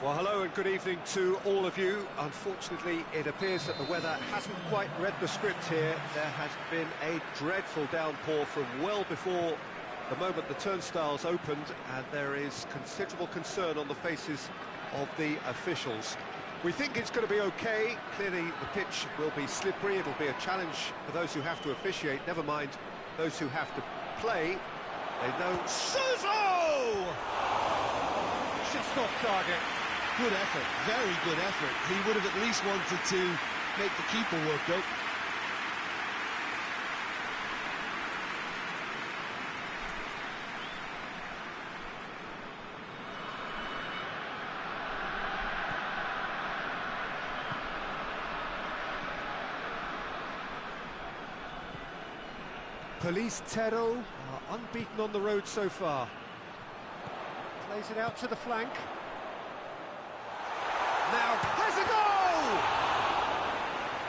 Well, hello and good evening to all of you. Unfortunately, it appears that the weather hasn't quite read the script here. There has been a dreadful downpour from well before the moment the turnstiles opened, and there is considerable concern on the faces of the officials. We think it's going to be okay. Clearly, the pitch will be slippery. It'll be a challenge for those who have to officiate, never mind those who have to play. They know... Suzo! Just off target. Good effort, very good effort. He would have at least wanted to make the keeper work out. Pes4 are unbeaten on the road so far. Plays it out to the flank. Now, has a goal!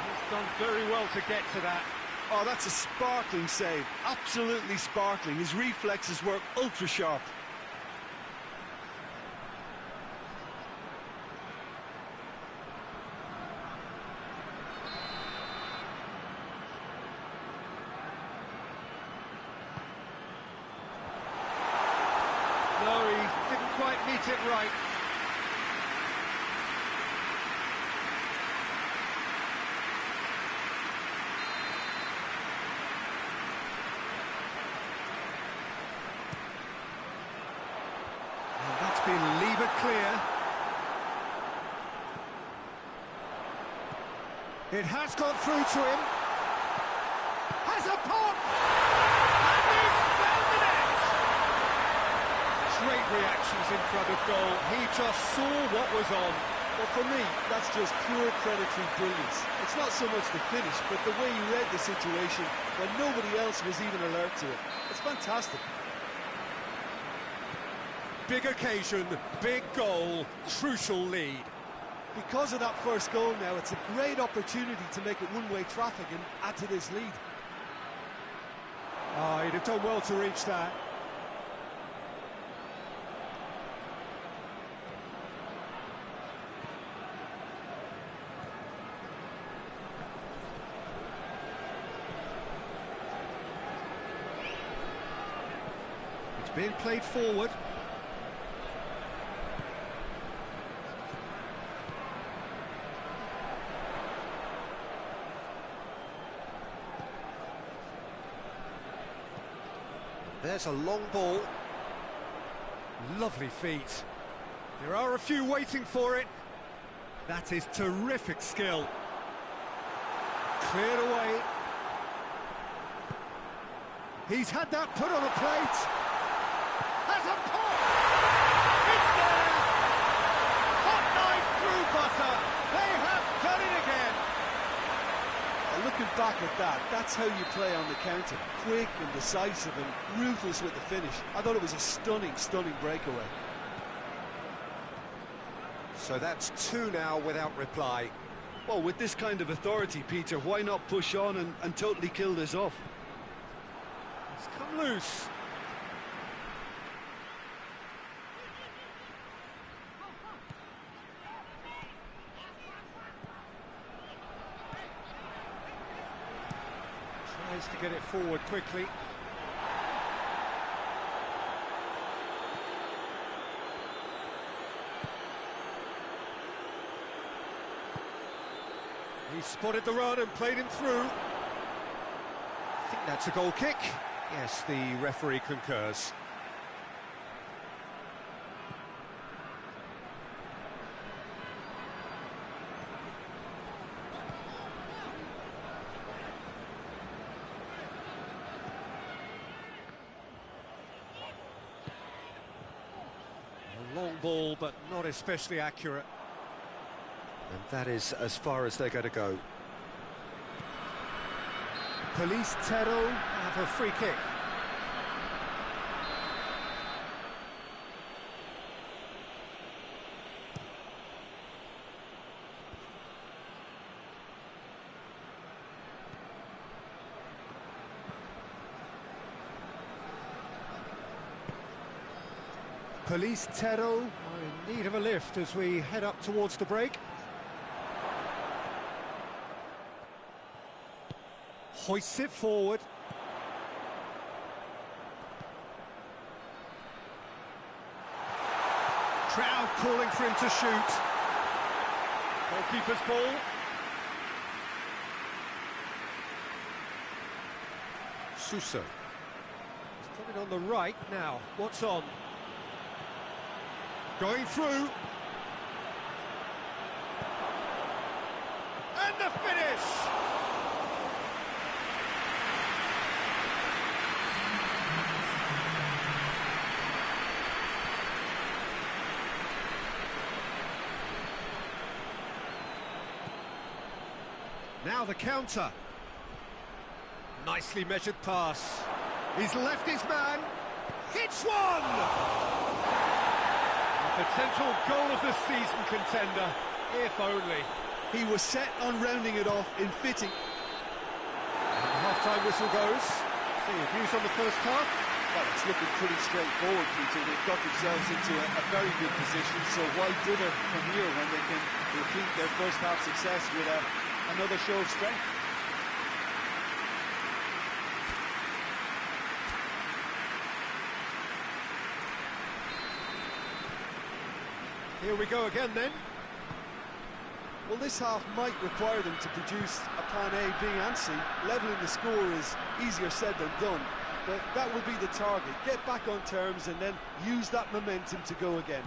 He's done very well to get to that. Oh, that's a sparkling save. Absolutely sparkling. His reflexes were ultra sharp. No, he didn't quite meet it right. Been lever clear. It has got through to him. Has a pop! And he's found the net! Great reactions in front of goal. He just saw what was on. Well, for me, that's just pure predatory brilliance. It's not so much the finish, but the way he read the situation when nobody else was even alert to it. It's fantastic. Big occasion, big goal, crucial lead. Because of that first goal now, it's a great opportunity to make it one-way traffic and add to this lead. Oh, he'd have done well to reach that. It's been played forward. There's a long ball. Lovely feet. There are a few waiting for it. That is terrific skill. Cleared away. He's had that put on a plate. Has a pop! It's there! Hot knife through butter. They have done it again. Looking back at that, that's how you play on the counter. Quick and decisive and ruthless with the finish. I thought it was a stunning, stunning breakaway. So that's two now without reply. Well, with this kind of authority, Peter, why not push on and totally kill this off? It's come loose. Tries to get it forward quickly. He spotted the run and played him through. I think that's a goal kick. Yes, the referee concurs. A long ball, but not especially accurate. And that is as far as they're going to go. Pes4 have a free kick. Pes4 are in need of a lift as we head up towards the break. Hoists it forward. Crowd calling for him to shoot. Goalkeeper's ball. Suso. He's coming on the right now. What's on? Going through. And the finish! Now the counter. Nicely measured pass. He's left his man. Hits one! A potential goal of the season contender, if only. He was set on rounding it off in fitting. And the half-time whistle goes. See your views on the first half? Well, it's looking pretty straightforward, Peter. They've got themselves into a very good position, so why dither from here when they can repeat their first half success with another show of strength? Here we go again then. Well, this half might require them to produce a plan A, B and C. Levelling the score is easier said than done, but that would be the target. Get back on terms and then use that momentum to go again.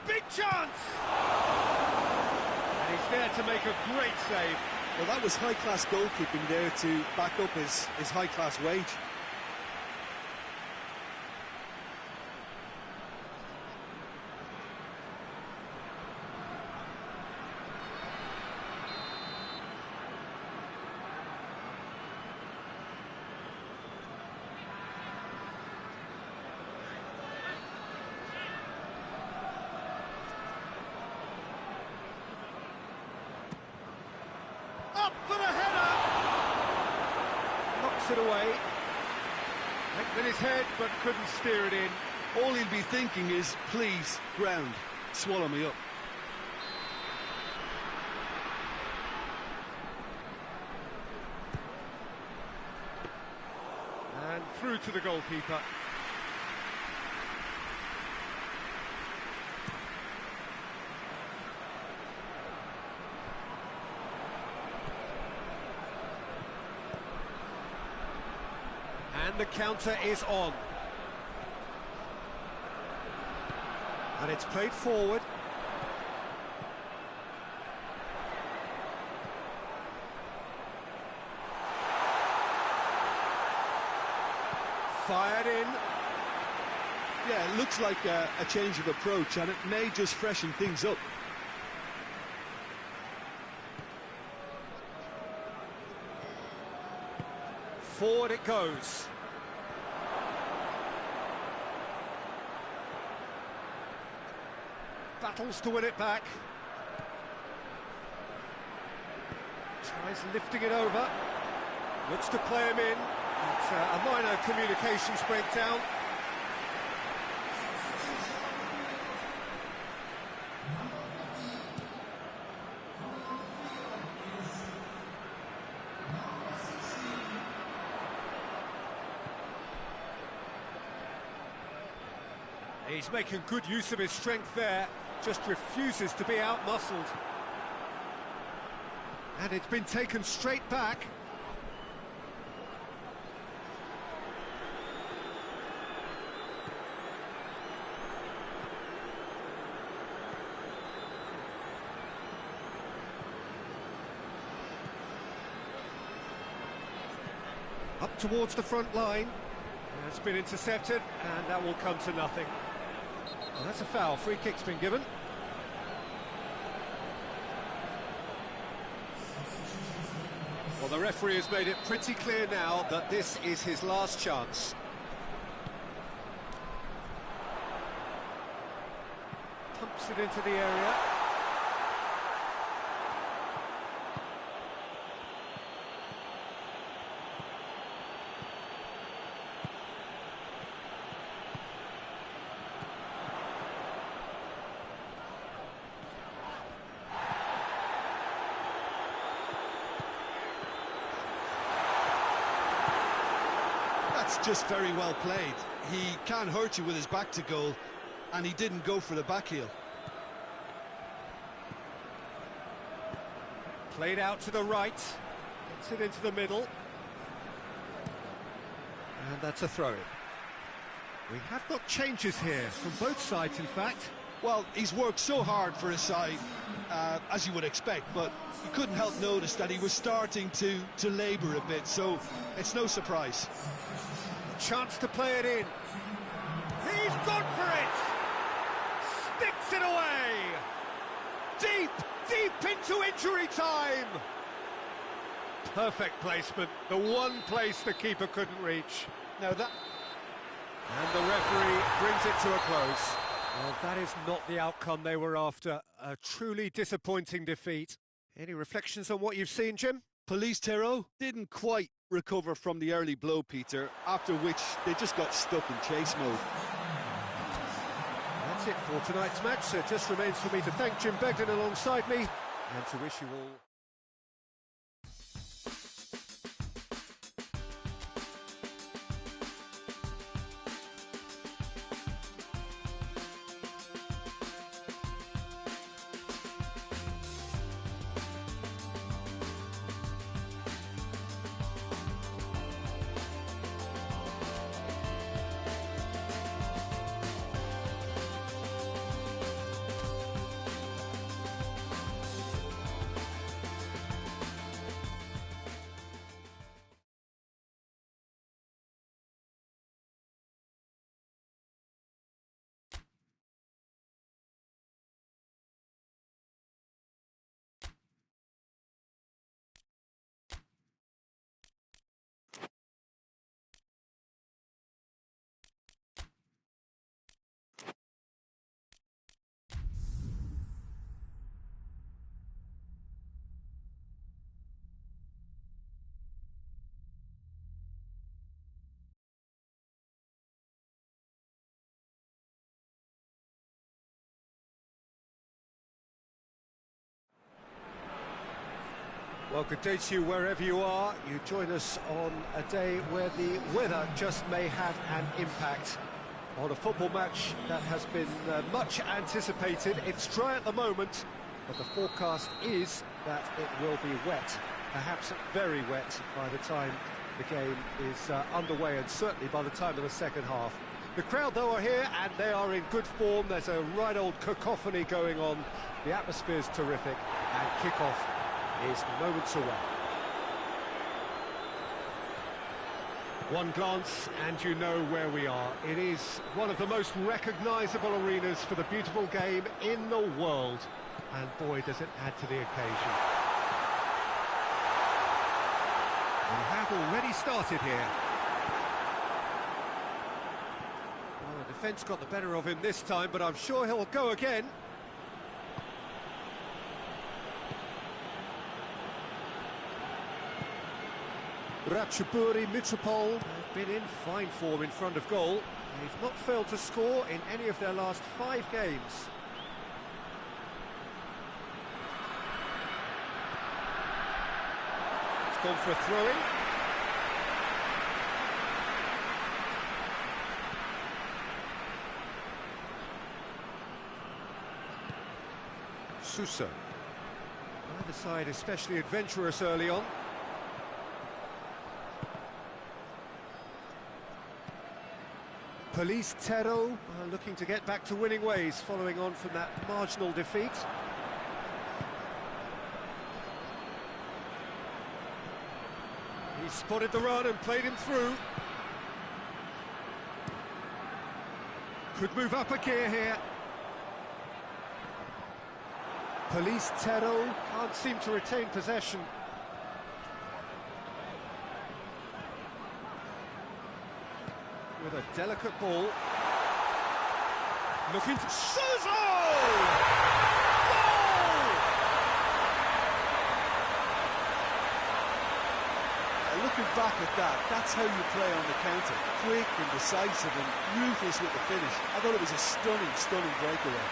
Big chance! And he's there to make a great save. Well, that was high-class goalkeeping there to back up his high-class wage. Up for the header! Knocks it away. Went with his head, but couldn't steer it in. All he'll be thinking is, please, ground, swallow me up. And through to the goalkeeper. And the counter is on. And it's played forward. Fired in. Yeah, it looks like a change of approach, and it may just freshen things up. Forward it goes. Battles to win it back. Tries lifting it over. Looks to play him in. It's a minor communications breakdown. He's making good use of his strength there, just refuses to be out-muscled. And it's been taken straight back. Up towards the front line. It's been intercepted, and that will come to nothing. Well, that's a foul. Free kick's been given. Well, the referee has made it pretty clear now that this is his last chance. Pumps it into the area. That's just very well played. He can't hurt you with his back to goal, and he didn't go for the back heel. Played out to the right, gets it into the middle. And that's a throw-in. We have got changes here from both sides, in fact. Well, he's worked so hard for his side, as you would expect, but you couldn't help notice that he was starting to labour a bit, so it's no surprise. Chance to play it in. He's gone for it! Sticks it away! Deep into injury time! Perfect placement, the one place the keeper couldn't reach. Now that... And the referee brings it to a close. Well, that is not the outcome they were after. A truly disappointing defeat. Any reflections on what you've seen, Jim? Pes4 didn't quite recover from the early blow, Peter, after which they just got stuck in chase mode. That's it for tonight's match, so it just remains for me to thank Jim Begden alongside me and to wish you all... Well, good day to you wherever you are. You join us on a day where the weather just may have an impact on a football match that has been much anticipated. It's dry at the moment, but the forecast is that it will be wet, perhaps very wet by the time the game is underway, and certainly by the time of the second half. The crowd, though, are here, and they are in good form. There's a right old cacophony going on. The atmosphere's terrific, and kick-off is moments away. One glance and you know where we are. It is one of the most recognisable arenas for the beautiful game in the world, and boy does it add to the occasion. We have already started here. Well, the defence got the better of him this time, but I'm sure he'll go again. Ratchaburi Mitropole have been in fine form in front of goal. They've not failed to score in any of their last 5 games. It's gone for a throw-in. Sousa. Either side especially adventurous early on. Pes4 looking to get back to winning ways following on from that marginal defeat. He spotted the run and played him through. Could move up a gear here. Pes4 can't seem to retain possession. With a delicate ball. Looking to... Sousa! Goal! Looking back at that, that's how you play on the counter. Quick and decisive and ruthless with the finish. I thought it was a stunning breakaway.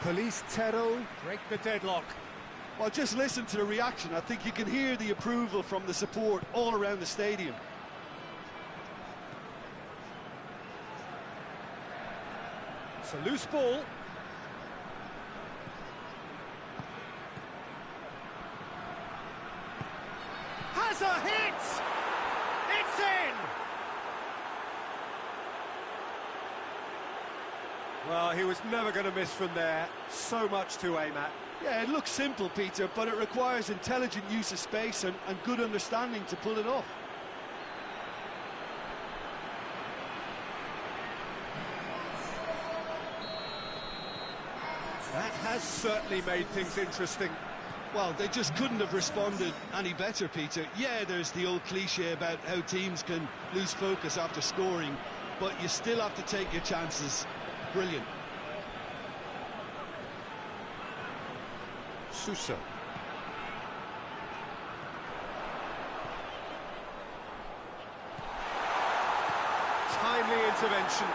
Police break the deadlock. Well, just listen to the reaction. I think you can hear the approval from the support all around the stadium. It's a loose ball. Has a hit! It's in! Well, he was never going to miss from there. So much to aim at. Yeah, it looks simple, Peter, but it requires intelligent use of space and good understanding to pull it off. That has certainly made things interesting. Well, they just couldn't have responded any better, Peter. Yeah, there's the old cliche about how teams can lose focus after scoring, but you still have to take your chances. Brilliant. Suso. Timely intervention.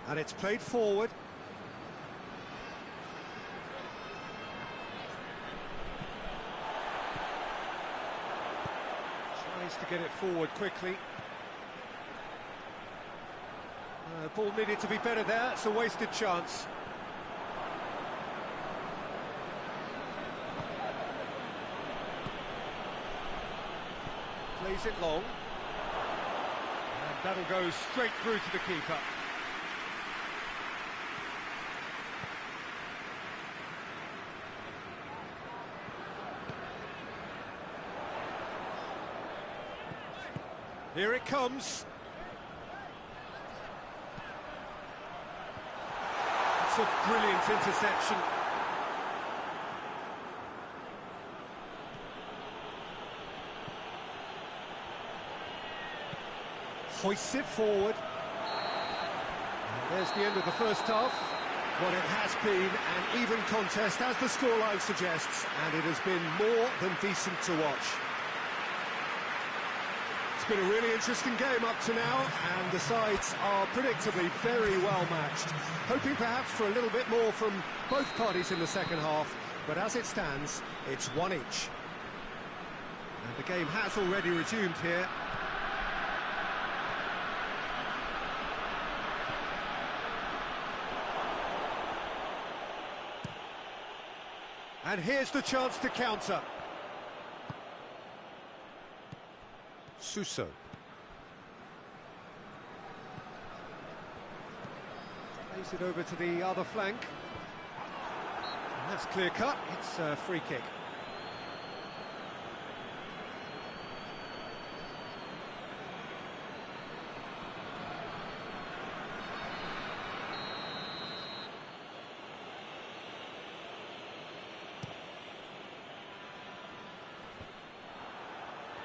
And it's played forward. Tries to get it forward quickly. Ball needed to be better there. It's a wasted chance. Plays it long. And that'll go straight through to the keeper. Here it comes. It's a brilliant interception. Hoists it forward. And there's the end of the first half. What it has been an even contest, as the scoreline suggests, and it has been more than decent to watch. It's been a really interesting game up to now, and the sides are predictably very well matched. Hoping perhaps for a little bit more from both parties in the second half, but as it stands, it's one each. And the game has already resumed here. And here's the chance to counter. Suso. Plays it over to the other flank. And that's clear cut. It's a free kick.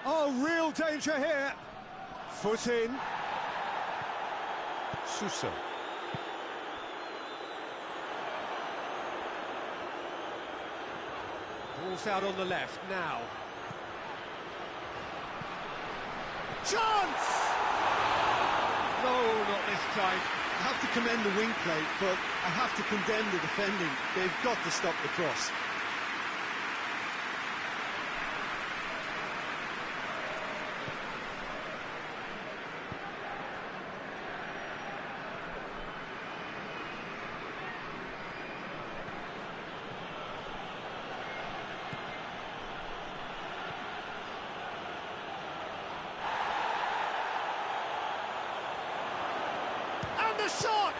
Oh, real danger here. Foot in. Suso. Ball's out on the left now. Chance! No, not this time. I have to commend the wing play, but I have to condemn the defending. They've got to stop the cross. The shot!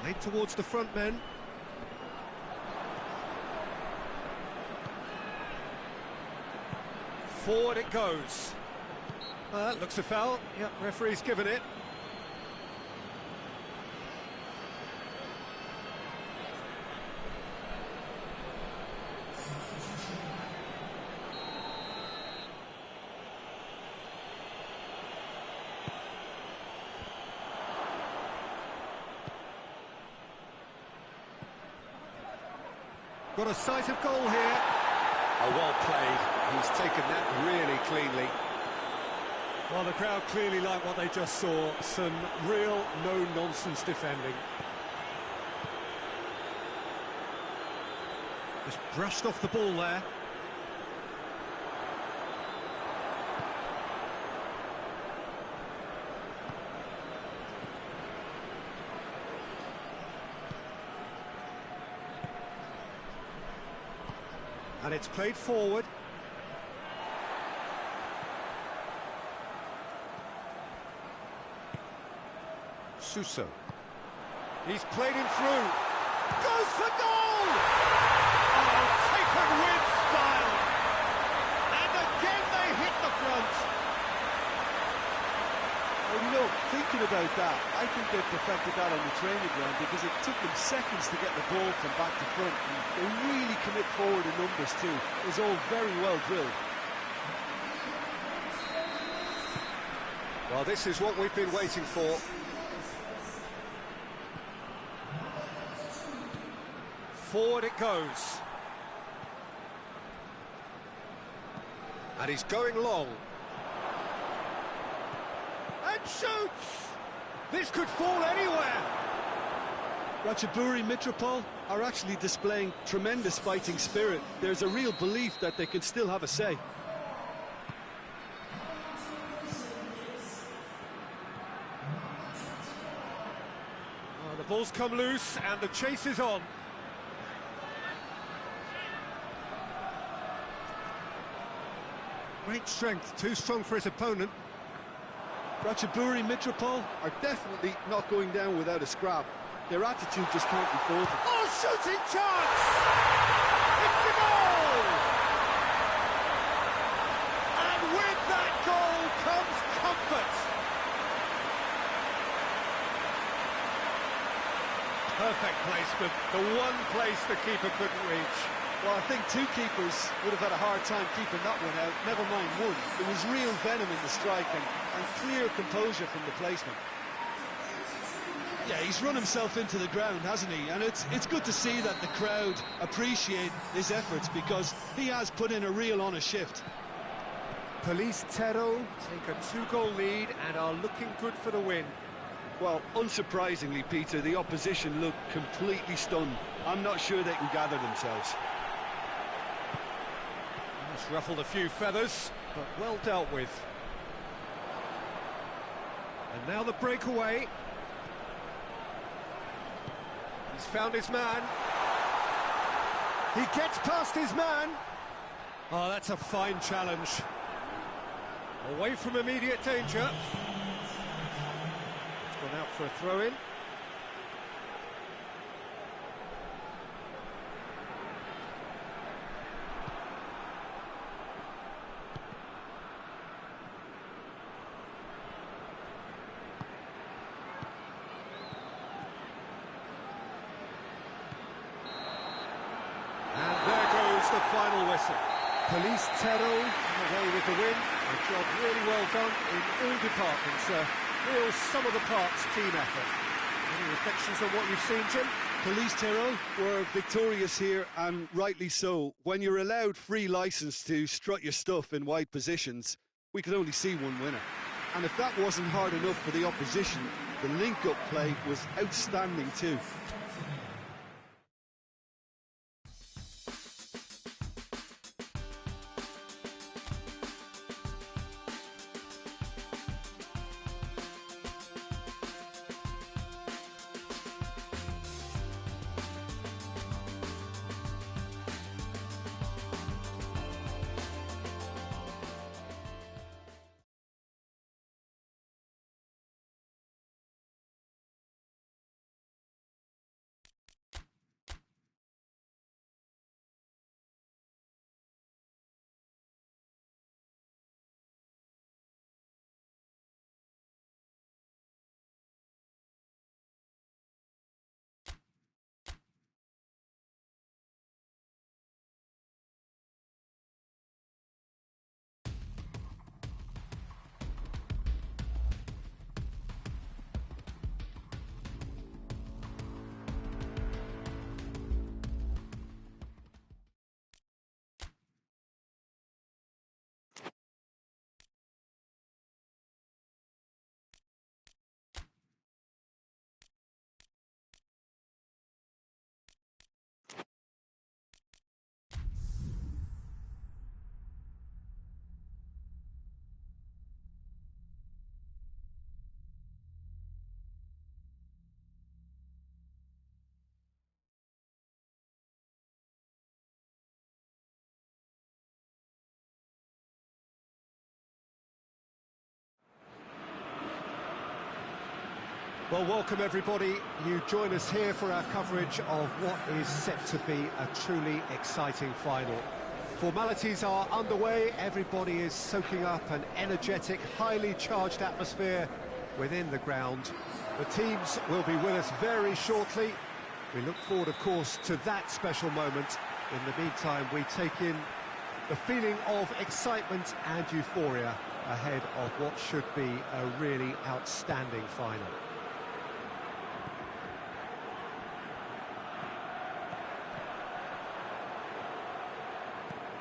Played towards the front men. Forward it goes. That looks a foul. Yep, referee's given it. Got a sight of goal here. Oh, well played. He's taken that really cleanly. Well, the crowd clearly like what they just saw. Some real no-nonsense defending. Just brushed off the ball there. And it's played forward. Suso. He's played him through. Goes for goal! Oh, taken with style. And again they hit the front. Well, you know, thinking about that, I think they've perfected that on the training ground because it took them seconds to get the ball from back to front. And they really commit forward in numbers too. It was all very well drilled. Well, this is what we've been waiting for. Forward it goes. And he's going long. And shoots! This could fall anywhere. Ratchaburi Mitropol are actually displaying tremendous fighting spirit. There's a real belief that they can still have a say. Oh, the ball's come loose and the chase is on. Great strength, too strong for his opponent. Ratchaburi Mitropol are definitely not going down without a scrap. Their attitude just can't be faulted. Oh, shooting chance! It's a goal! And with that goal comes comfort. Perfect placement, the one place the keeper couldn't reach. Well, I think two keepers would have had a hard time keeping that one out, never mind one. There was real venom in the strike and clear composure from the placement. Yeah, he's run himself into the ground, hasn't he? And it's good to see that the crowd appreciate his efforts because he has put in a real honest shift. Pes4 take a 2-goal lead and are looking good for the win. Well, unsurprisingly, Peter, the opposition look completely stunned. I'm not sure they can gather themselves. It's ruffled a few feathers, but well dealt with. And now the breakaway. He's found his man. He gets past his man. Oh, that's a fine challenge. Away from immediate danger. It's gone out for a throw-in. The final whistle. Pes4 away with the win. A job really well done in all departments. Real sum of the parts team effort. Any reflections on what you've seen, Jim? Pes4 were victorious here, and rightly so. When you're allowed free licence to strut your stuff in wide positions, we could only see one winner. And if that wasn't hard enough for the opposition, the link-up play was outstanding too. Well, welcome everybody. You join us here for our coverage of what is set to be a truly exciting final. Formalities are underway, everybody is soaking up an energetic, highly charged atmosphere within the ground. The teams will be with us very shortly. We look forward, of course, to that special moment. In the meantime, we take in the feeling of excitement and euphoria ahead of what should be a really outstanding final.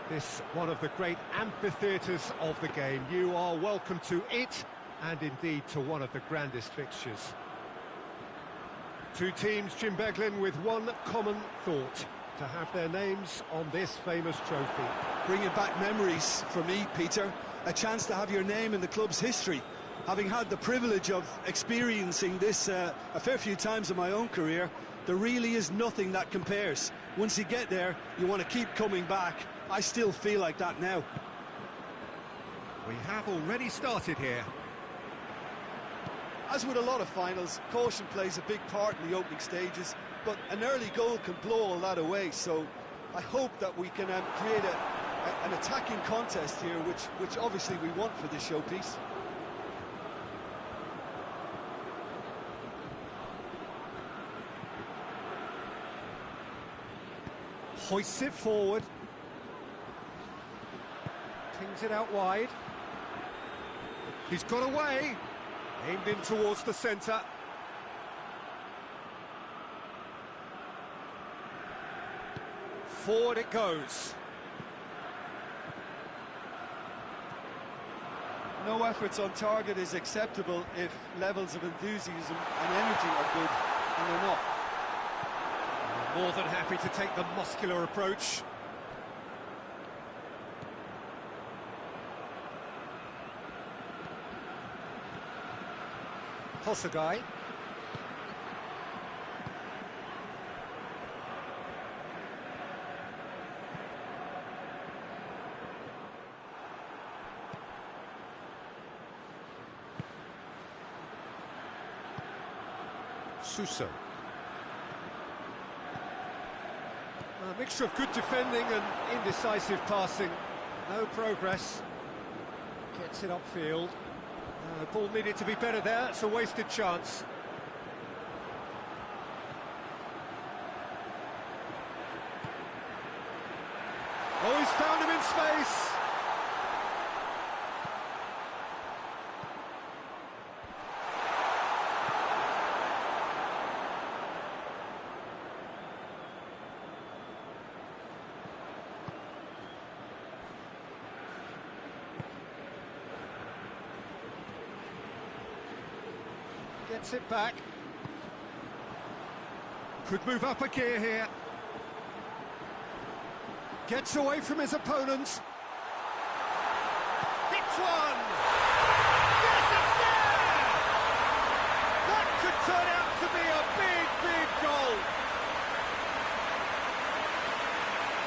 This one of the great amphitheatres of the game. You are welcome to it, and indeed to one of the grandest fixtures. Two teams, Jim Beglin, with one common thought: to have their names on this famous trophy. Bringing back memories for me, Peter. A chance to have your name in the club's history. Having had the privilege of experiencing this a fair few times in my own career, there really is nothing that compares. Once you get there, you want to keep coming back. I still feel like that now. We have already started here. As with a lot of finals, caution plays a big part in the opening stages, but an early goal can blow all that away, so I hope that we can create an attacking contest here, which obviously we want for this showpiece. Hoists it forward. Pings it out wide. He's got away. Aimed in towards the centre. Forward it goes. No efforts on target is acceptable if levels of enthusiasm and energy are good, and they're not. More than happy to take the muscular approach. Hosagai. Suso. A mixture of good defending and indecisive passing. No progress. Gets it upfield. The ball needed to be better there. It's a wasted chance. Oh, he's found him in space. Gets it back. Could move up a gear here. Gets away from his opponents. Hits one! Yes, it's there! That could turn out to be a big, big goal.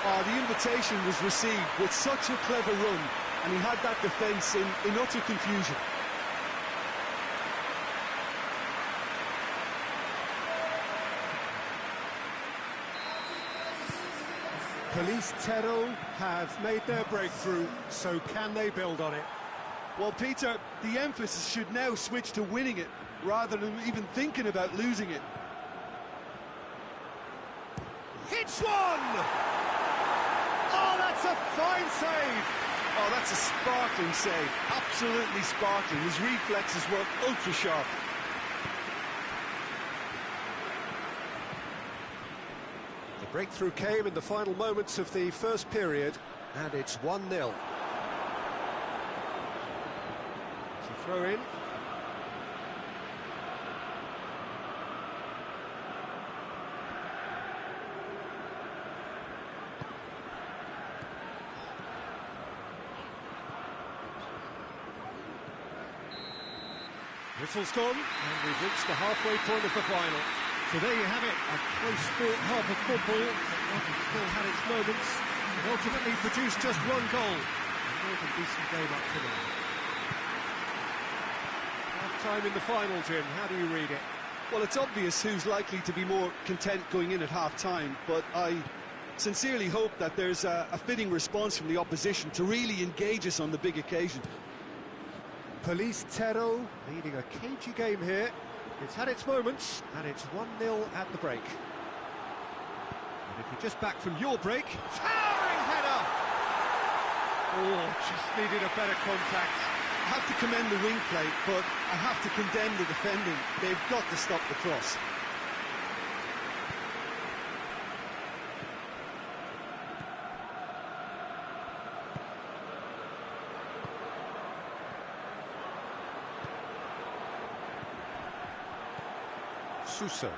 Oh, the invitation was received with such a clever run, and he had that defence in utter confusion. Police Tero have made their breakthrough, so can they build on it? Well, Peter, the emphasis should now switch to winning it, rather than even thinking about losing it. Hits one! Oh, that's a fine save! Oh, that's a sparkling save. Absolutely sparkling. His reflexes were ultra-sharp. The breakthrough came in the final moments of the first period, and it's 1-0. To throw in. Whistle's gone, and we've reached the halfway point of the final. So there you have it, a close-fought half of football that still had its moments, and ultimately produced just one goal. A more than decent game up to now. Half-time in the final, Jim, how do you read it? Well, it's obvious who's likely to be more content going in at half-time, but I sincerely hope that there's a fitting response from the opposition to really engage us on the big occasion. Ps4 leading a cagey game here. It's had its moments, and it's 1-0 at the break. And if you're just back from your break, towering header! Oh, just needed a better contact. I have to commend the wing play, but I have to condemn the defending. They've got to stop the cross. Sousa.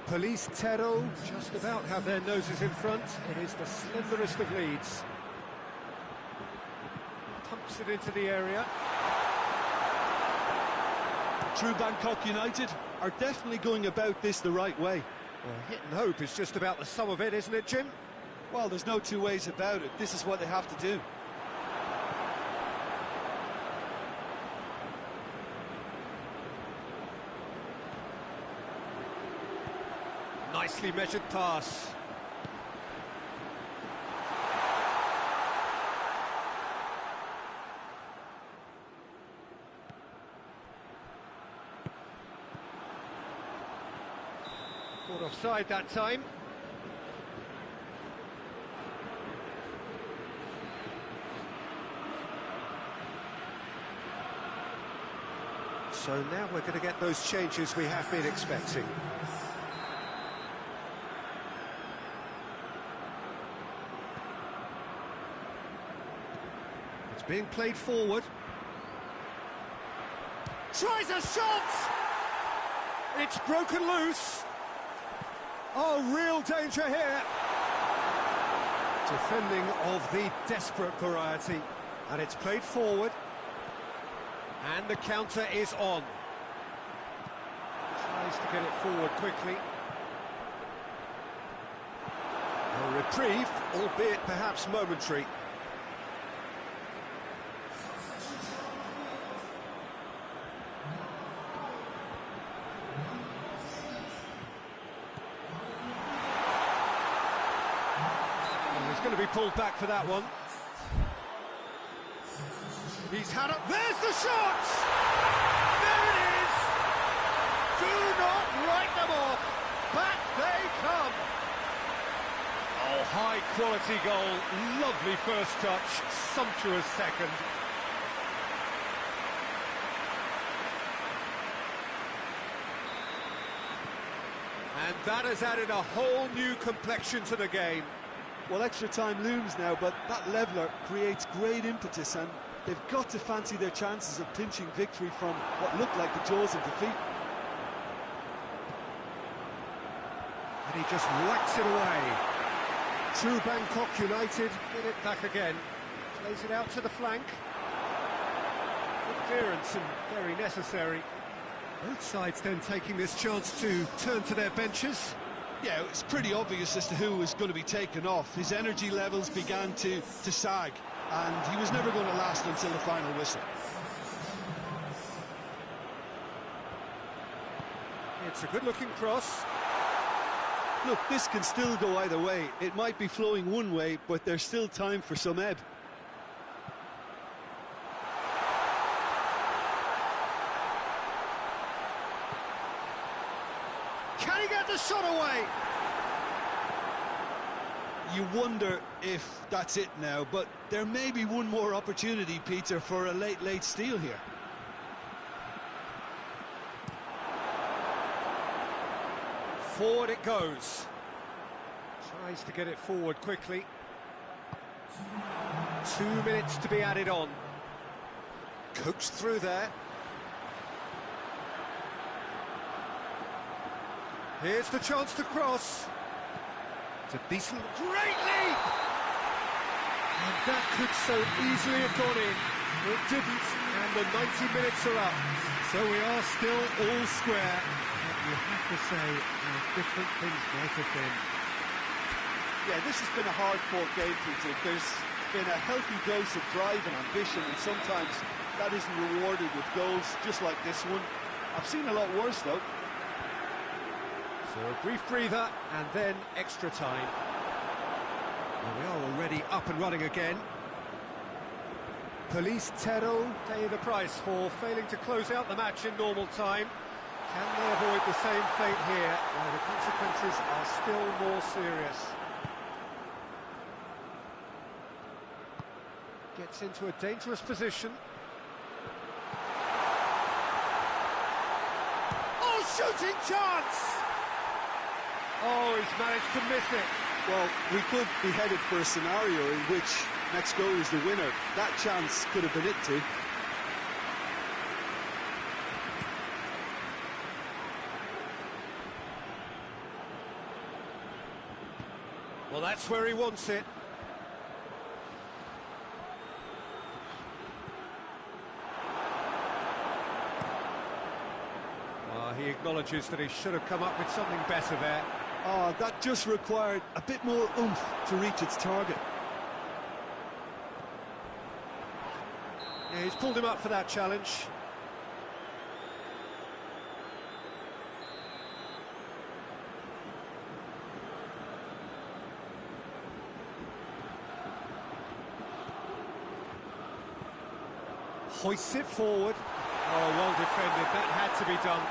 Ps4 just about have their noses in front. It is the slenderest of leads. Pumps it into the area. True Bangkok United are definitely going about this the right way. Well, hit and hope is just about the sum of it, isn't it, Jim? Well, there's no two ways about it. This is what they have to do. Nicely measured pass. Caught offside that time. So now we're going to get those changes we have been expecting. Being played forward. Tries a shot! It's broken loose. Oh, real danger here. Defending of the desperate variety. And it's played forward. And the counter is on. Tries to get it forward quickly. A reprieve, albeit perhaps momentary. Going to be pulled back for that one. He's had it. There's the shot! There it is! Do not write them off. Back they come. Oh, high quality goal. Lovely first touch. Sumptuous second. And that has added a whole new complexion to the game. Well, extra time looms now, but that leveller creates great impetus, and they've got to fancy their chances of clinching victory from what looked like the jaws of defeat. And he just whacks it away. True Bangkok United get it back again. Plays it out to the flank. Good clearance and very necessary. Both sides then taking this chance to turn to their benches. Yeah, it's pretty obvious as to who was going to be taken off. His energy levels began to sag, and he was never going to last until the final whistle. It's a good-looking cross. Look, this can still go either way. It might be flowing one way, but there's still time for some ebb. Can he get the shot away? You wonder if that's it now, but there may be one more opportunity, Peter, for a late steal here. Forward it goes. Tries to get it forward quickly. 2 minutes to be added on. Coaxed through there. Here's the chance to cross. It's a decent, great leap! And that could so easily have gone in. It didn't, and the 90 minutes are up. So we are still all square. But you have to say how different things might have been. Yeah, this has been a hard-fought game, Peter. There's been a healthy dose of drive and ambition, and sometimes that isn't rewarded with goals, just like this one. I've seen a lot worse, though. So a brief breather, and then extra time. Well, we are already up and running again. Pes4 pay the price for failing to close out the match in normal time. Can they avoid the same fate here, where the consequences are still more serious? Gets into a dangerous position. Oh, shooting chance! Oh, he's managed to miss it. Well, we could be headed for a scenario in which next goal is the winner. That chance could have been it too. Well, that's where he wants it. He acknowledges that he should have come up with something better there. Oh, that just required a bit more oomph to reach its target. Yeah, he's pulled him up for that challenge. Hoists it forward. Oh, well defended. That had to be done.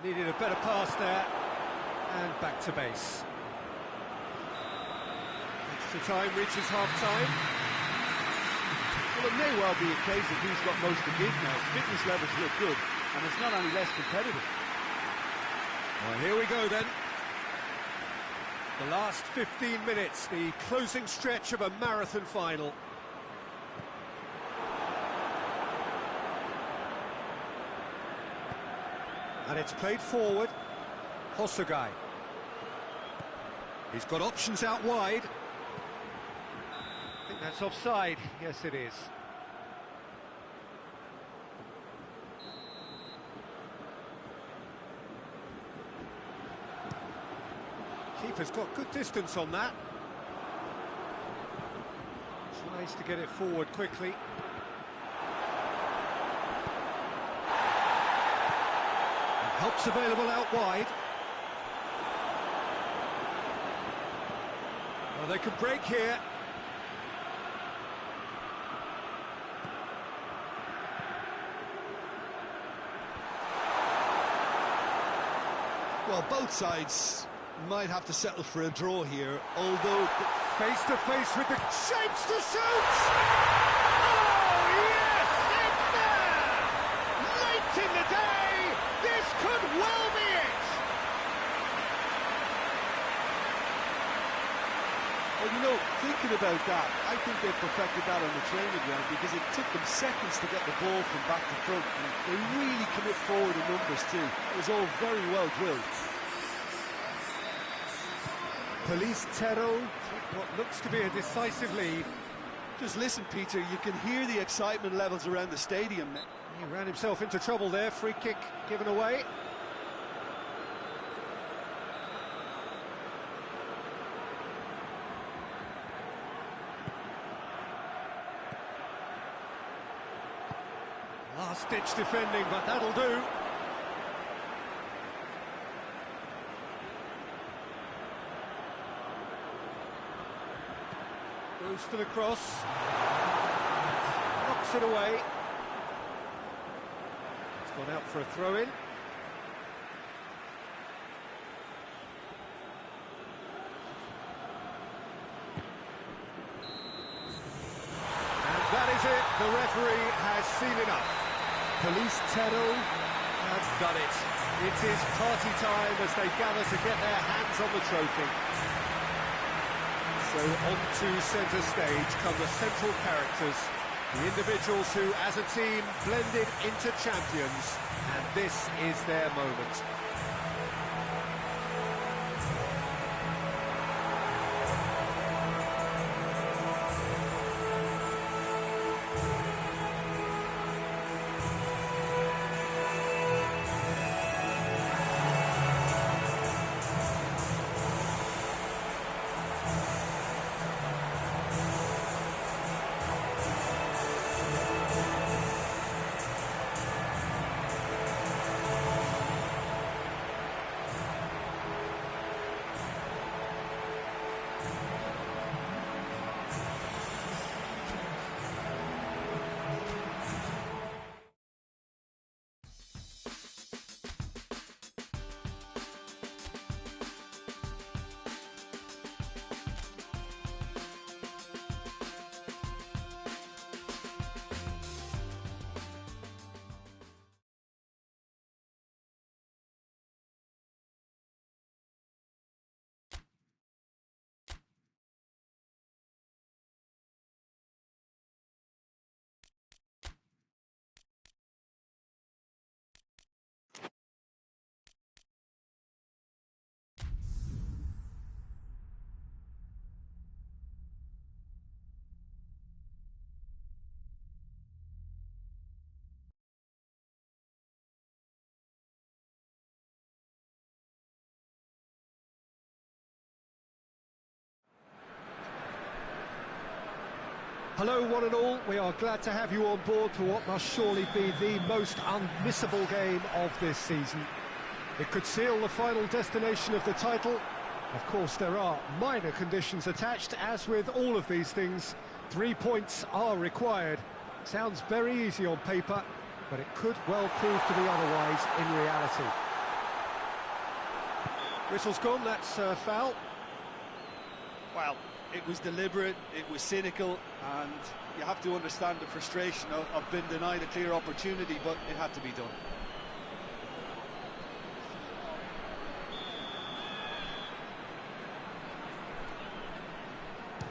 Needed a better pass there, and back to base. Extra time reaches half-time. Well, it may well be a case of who's got most to give now. Fitness levels look good, and it's not any less competitive. Well, here we go then. The last 15 minutes, the closing stretch of a marathon final. And it's played forward. Hosogai. He's got options out wide. I think that's offside. Yes, it is. Keeper's got good distance on that. Tries to get it forward quickly. Help's available out wide. Well, they could break here. Well, both sides might have to settle for a draw here, although face to face with the shapes to shoot! Oh, yes, it's there! Late in the day, this could well be it! Well, you know, thinking about that, I think they perfected that on the training ground because it took them seconds to get the ball from back to front. And they really commit forward in numbers too. It was all very well drilled. Pes4 take what looks to be a decisive lead. Just listen, Peter, you can hear the excitement levels around the stadium. He ran himself into trouble there, free kick given away. Last-ditch defending, but that'll do. Goes for the cross. Knocks it away. It's gone out for a throw-in. And that is it. The referee has seen enough. Pes4 has done it. It is party time as they gather to get their hands on the trophy. So onto centre stage come the central characters, the individuals who, as a team, blended into champions, and this is their moment. Hello, one and all. We are glad to have you on board for what must surely be the most unmissable game of this season. It could seal the final destination of the title. Of course, there are minor conditions attached. As with all of these things, 3 points are required. Sounds very easy on paper, but it could well prove to be otherwise in reality. Whistle's gone, that's a foul. Well, it was deliberate, it was cynical, and you have to understand the frustration of being denied a clear opportunity, but it had to be done.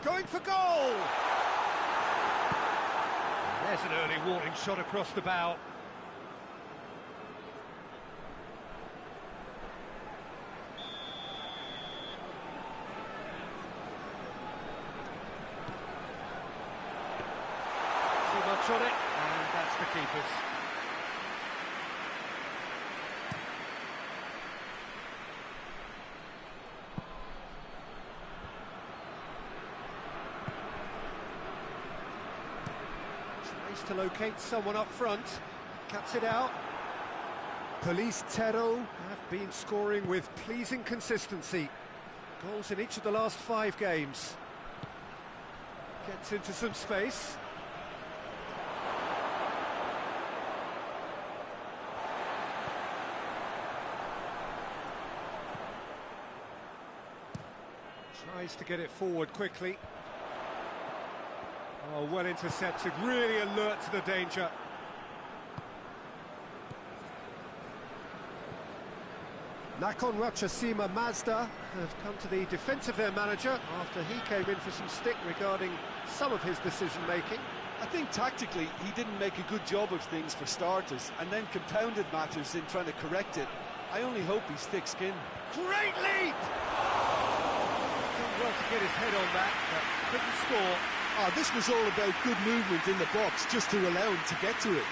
Going for goal! There's an early warning shot across the bow. Too much on it, and that's the keeper's. To locate someone up front, cuts it out. Pes4 have been scoring with pleasing consistency. Goals in each of the last 5 games. Gets into some space. Tries to get it forward quickly. Oh, well intercepted, really alert to the danger. Nakon Rachasima Mazda have come to the defence of their manager after he came in for some stick regarding some of his decision-making. I think tactically he didn't make a good job of things for starters, and then compounded matters in trying to correct it. I only hope he's thick-skinned. Great leap! Done well to get his head on that, but couldn't score. Oh, this was all about good movement in the box, just to allow him to get to it.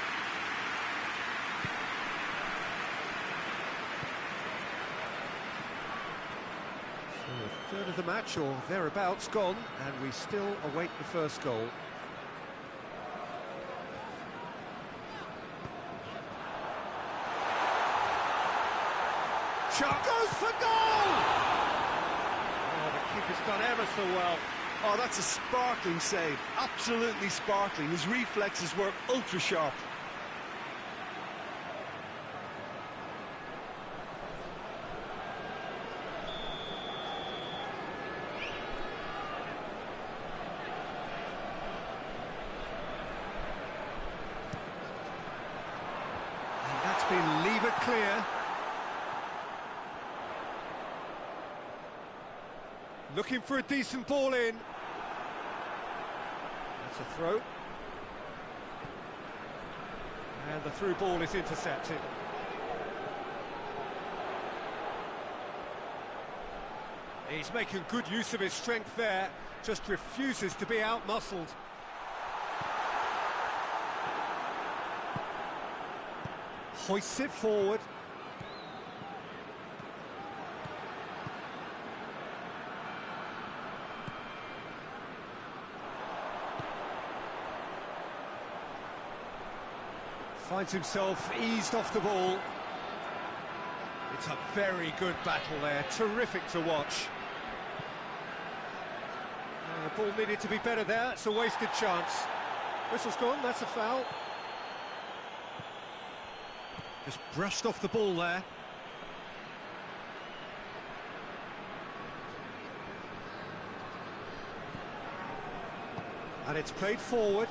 So a third of the match, or thereabouts, gone, and we still await the first goal. Shot goes for goal! Oh, the keeper's done ever so well. Oh, that's a sparkling save, absolutely sparkling. His reflexes were ultra-sharp. And that's been levered clear. Looking for a decent ball in. That's a throw. And the through ball is intercepted. He's making good use of his strength there, just refuses to be out-muscled. Hoists it forward. Finds himself eased off the ball. It's a very good battle there, terrific to watch. The ball needed to be better there, it's a wasted chance. Whistle's gone, that's a foul. Just brushed off the ball there. And it's played forward.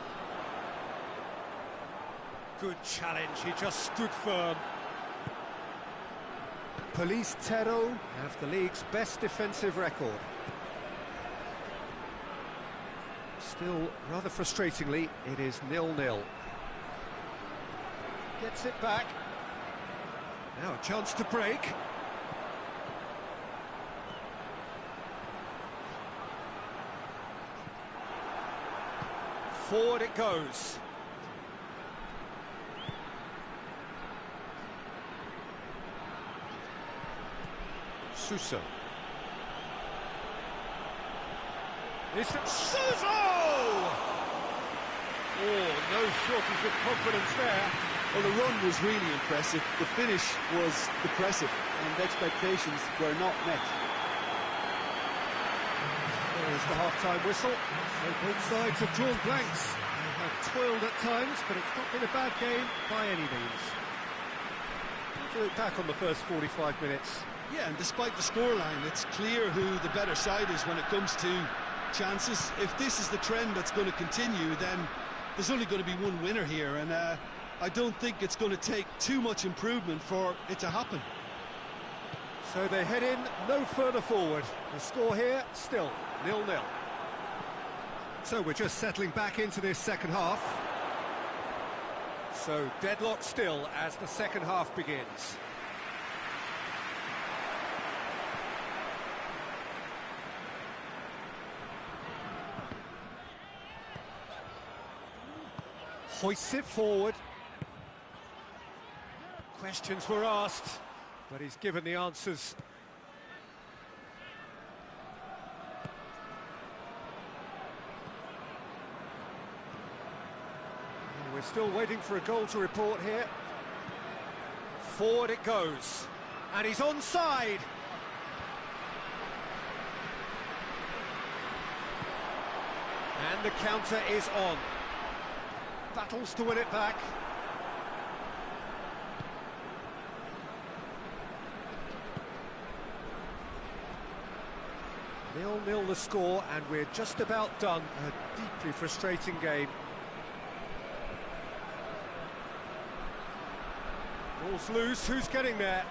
Good challenge, he just stood firm. Pes4 have the league's best defensive record. Still, rather frustratingly, it is 0-0. Gets it back. Now a chance to break. Forward it goes. Suso. It's Suso! Oh, no shortage of confidence there. Well, the run was really impressive. The finish was depressive, and expectations were not met. There's the half-time whistle. So both sides have drawn blanks. They have toiled at times, but it's not been a bad game by any means. To look back on the first 45 minutes. Yeah, and despite the scoreline, it's clear who the better side is when it comes to chances. If this is the trend that's going to continue, then there's only going to be one winner here, and I don't think it's going to take too much improvement for it to happen. So they head in no further forward. The score here, still 0-0. So we're just settling back into this second half. So deadlock still as the second half begins. Hoists it forward. Questions were asked, but he's given the answers. And we're still waiting for a goal to report here. Forward it goes, and he's onside. And the counter is on. Battles to win it back. Nil-nil the score, and we're just about done. A deeply frustrating game. Ball's loose, who's getting there?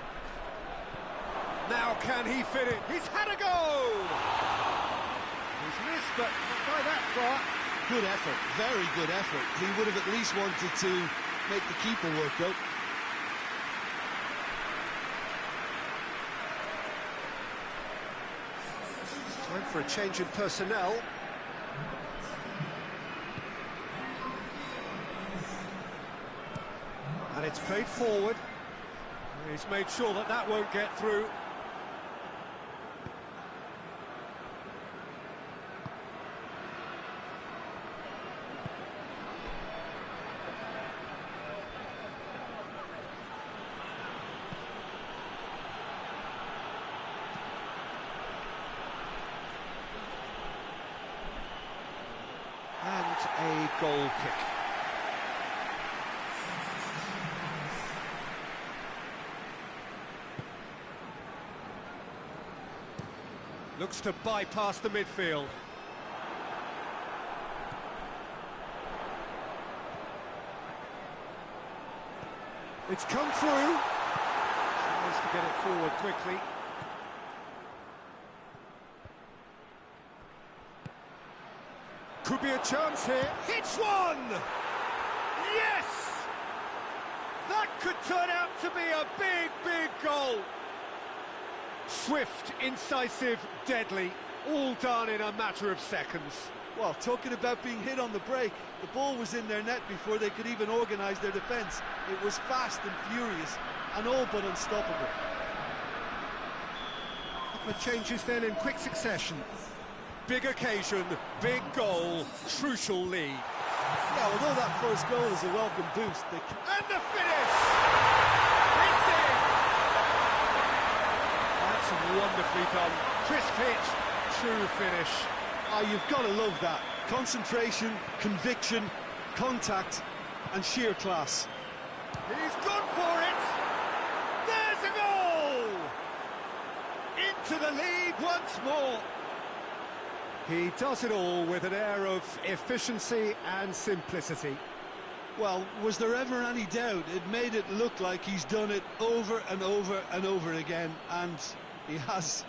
Now can he fit it? He's had a go! He's missed, but not by that far. Good effort, very good effort. He would have at least wanted to make the keeper work out. Time for a change in personnel. And it's played forward. He's made sure that that won't get through. A goal kick. Looks to bypass the midfield. It's come through. Tries to get it forward quickly. Could be a chance here. Hits one! Yes! That could turn out to be a big, big goal. Swift, incisive, deadly, all done in a matter of seconds. Well, talking about being hit on the break, the ball was in their net before they could even organise their defence. It was fast and furious, and all but unstoppable. Couple of changes then in quick succession. Big occasion, big goal, crucial lead. Yeah, although that first goal is a welcome boost, and the finish! It's in! That's wonderfully done. Crisp hit, true finish. You've got to love that. Concentration, conviction, contact, and sheer class. He's gone for it! There's a goal! Into the lead once more. He does it all with an air of efficiency and simplicity. Well, was there ever any doubt? It made it look like he's done it over and over and over again, and he has.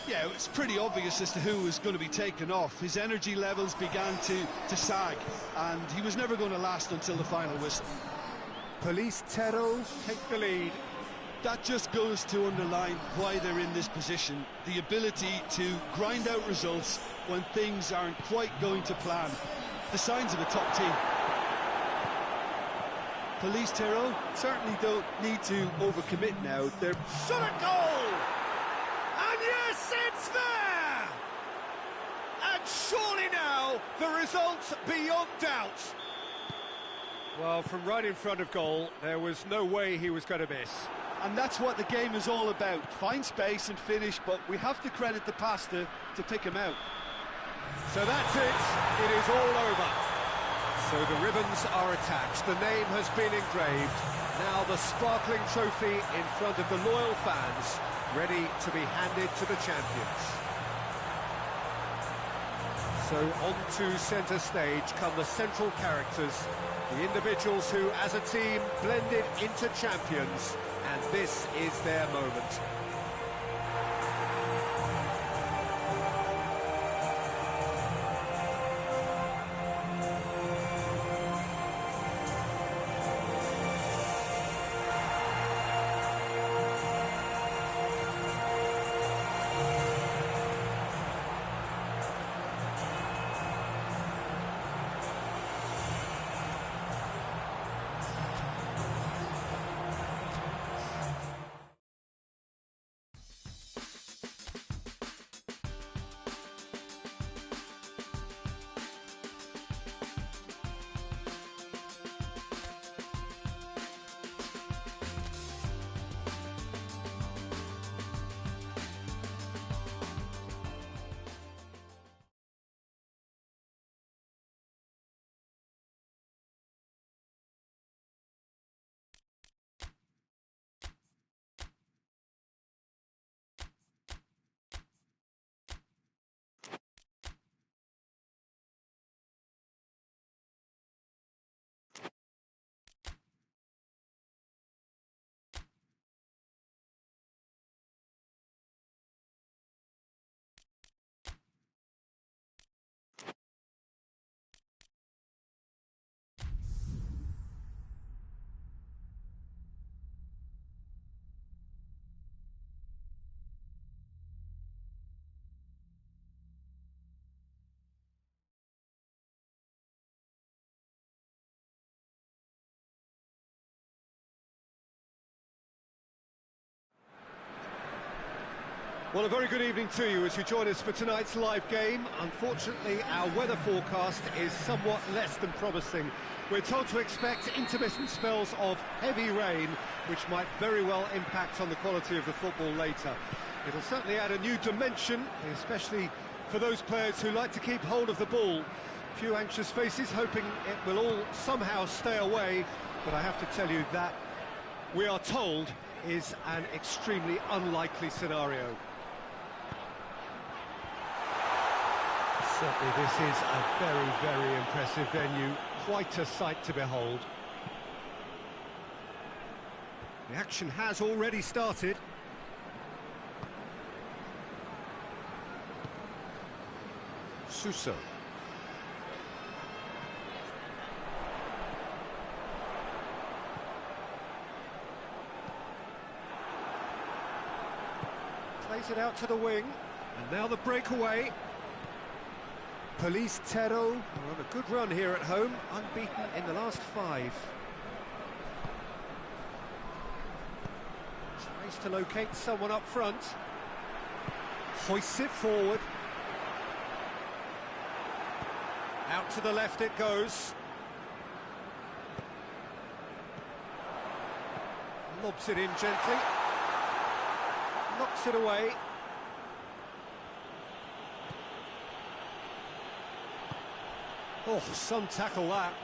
Yeah, it's pretty obvious as to who was going to be taken off. His energy levels began to sag, and he was never going to last until the final whistle. Pes4 take the lead. That just goes to underline why they're in this position. The ability to grind out results when things aren't quite going to plan. The signs of a top team. Pes4 certainly don't need to overcommit now. They're shot at goal! And yes, it's there! And surely now the result beyond doubt. Well, from right in front of goal, there was no way he was going to miss. And that's what the game is all about. Find space and finish, but we have to credit the passer to pick him out. So that's it. It is all over. So the ribbons are attached. The name has been engraved. Now the sparkling trophy in front of the loyal fans, ready to be handed to the champions. So on to centre stage come the central characters, the individuals who, as a team, blended into champions, and this is their moment. Well, a very good evening to you as you join us for tonight's live game. Unfortunately, our weather forecast is somewhat less than promising. We're told to expect intermittent spells of heavy rain, which might very well impact on the quality of the football later. It'll certainly add a new dimension, especially for those players who like to keep hold of the ball. A few anxious faces hoping it will all somehow stay away, but I have to tell you that we are told is an extremely unlikely scenario. Certainly this is a very, very impressive venue, quite a sight to behold. The action has already started. Suso. Plays it out to the wing, and now the breakaway. Pes4 are on a good run here at home, unbeaten in the last 5. Tries to locate someone up front. Hoists it forward. Out to the left it goes. Lobs it in gently. Knocks it away. Oh, some tackle that.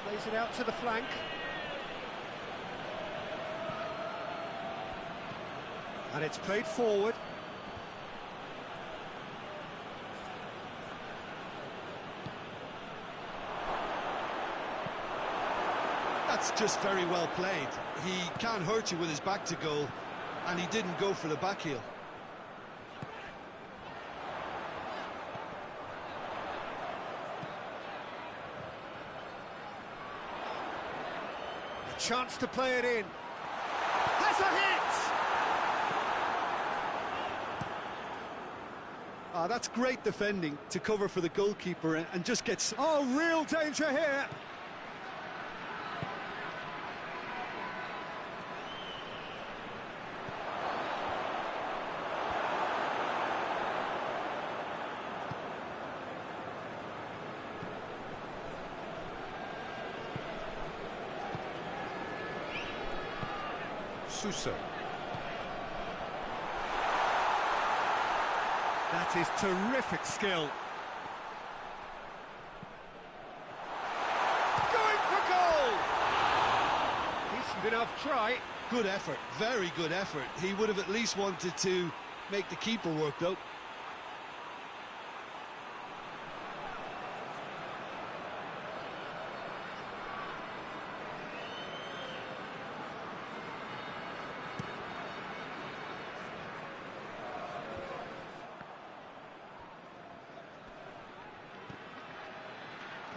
Plays it out to the flank. And it's played forward. That's just very well played. He can't hurt you with his back to goal, and he didn't go for the back heel. Chance to play it in. Has a hit! That's great defending to cover for the goalkeeper and just gets... Oh, real danger here! Suso. That is terrific skill. Going for goal! Decent enough try. Good effort, very good effort. He would have at least wanted to make the keeper work, though.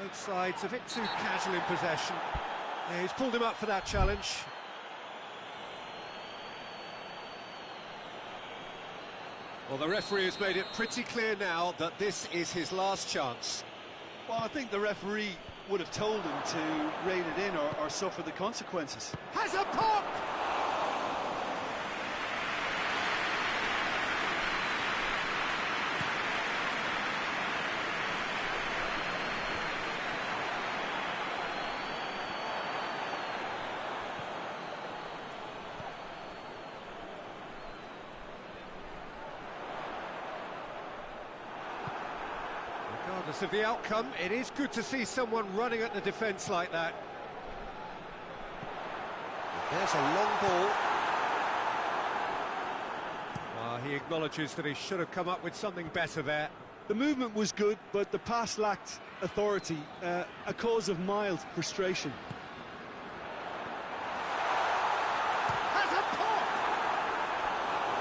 Both sides a bit too casual in possession. Yeah, he's pulled him up for that challenge. Well, the referee has made it pretty clear now that this is his last chance. Well, I think the referee would have told him to rein it in or suffer the consequences. Has a pop! Regardless of the outcome, it is good to see someone running at the defence like that. There's a long ball. He acknowledges that he should have come up with something better there. The movement was good, but the pass lacked authority, a cause of mild frustration. Has a pop!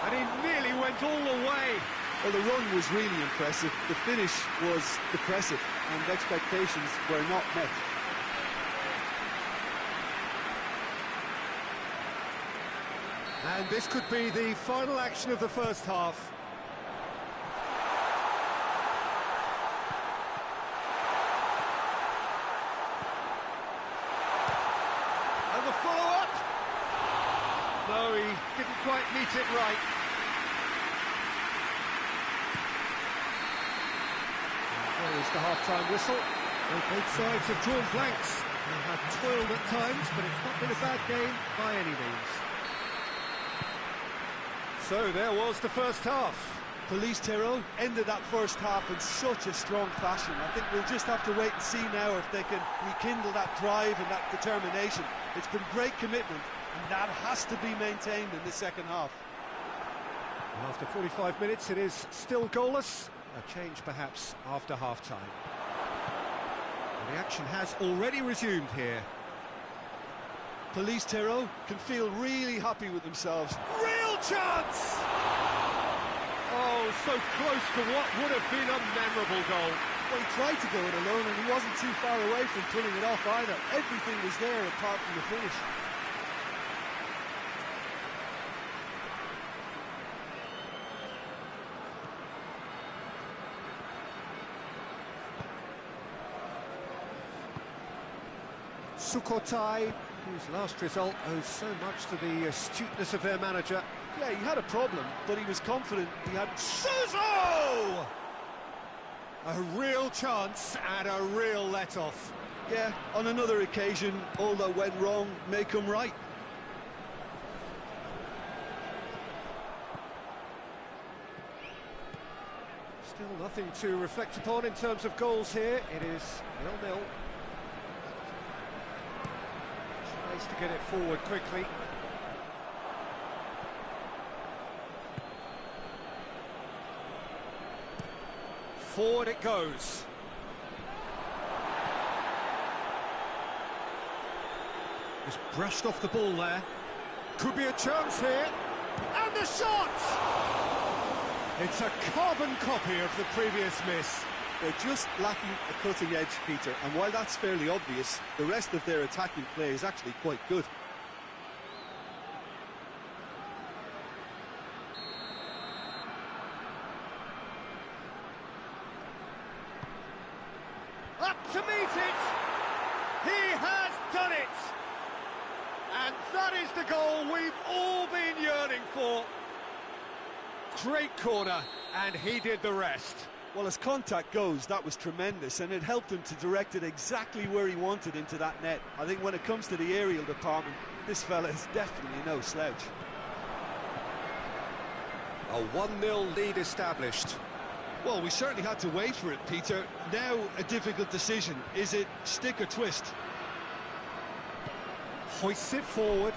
And he nearly went all the way. Well, the run was really impressive, the finish was depressive, and expectations were not met. And this could be the final action of the first half. And the follow-up! No, he didn't quite meet it right. There is the half-time whistle. Well, both sides have drawn blanks. They have toiled at times, but it's not been a bad game by any means. So there was the first half. Police Tyrrell ended that first half in such a strong fashion. I think we'll just have to wait and see now if they can rekindle that drive and that determination. It's been great commitment, and that has to be maintained in the second half. After 45 minutes, it is still goalless. A change perhaps after half-time. The action has already resumed here. Police Tyrrell can feel really happy with themselves. Real chance! Oh, so close to what would have been a memorable goal. Well, he tried to go it alone and he wasn't too far away from pulling it off either. Everything was there apart from the finish. Sukhothai, whose last result owes so much to the astuteness of their manager. Yeah, he had a problem, but he was confident he had... Suso! A real chance and a real let-off. Yeah, on another occasion, all that went wrong may come right. Still nothing to reflect upon in terms of goals here. It is 0-0. Tries to get it forward quickly. Forward it goes. Just brushed off the ball there. Could be a chance here. And the shot! It's a carbon copy of the previous miss. They're just lacking a cutting edge, Peter, and while that's fairly obvious, the rest of their attacking play is actually quite good. Up to meet it! He has done it! And that is the goal we've all been yearning for. Great corner, and he did the rest. Well, as contact goes, that was tremendous, and it helped him to direct it exactly where he wanted into that net. I think when it comes to the aerial department, this fella is definitely no slouch. A 1-0 lead established. Well, we certainly had to wait for it, Peter. Now a difficult decision. Is it stick or twist? Hoists it forward.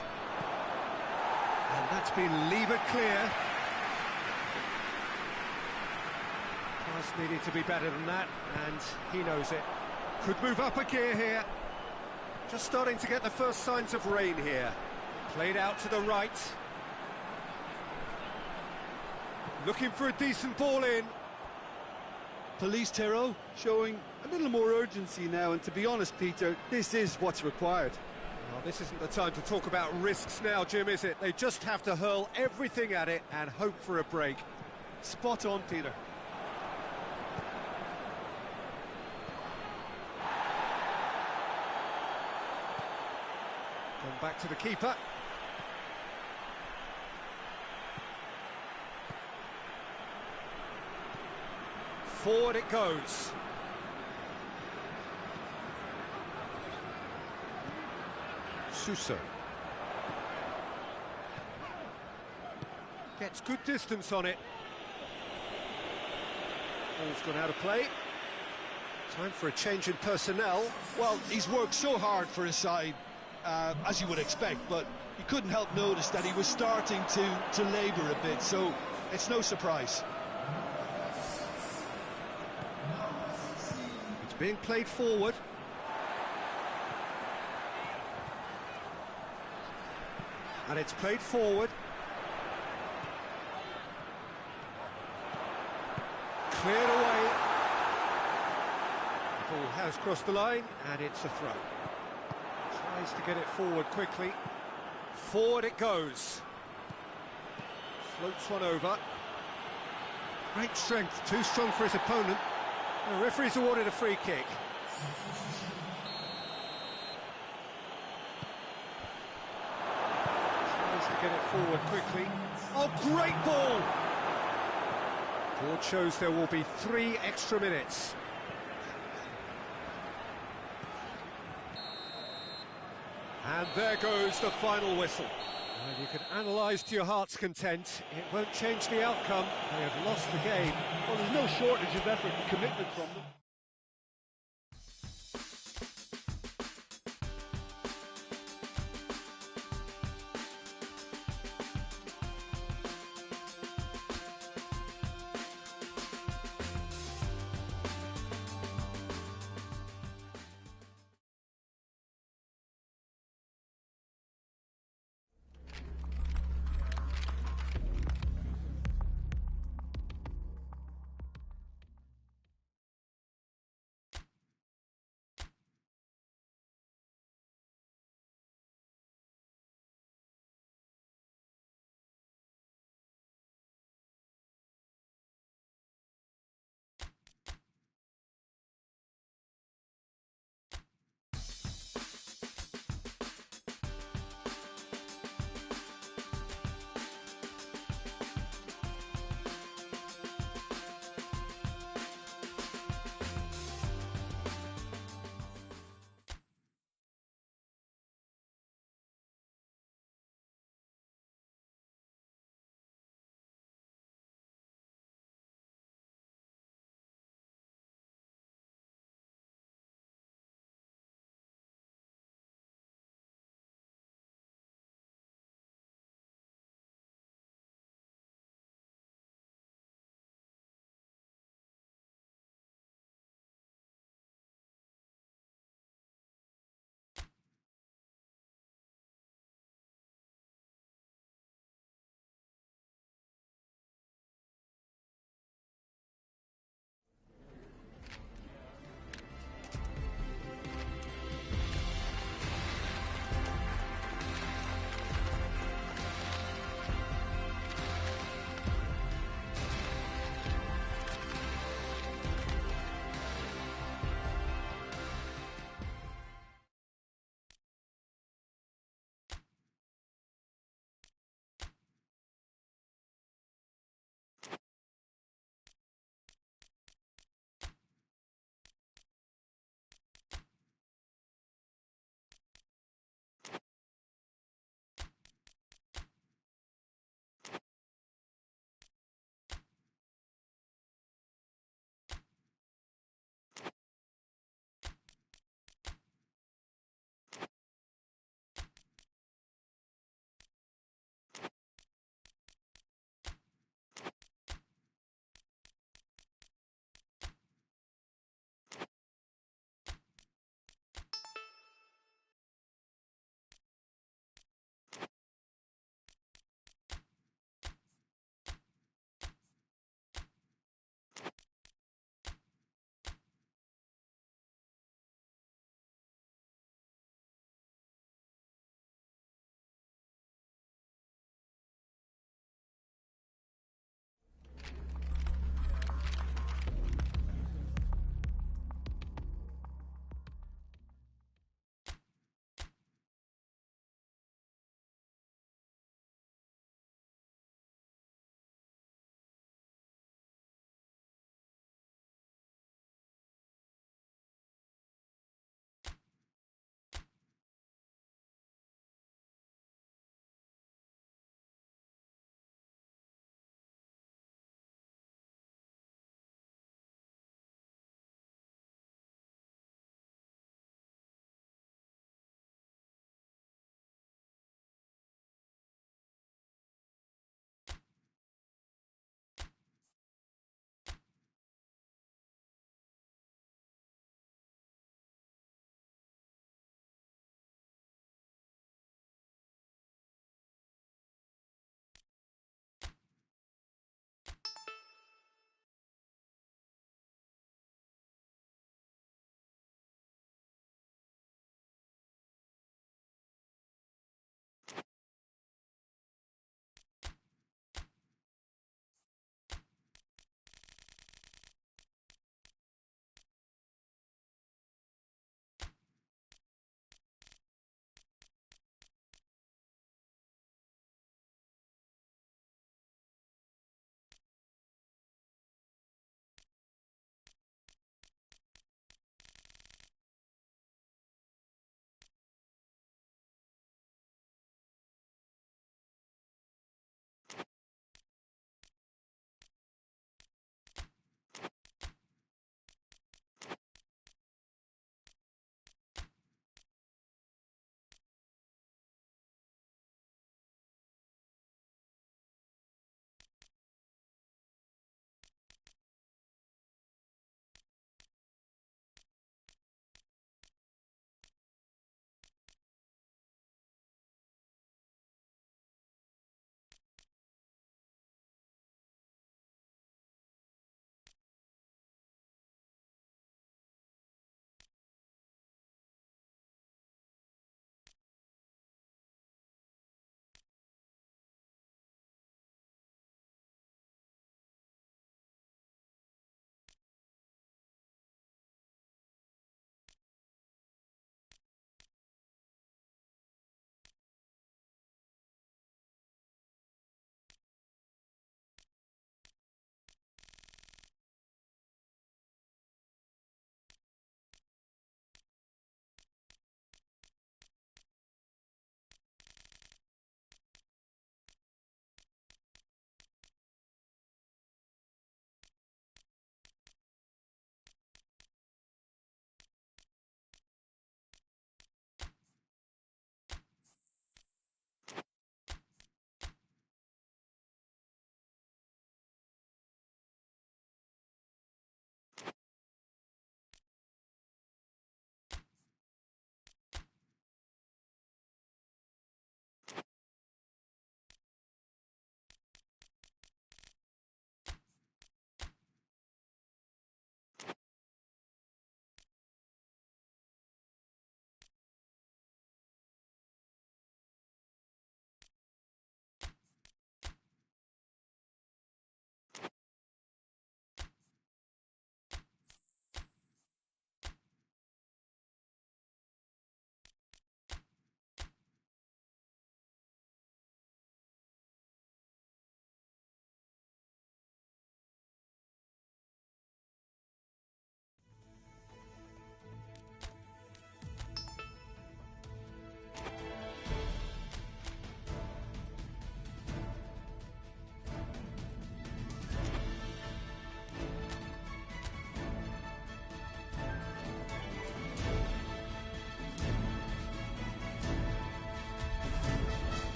And that's been levered clear. Pass needed to be better than that, and he knows it. Could move up a gear here. Just starting to get the first signs of rain here. Played out to the right. Looking for a decent ball in. Pes4 showing a little more urgency now, and to be honest, Peter, this is what's required. Well, this isn't the time to talk about risks now, Jim, is it? They just have to hurl everything at it and hope for a break. Spot on, Peter. Gone back to the keeper. Forward it goes. Suso. Gets good distance on it. Ball's gone out of play. Time for a change in personnel. Well, he's worked so hard for his side, as you would expect, but you couldn't help notice that he was starting to labour a bit, so it's no surprise. It's being played forward. And it's played forward. Cleared away. The ball has crossed the line, and it's a throw. Tries to get it forward quickly. Forward it goes. Floats one over. Great strength, too strong for his opponent. The referee's awarded a free kick. Tries to get it forward quickly. Oh, great ball! Board shows there will be 3 extra minutes. And there goes the final whistle. Well, you can analyse to your heart's content. It won't change the outcome. They have lost the game. Well, there's no shortage of effort and commitment from them.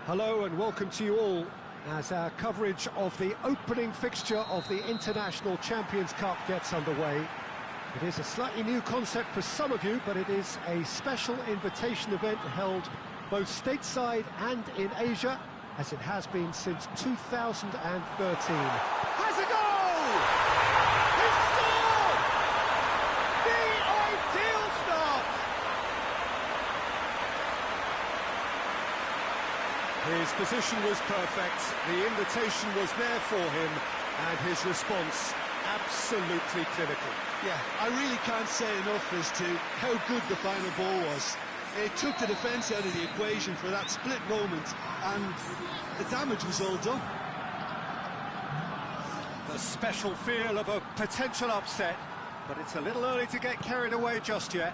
Hello and welcome to you all as our coverage of the opening fixture of the International Champions Cup gets underway. It is a slightly new concept for some of you, but it is a special invitation event held both stateside and in Asia, as it has been since 2013. Has a goal! He scored! The ideal start! His position was perfect, the invitation was there for him, and his response absolutely clinical. Yeah, I really can't say enough as to how good the final ball was. It took the defence out of the equation for that split moment, and the damage was all done. The special feel of a potential upset, but it's a little early to get carried away just yet.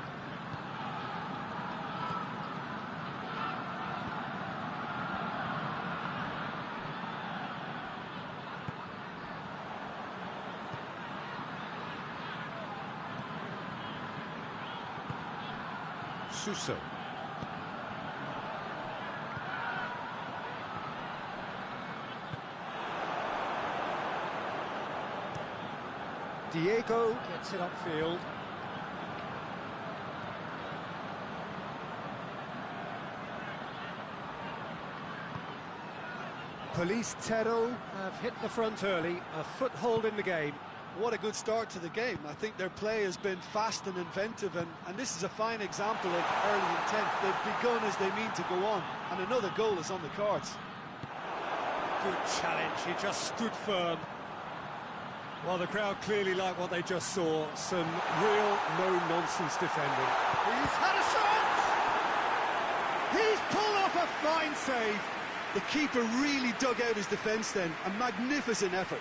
Suso. Diego gets it upfield. Pes4 have hit the front early, a foothold in the game. What a good start to the game. I think their play has been fast and inventive, and this is a fine example of early intent. They've begun as they mean to go on, and another goal is on the cards. Good challenge, he just stood firm. Well, the crowd clearly like what they just saw. Some real no-nonsense defending. He's had a shot! He's pulled off a fine save. The keeper really dug out his defence then. A magnificent effort.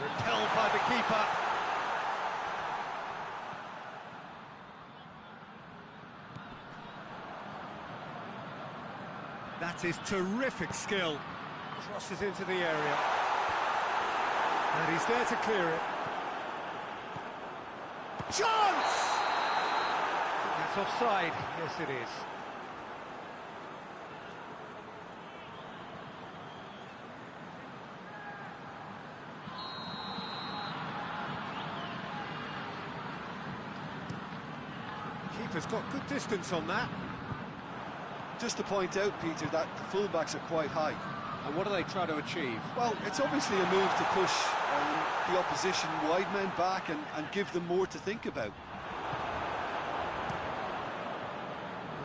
Repelled by the keeper. That is terrific skill. Crosses into the area. And he's there to clear it. Chance! That's offside. Yes, it is. Keeper's got good distance on that. Just to point out, Peter, that the fullbacks are quite high. And what do they try to achieve? Well, it's obviously a move to push the opposition wide men back and give them more to think about.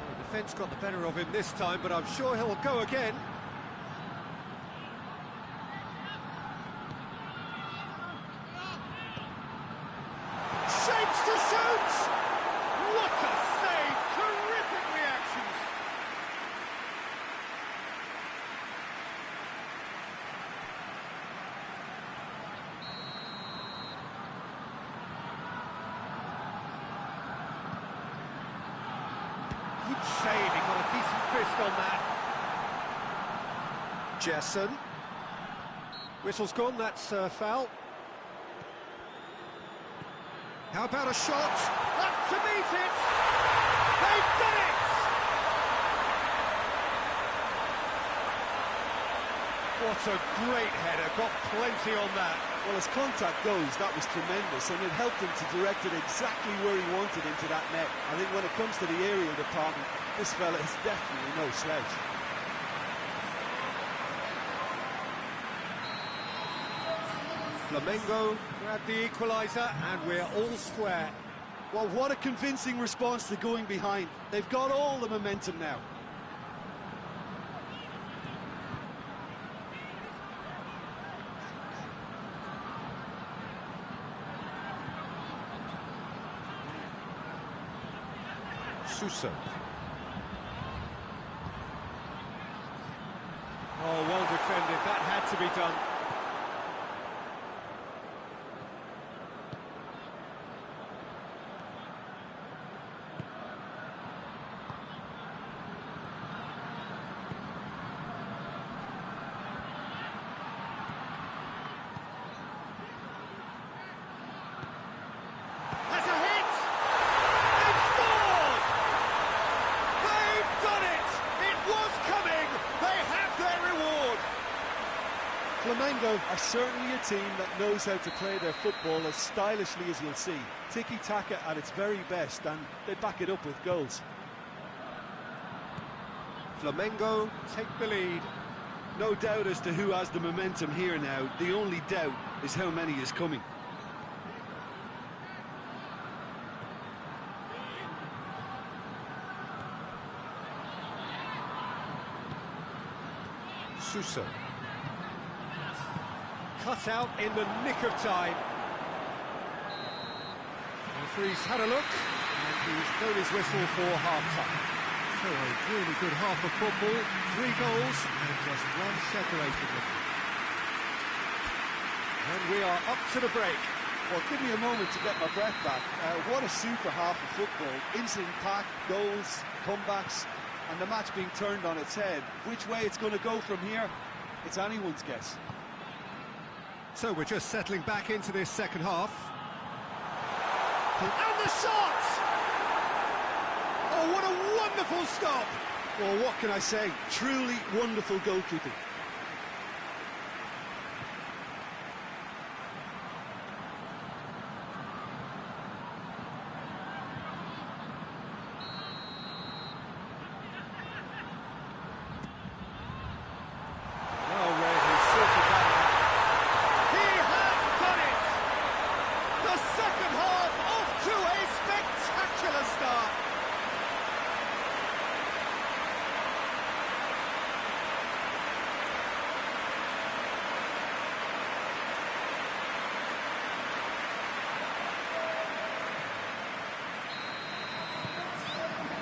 The defence got the better of him this time, but I'm sure he'll go again. Shapes to shoot! What a save! Terrific reactions! Good save, he got a decent fist on that. Jessen. Whistle's gone, that's foul. How about a shot? Up to meet it! They've done it! What a great header, got plenty on that. Well, as contact goes, that was tremendous, and it helped him to direct it exactly where he wanted into that net. I think when it comes to the aerial department, this fella is definitely no slouch. Flamengo grab the equaliser, and we're all square. Well, what a convincing response to going behind. They've got all the momentum now. Suso. Oh, well defended. That had to be done. Flamengo are certainly a team that knows how to play their football as stylishly as you'll see. Tiki-taka at its very best, and they back it up with goals. Flamengo take the lead. No doubt as to who has the momentum here now. The only doubt is how many is coming. Suso. Cut out in the nick of time. The referee's had a look, and he's blown his whistle for half-time. So a really good half of football, 3 goals, and just one separating them. And we are up to the break. Well, give me a moment to get my breath back. What a super half of football. Instant pack, goals, comebacks, and the match being turned on its head. Which way it's going to go from here, it's anyone's guess. So we're just settling back into this second half. And the shot! Oh, what a wonderful stop! Well, what can I say? Truly wonderful goalkeeping.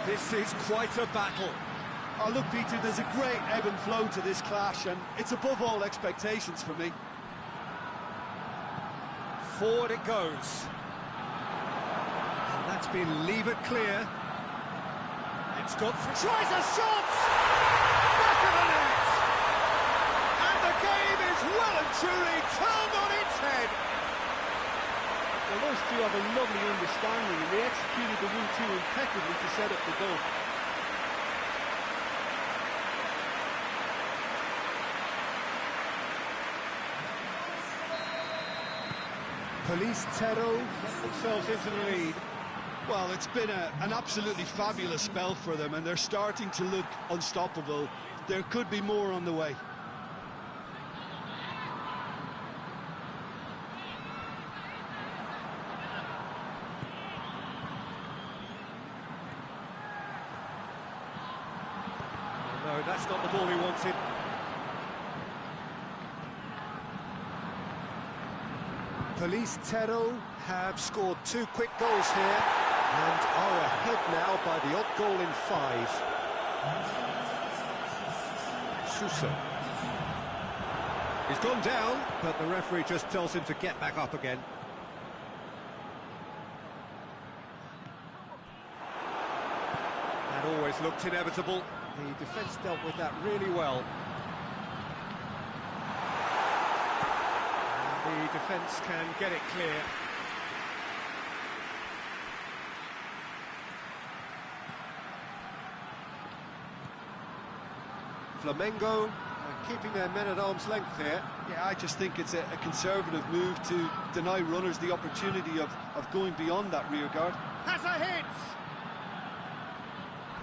This is quite a battle. Oh, look, Peter, there's a great ebb and flow to this clash, and it's above all expectations for me. Forward it goes. And that's been levered clear. It's got through. Tries a shot! Back of the net! And the game is well and truly turned on its head. Well, those two have a lovely understanding, and they executed the 1-2 impeccably to set up the goal. Pes4 get themselves into the lead. Well, it's been an absolutely fabulous spell for them, and they're starting to look unstoppable. There could be more on the way. No, that's not the ball he wanted. Pes4 have scored 2 quick goals here and are ahead now by the odd goal in 5. Suso. He's gone down, but the referee just tells him to get back up again. That always looked inevitable. The defence dealt with that really well. And the defence can get it clear. Flamengo are keeping their men at arm's length here. Yeah, I just think it's a conservative move to deny runners the opportunity of going beyond that rear guard. Has a hit!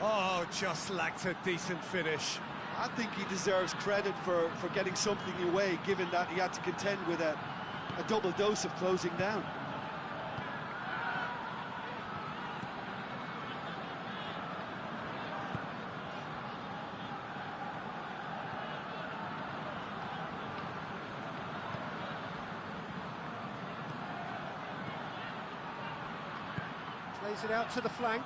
Oh, just lacked a decent finish. I think he deserves credit for getting something away, given that he had to contend with a double dose of closing down. Plays it out to the flank.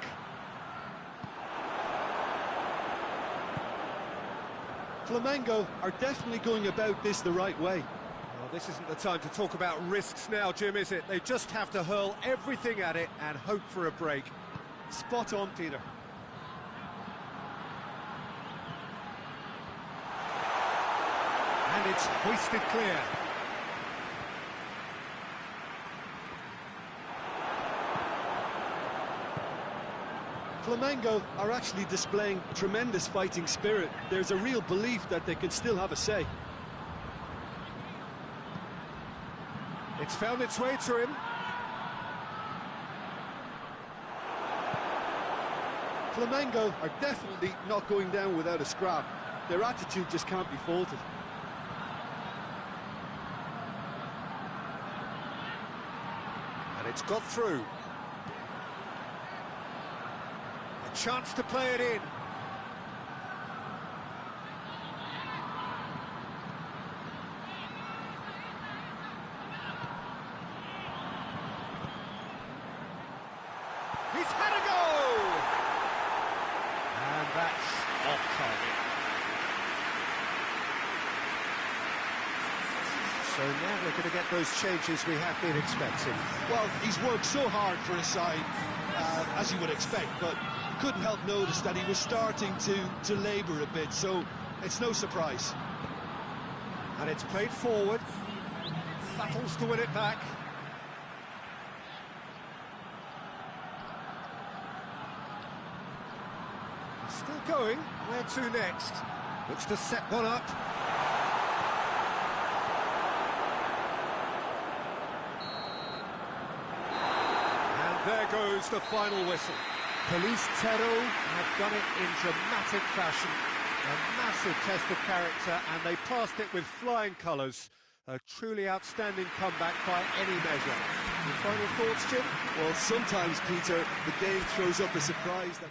Flamengo are definitely going about this the right way. Well, this isn't the time to talk about risks now, Jim, is it? They just have to hurl everything at it and hope for a break. Spot on, Peter. And it's hoisted clear. Flamengo are actually displaying tremendous fighting spirit. There's a real belief that they can still have a say. It's found its way to him. Flamengo are definitely not going down without a scrap. Their attitude just can't be faulted. And it's got through. A chance to play it in. He's had a go! And that's off target. So now we're going to get those changes we have been expecting. Well, he's worked so hard for his side, as you would expect, but couldn't help notice that he was starting to labour a bit, so it's no surprise. And it's played forward. Battles to win it back. Still going. Where to next? Looks to set one up. And there goes the final whistle. Pes4 have done it in dramatic fashion. A massive test of character, and they passed it with flying colours. A truly outstanding comeback by any measure. Your final thoughts, Jim? Well, sometimes, Peter, the game throws up a surprise that...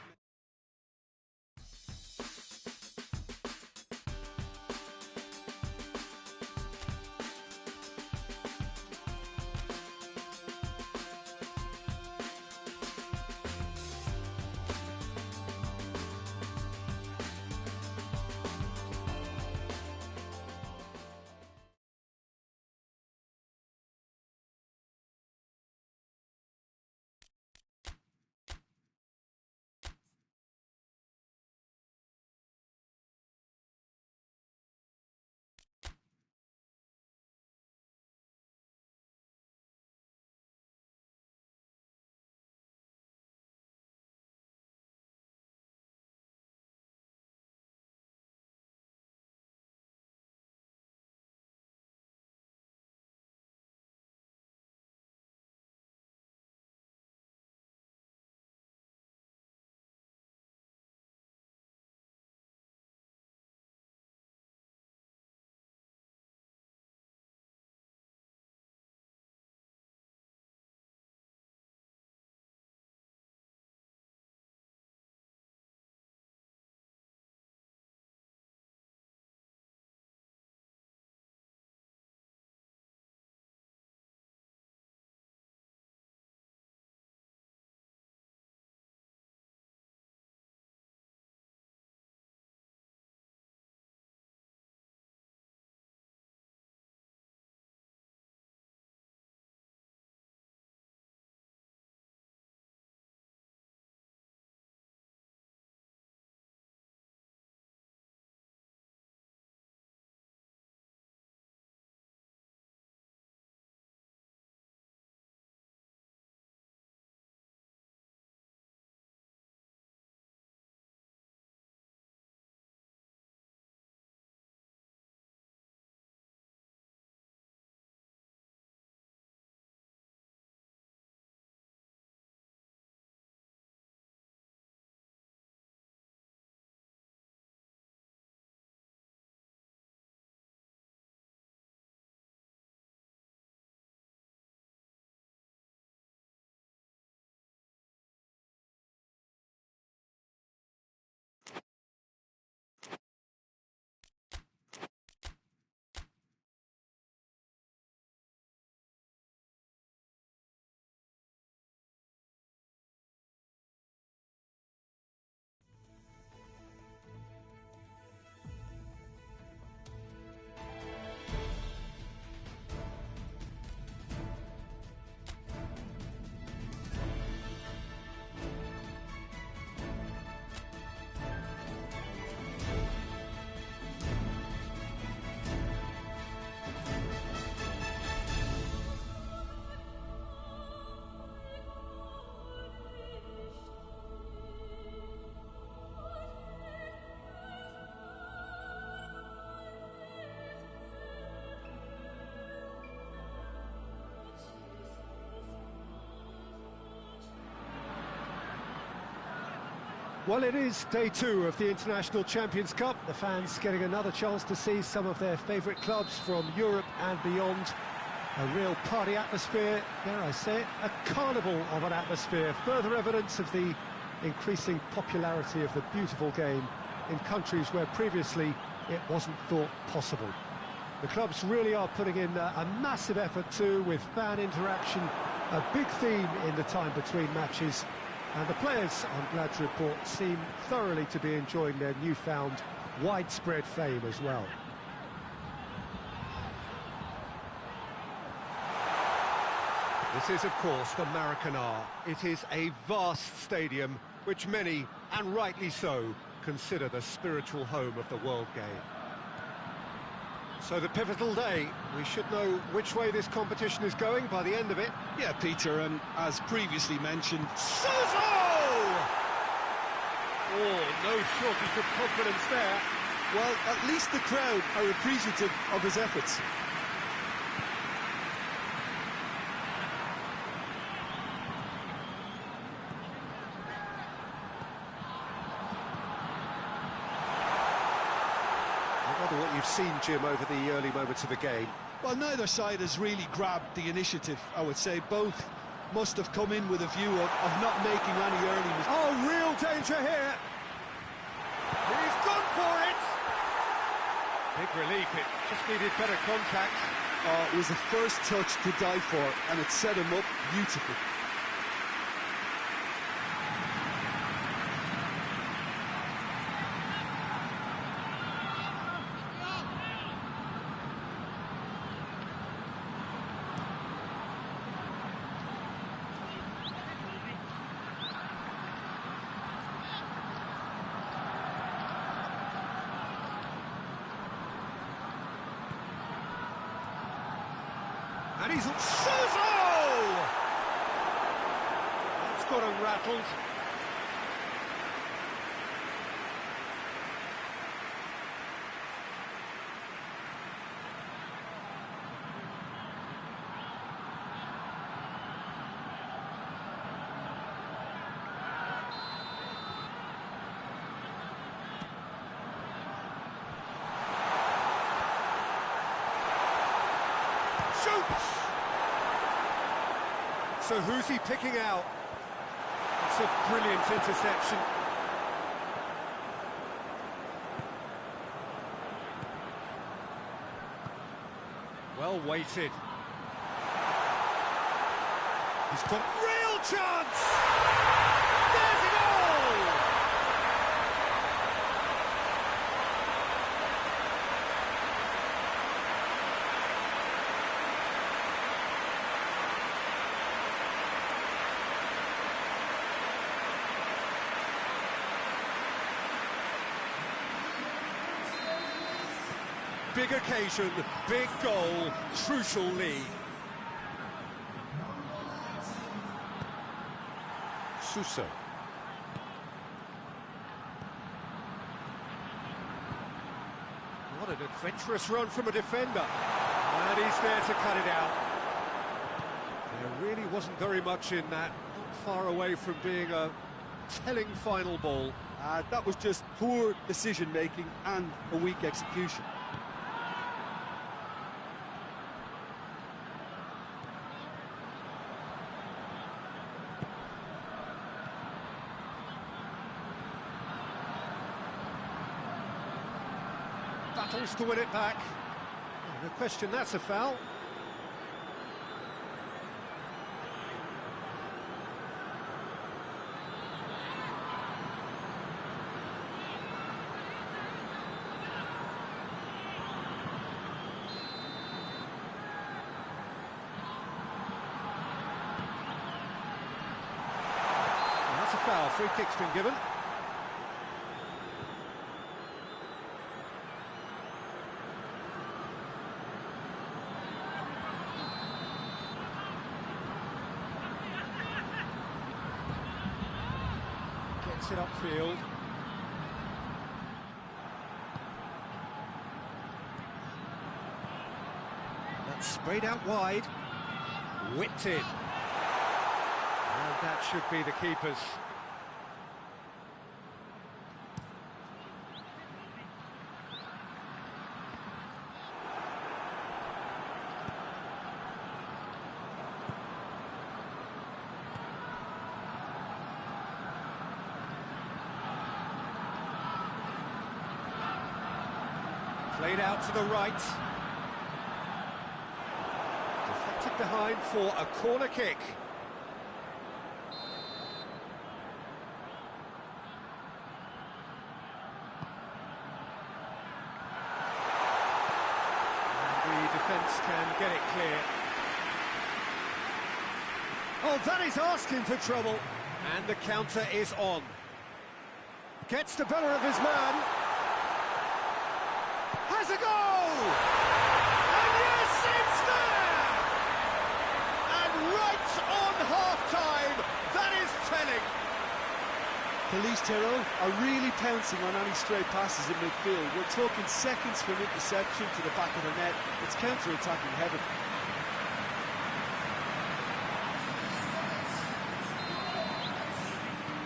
Well, it is day two of the International Champions Cup. The fans getting another chance to see some of their favourite clubs from Europe and beyond. A real party atmosphere, dare I say it, a carnival of an atmosphere. Further evidence of the increasing popularity of the beautiful game in countries where previously it wasn't thought possible. The clubs really are putting in a massive effort too, with fan interaction, a big theme in the time between matches. And the players, I'm glad to report, seem thoroughly to be enjoying their newfound widespread fame as well. This is, of course, the Maracanã. It is a vast stadium, which many, and rightly so, consider the spiritual home of the world game. So the pivotal day, we should know which way this competition is going by the end of it. Yeah, Peter, and as previously mentioned... Soto! Oh, no shortage of confidence there. Well, at least the crowd are appreciative of his efforts. What you've seen, Jim, over the early moments of the game. Well, neither side has really grabbed the initiative, I would say. Both must have come in with a view of not making any early mistakes. Oh, real danger here! He's gone for it! Big relief, it just needed better contact. Oh, it was the first touch to die for, and it set him up beautifully. And he's... Soto! It's got him rattled. Shoots! So who's he picking out? It's a brilliant interception. Well weighted. He's got real chance! There's it all! Big occasion, big goal, crucial lead. Suso. What an adventurous run from a defender. And he's there to cut it out. There really wasn't very much in that. Not far away from being a telling final ball. That was just poor decision-making and a weak execution. Battles to win it back. No question, that's a foul. That's a foul. Free kick's been given. Gets it upfield. That's sprayed out wide. Whipped in. And that should be the keeper's. Played out to the right. Deflected behind for a corner kick. And the defence can get it clear. Oh, that is asking for trouble. And the counter is on. Gets the better of his man. Has a goal! And yes, it's there! And right on half-time, that is telling. Pes4 are really pouncing on any stray passes in midfield. We're talking seconds from interception to the back of the net. It's counter-attacking heaven.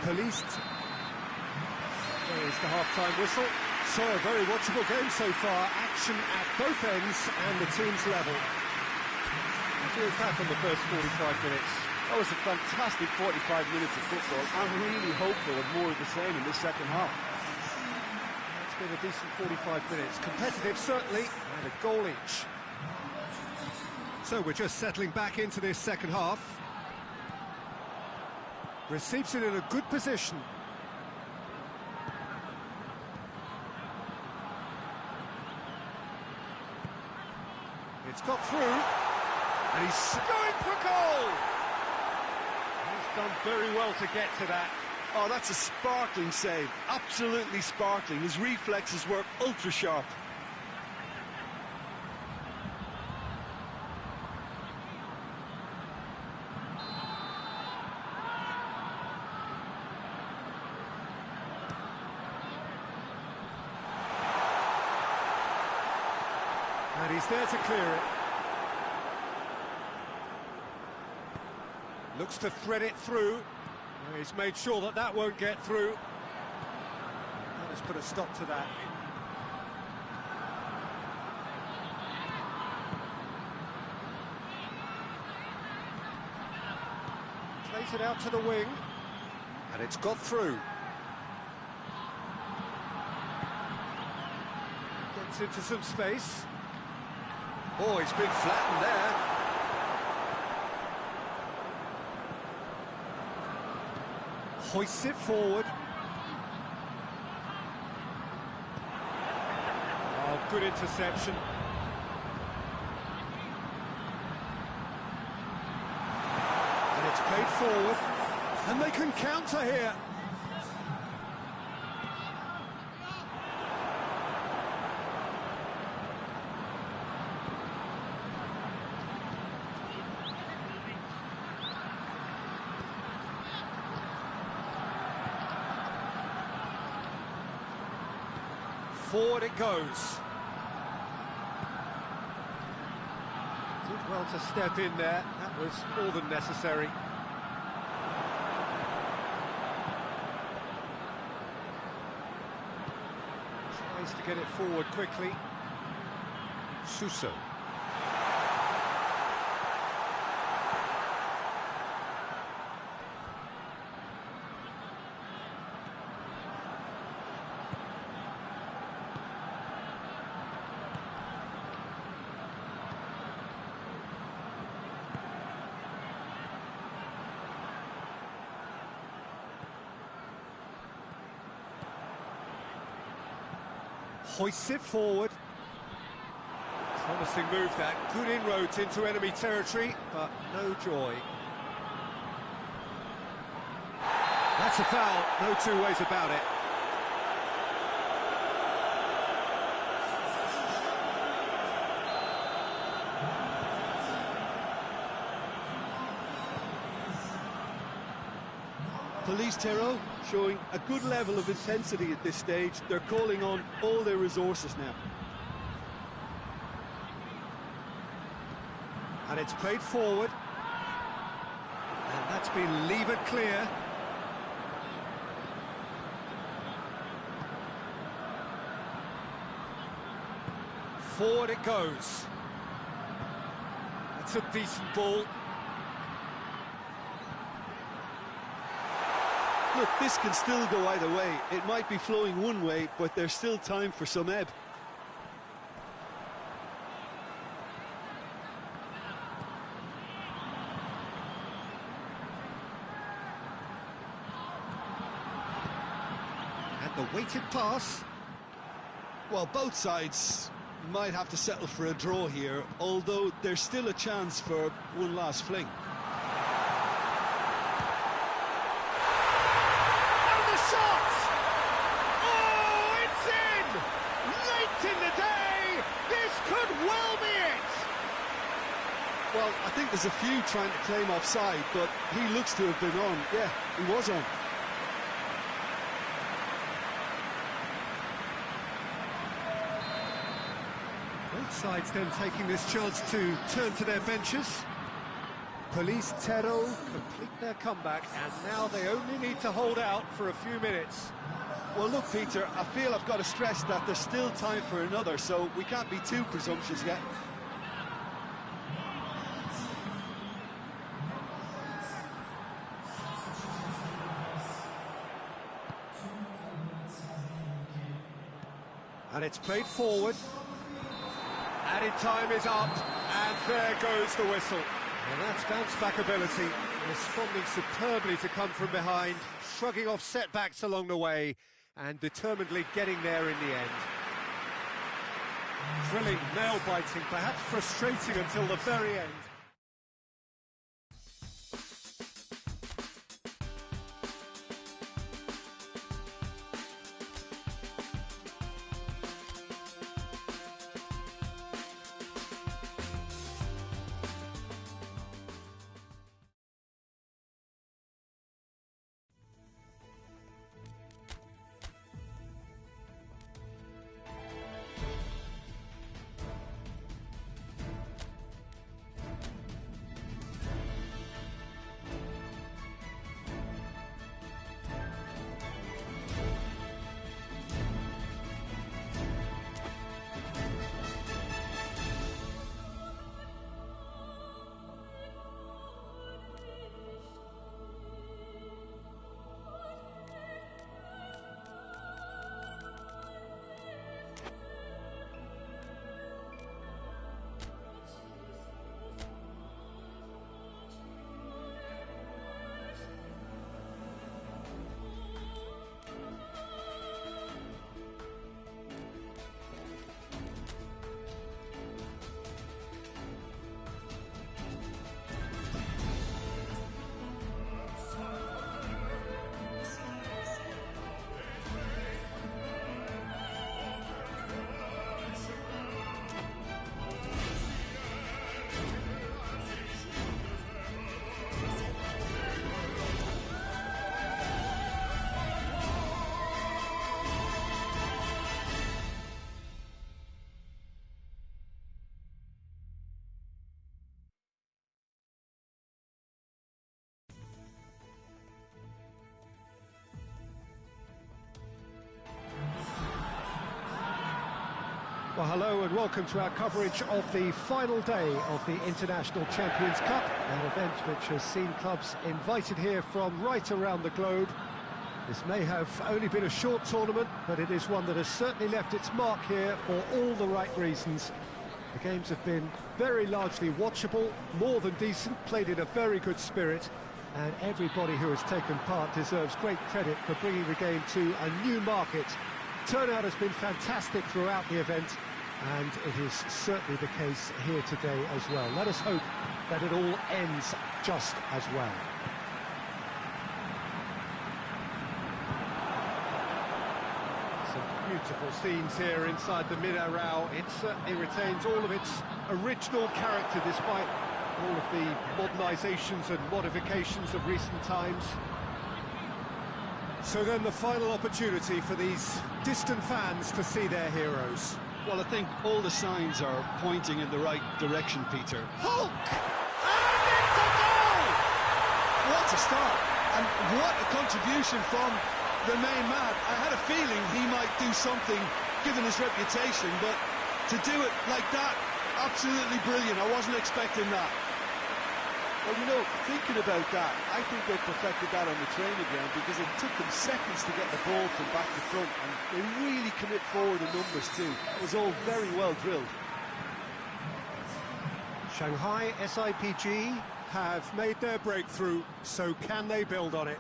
Pes4. There's the half-time whistle. So a very watchable game so far. Action at both ends and the team's level. What do you think on the first 45 minutes? That was a fantastic 45 minutes of football. I'm really hopeful of more of the same in this second half. It's been a decent 45 minutes. Competitive, certainly, and a goal each. So we're just settling back into this second half. Receives it in a good position. It's got through, and he's going for goal! He's done very well to get to that. Oh, that's a sparkling save. Absolutely sparkling. His reflexes were ultra sharp. And he's there to clear it. Looks to thread it through. He's made sure that that won't get through. Let's put a stop to that. Plays it out to the wing. And it's got through. Gets into some space. Oh, he's been flattened there. Hoists it forward. Oh, good interception. And it's played forward. And they can counter here. Forward it goes. Did well to step in there. That was more than necessary. Tries to get it forward quickly. Suso. Hoists it forward. Promising move that. Good inroads into enemy territory, but no joy. That's a foul, no two ways about it. Pes4 showing a good level of intensity at this stage. They're calling on all their resources now. And it's played forward. And that's been levered clear. Forward it goes. That's a decent ball. Look, this can still go either way. It might be flowing one way, but there's still time for some ebb. the weighted pass. Well, both sides might have to settle for a draw here, although there's still a chance for one last fling. And the shot! Oh, it's in! Late in the day, this could well be it! Well, I think there's a few trying to claim offside, but he looks to have been on. Yeah, he was on. Both sides then taking this chance to turn to their benches. Pes4 complete their comeback, and now they only need to hold out for a few minutes. Well, look, Peter, I feel I've got to stress that there's still time for another, so we can't be too presumptuous yet. And it's played forward. Added time is up, and there goes the whistle. And that's bounce-back ability, responding superbly to come from behind, shrugging off setbacks along the way, and determinedly getting there in the end. Thrilling, nail-biting, perhaps frustrating until the very end. Well, hello and welcome to our coverage of the final day of the International Champions Cup, an event which has seen clubs invited here from right around the globe. This may have only been a short tournament, but it is one that has certainly left its mark here for all the right reasons. The games have been very largely watchable, more than decent, played in a very good spirit, and everybody who has taken part deserves great credit for bringing the game to a new market. Turnout has been fantastic throughout the event, and it is certainly the case here today as well. Let us hope that it all ends just as well. Some beautiful scenes here inside the mid-arao. It certainly retains all of its original character despite all of the modernisations and modifications of recent times. So then the final opportunity for these distant fans to see their heroes. Well, I think all the signs are pointing in the right direction, Peter. Hulk! And it's a goal! What a start, and what a contribution from the main man. I had a feeling he might do something, given his reputation, but to do it like that, absolutely brilliant. I wasn't expecting that. Well, you know, thinking about that, I think they perfected that on the training ground because it took them seconds to get the ball from back to front, and they really commit forward in numbers too. It was all very well drilled. Shanghai SIPG have made their breakthrough, so can they build on it?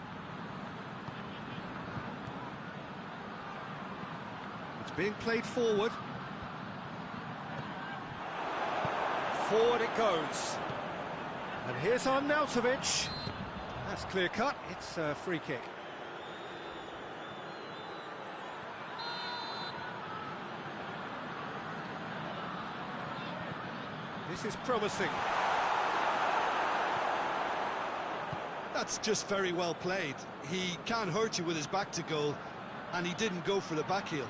It's being played forward. Forward it goes. And here's Arnautovic. That's clear cut. It's a free kick. This is promising. That's just very well played. He can't hurt you with his back to goal, and he didn't go for the back heel.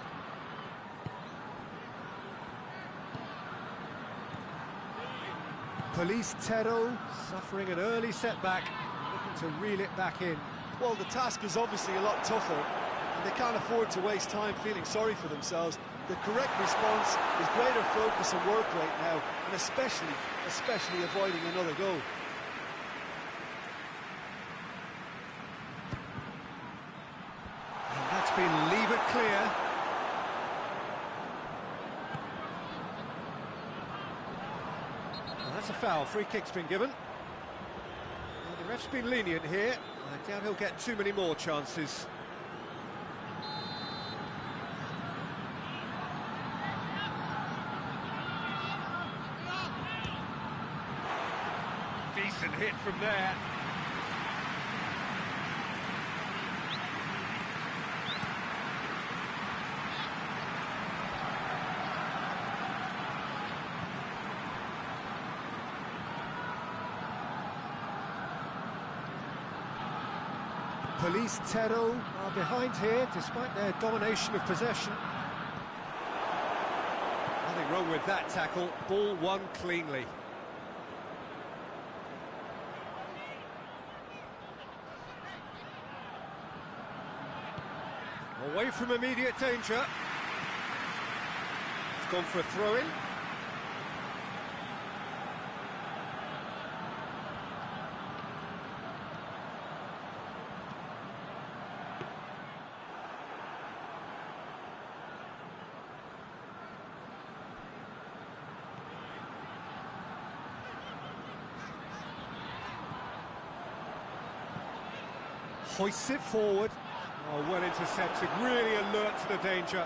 Pes4 suffering an early setback, looking to reel it back in. Well, the task is obviously a lot tougher, and they can't afford to waste time feeling sorry for themselves. The correct response is greater focus and work rate now, and especially avoiding another goal. And that's been levered clear. Well, that's a foul. Free kick's been given. Well, the ref's been lenient here. I doubt he'll get too many more chances. Decent hit from there. Pes4 are behind here despite their domination of possession. Nothing wrong with that tackle. Ball won cleanly. Away from immediate danger. It's gone for a throw-in. Hoists it forward. Oh, well intercepted, really alert to the danger.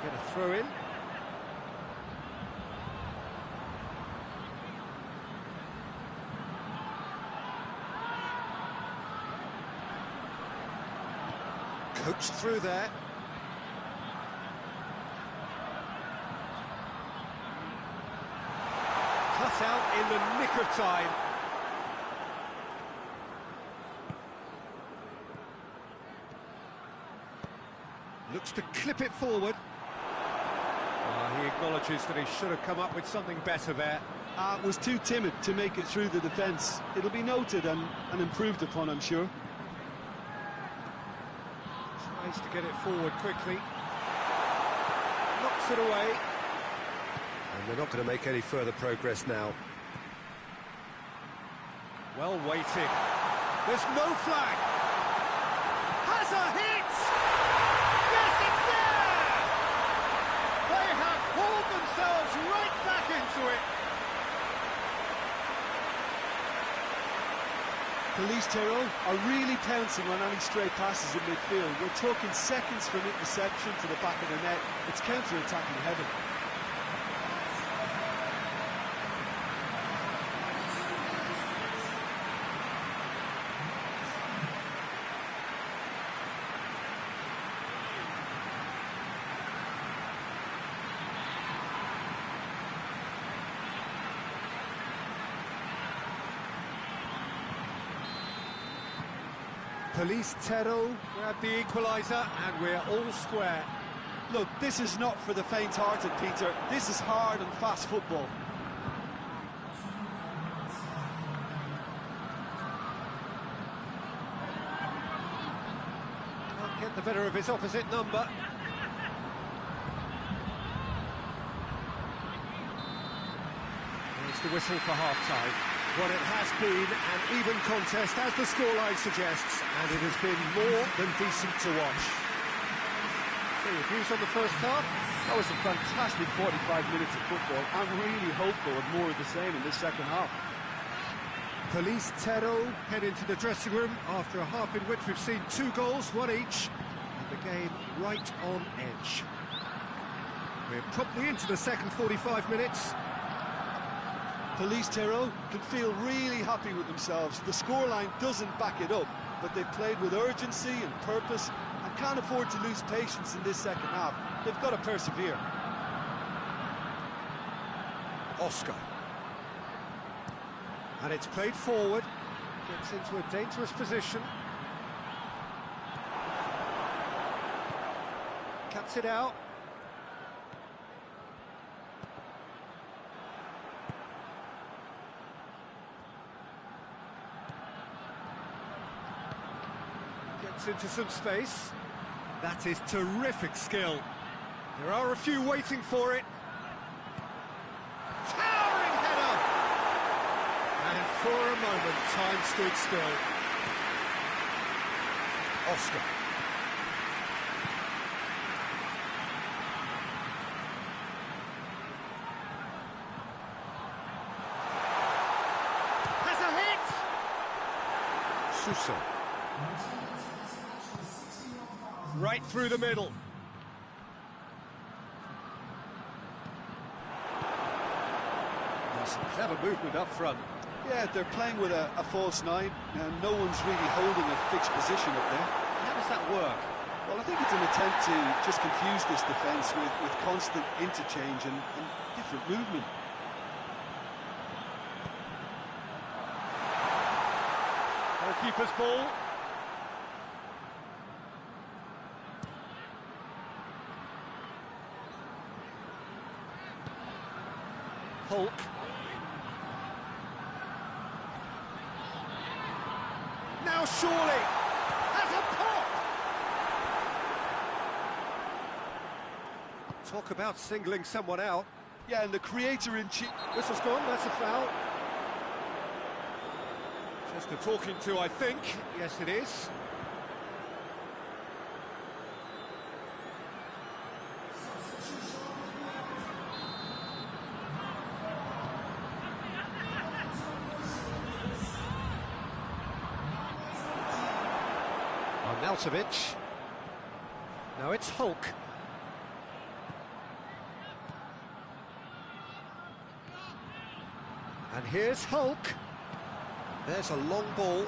Get a throw in. Coached through there. Cut out in the nick of time. Looks to clip it forward. He acknowledges that he should have come up with something better there. Was too timid to make it through the defence. It'll be noted and improved upon, I'm sure. Tries to get it forward quickly. Knocks it away. And they're not going to make any further progress now. Well weighted. There's no flag. Has a hit! Yes, it's there! They have hauled themselves right back into it. Pes4 are really pouncing on any stray passes in midfield. We're talking seconds from interception to the back of the net. It's counter-attacking heaven. Pes4 grab the equaliser and we're all square. Look, this is not for the faint-hearted, Peter. This is hard and fast football. Can't get the better of his opposite number. There's the whistle for half-time. Well, it has been an even contest, as the scoreline suggests, and it has been more than decent to watch. So, your views on the first half? That was a fantastic 45 minutes of football. I'm really hopeful of more of the same in this second half. Ps4 head into the dressing room after a half in which we've seen 2 goals, 1 each, and the game right on edge. We're promptly into the second 45 minutes. Ps4 can feel really happy with themselves. The scoreline doesn't back it up, but they've played with urgency and purpose and can't afford to lose patience in this second half. They've got to persevere. Oscar. And it's played forward. Gets into a dangerous position. Cuts it out. Gets into some space. That is terrific skill. There are a few waiting for it. Towering header! And for a moment, time stood still. Oscar. Has a hit! Sousa. Right through the middle. There's some clever movement up front. Yeah, they're playing with a false 9, and no one's really holding a fixed position up there. How does that work? Well, I think it's an attempt to just confuse this defence with constant interchange and different movement. Goalkeeper's ball. Hulk. Now surely has a pop. Talk about singling someone out. Yeah, and the creator in chief. Whistle's gone, that's a foul. Just a talking to, I think. Yes, it is. Arnautovic. Now it's Hulk. And here's Hulk. There's a long ball.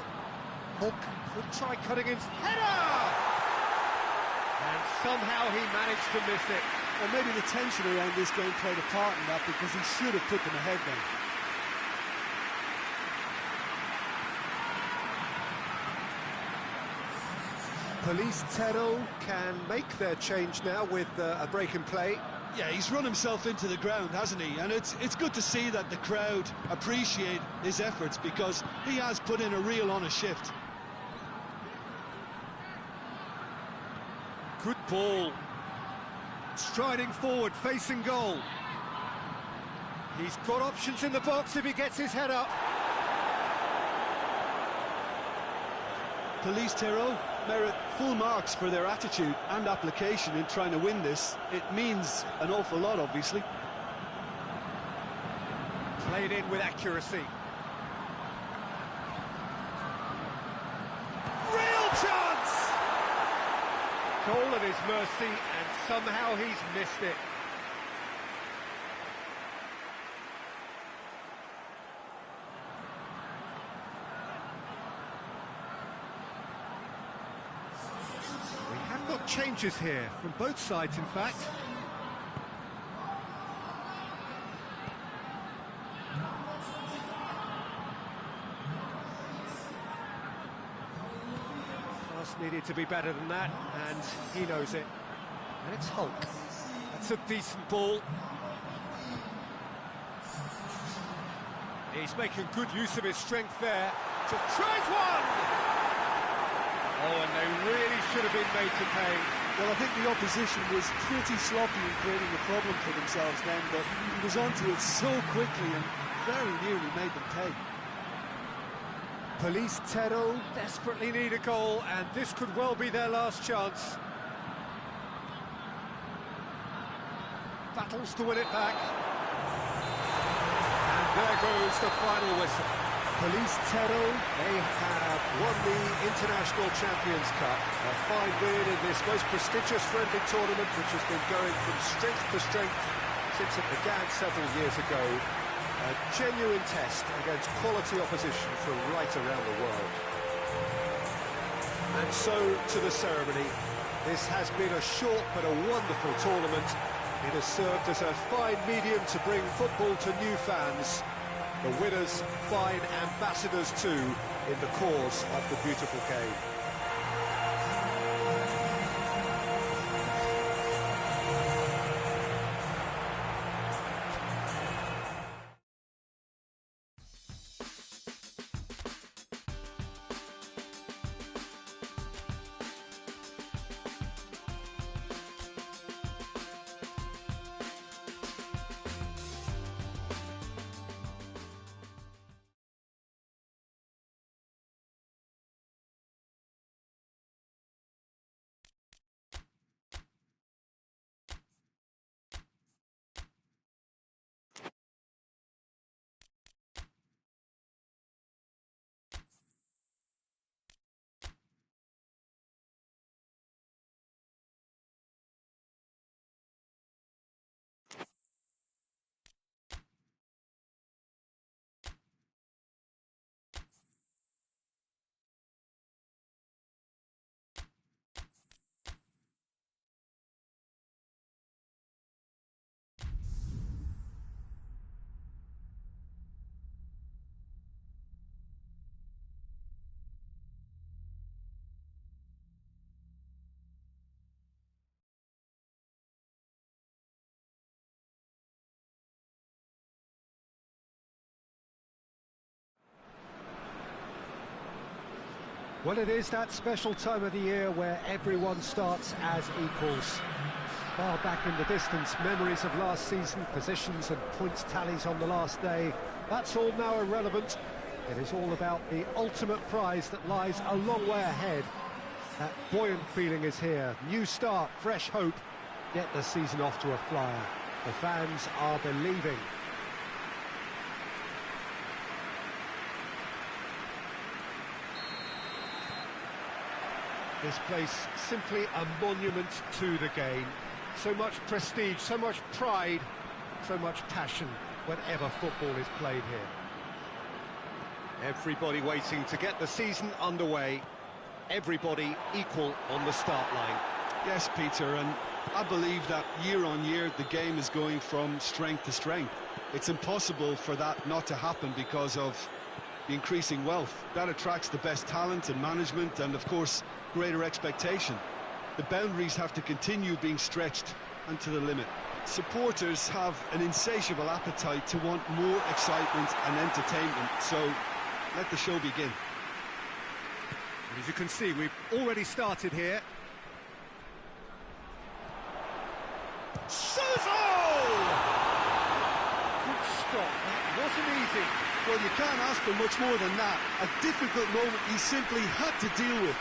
Hulk could try cutting in. Header! And somehow he managed to miss it. Well, maybe the tension around this game played a part in that, because he should have put them ahead then. Ps4 can make their change now with a break in play. Yeah, he's run himself into the ground, hasn't he? And it's good to see that the crowd appreciate his efforts, because he has put in a real honest shift. Good ball. Striding forward, facing goal. He's got options in the box if he gets his head up. Ps4 merit full marks for their attitude and application in trying to win this. It means an awful lot, obviously. Played in with accuracy. Real chance! Goal at his mercy, and somehow he's missed it. Changes here from both sides, in fact. Pass needed to be better than that, and he knows it. And it's Hulk. That's a decent ball. He's making good use of his strength there. Just tries one! Oh, and they really should have been made to pay. Well, I think the opposition was pretty sloppy in creating a problem for themselves then, but he was onto it so quickly and very nearly made them pay. Ps4 desperately need a goal, and this could well be their last chance. Battles to win it back. And there goes the final whistle. Ps4, they have won the International Champions Cup. A fine win in this most prestigious friendly tournament, which has been going from strength to strength since it began several years ago. A genuine test against quality opposition from right around the world. And so to the ceremony. This has been a short but a wonderful tournament. It has served as a fine medium to bring football to new fans. The winners, fine ambassadors too, in the cause of the beautiful game. Well, it is that special time of the year where everyone starts as equals. Far back in the distance, memories of last season, positions and points tallies on the last day, that's all now irrelevant. It is all about the ultimate prize that lies a long way ahead. That buoyant feeling is here. New start, fresh hope. Get the season off to a flyer. The fans are believing. This place simply a monument to the game. So much prestige, so much pride, so much passion whenever football is played here. Everybody waiting to get the season underway. Everybody equal on the start line. Yes, Peter, and I believe that year on year the game is going from strength to strength. It's impossible for that not to happen because of the increasing wealth. That attracts the best talent and management and, of course, greater expectation. The boundaries have to continue being stretched and to the limit. Supporters have an insatiable appetite to want more excitement and entertainment, so let the show begin. And as you can see, we've already started here. Suzo! Good stop. That wasn't easy. Well, you can't ask for much more than that. A difficult moment he simply had to deal with.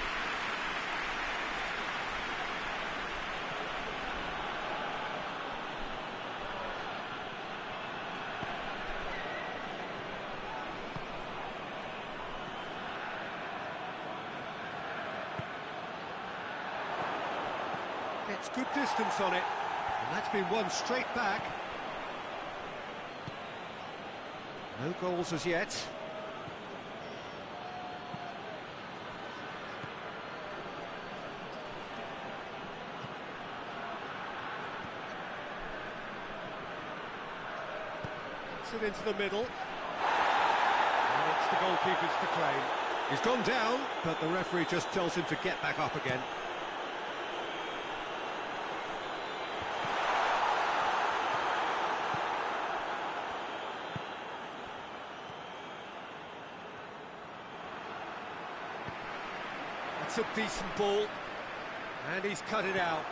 Gets good distance on it, and that's been won straight back. No goals as yet. Gets it into the middle. And it's the goalkeeper's to claim. He's gone down, but the referee just tells him to get back up again. It's a decent ball, and he's cut it out.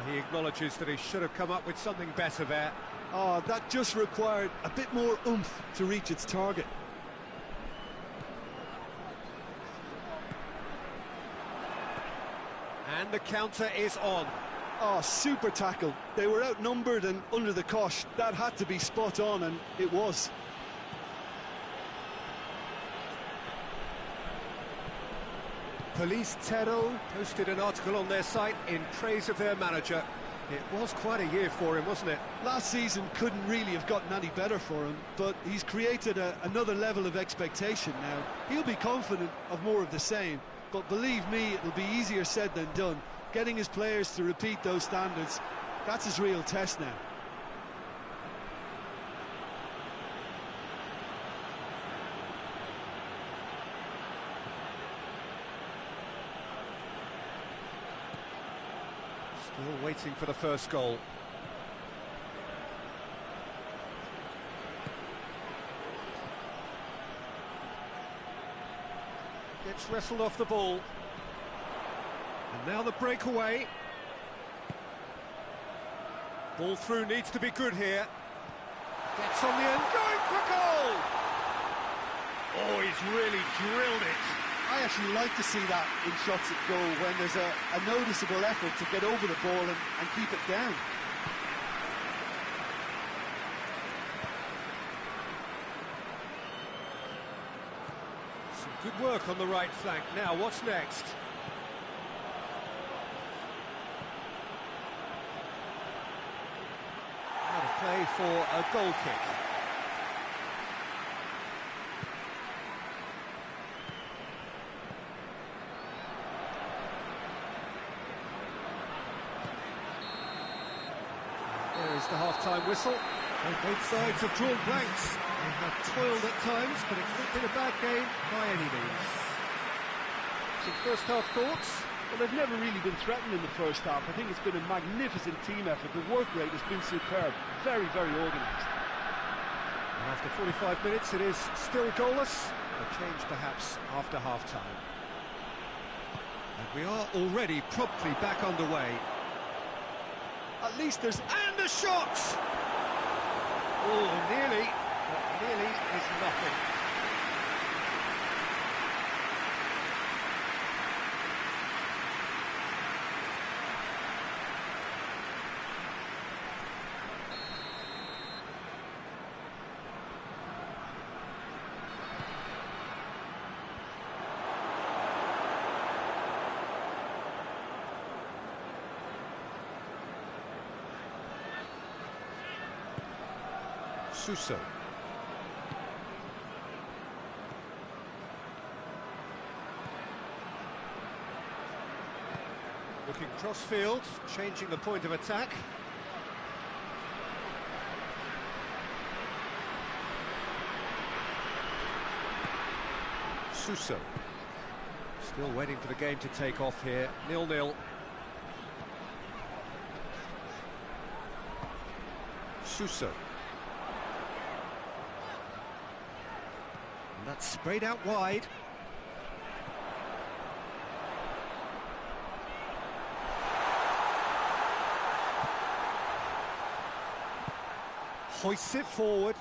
He acknowledges that he should have come up with something better there. Oh, that just required a bit more oomph to reach its target. And the counter is on. Oh, super tackle. They were outnumbered and under the cosh. That had to be spot on, and it was. Pes4 posted an article on their site in praise of their manager. It was quite a year for him, wasn't it? Last season couldn't really have gotten any better for him, but he's created another level of expectation now. He'll be confident of more of the same, but believe me, it'll be easier said than done. Getting his players to repeat those standards, that's his real test now. Still waiting for the first goal. Gets wrestled off the ball. And now the breakaway. Ball through needs to be good here. Gets on the end, going for goal! Oh, he's really drilled it. I actually like to see that in shots at goal when there's a noticeable effort to get over the ball and keep it down. Some good work on the right flank. Now, what's next? Out of play for a goal kick. There is the half-time whistle. And both sides have drawn blanks. They have toiled at times, but it's not been a bad game by any means. Some first-half thoughts? Well, they've never really been threatened in the first half. I think it's been a magnificent team effort. The work rate has been superb. Very, very organised. After 45 minutes, it is still goalless. A change, perhaps, after half-time. And we are already promptly back underway. At least there's... And a shot! Oh, nearly, but nearly is nothing. Suso. Looking cross-field, changing the point of attack. Suso. Still waiting for the game to take off here. 0-0. Suso. And that's sprayed out wide. Hoists it forward.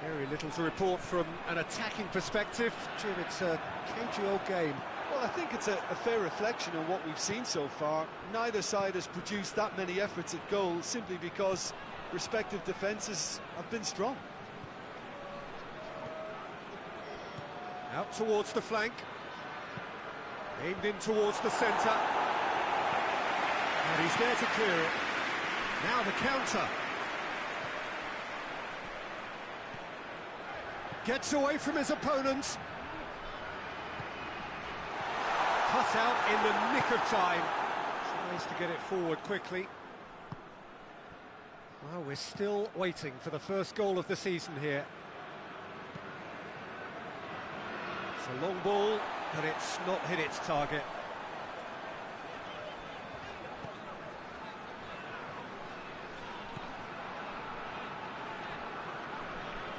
Very little to report from an attacking perspective. Jim, it's a cagey old game. Well, I think it's a fair reflection on what we've seen so far. Neither side has produced that many efforts at goal simply because respective defences have been strong. Out towards the flank. Aimed in towards the centre. And he's there to clear it. Now the counter. Gets away from his opponent. Cut out in the nick of time. Tries to get it forward quickly. Well, we're still waiting for the first goal of the season here. It's a long ball, but it's not hit its target.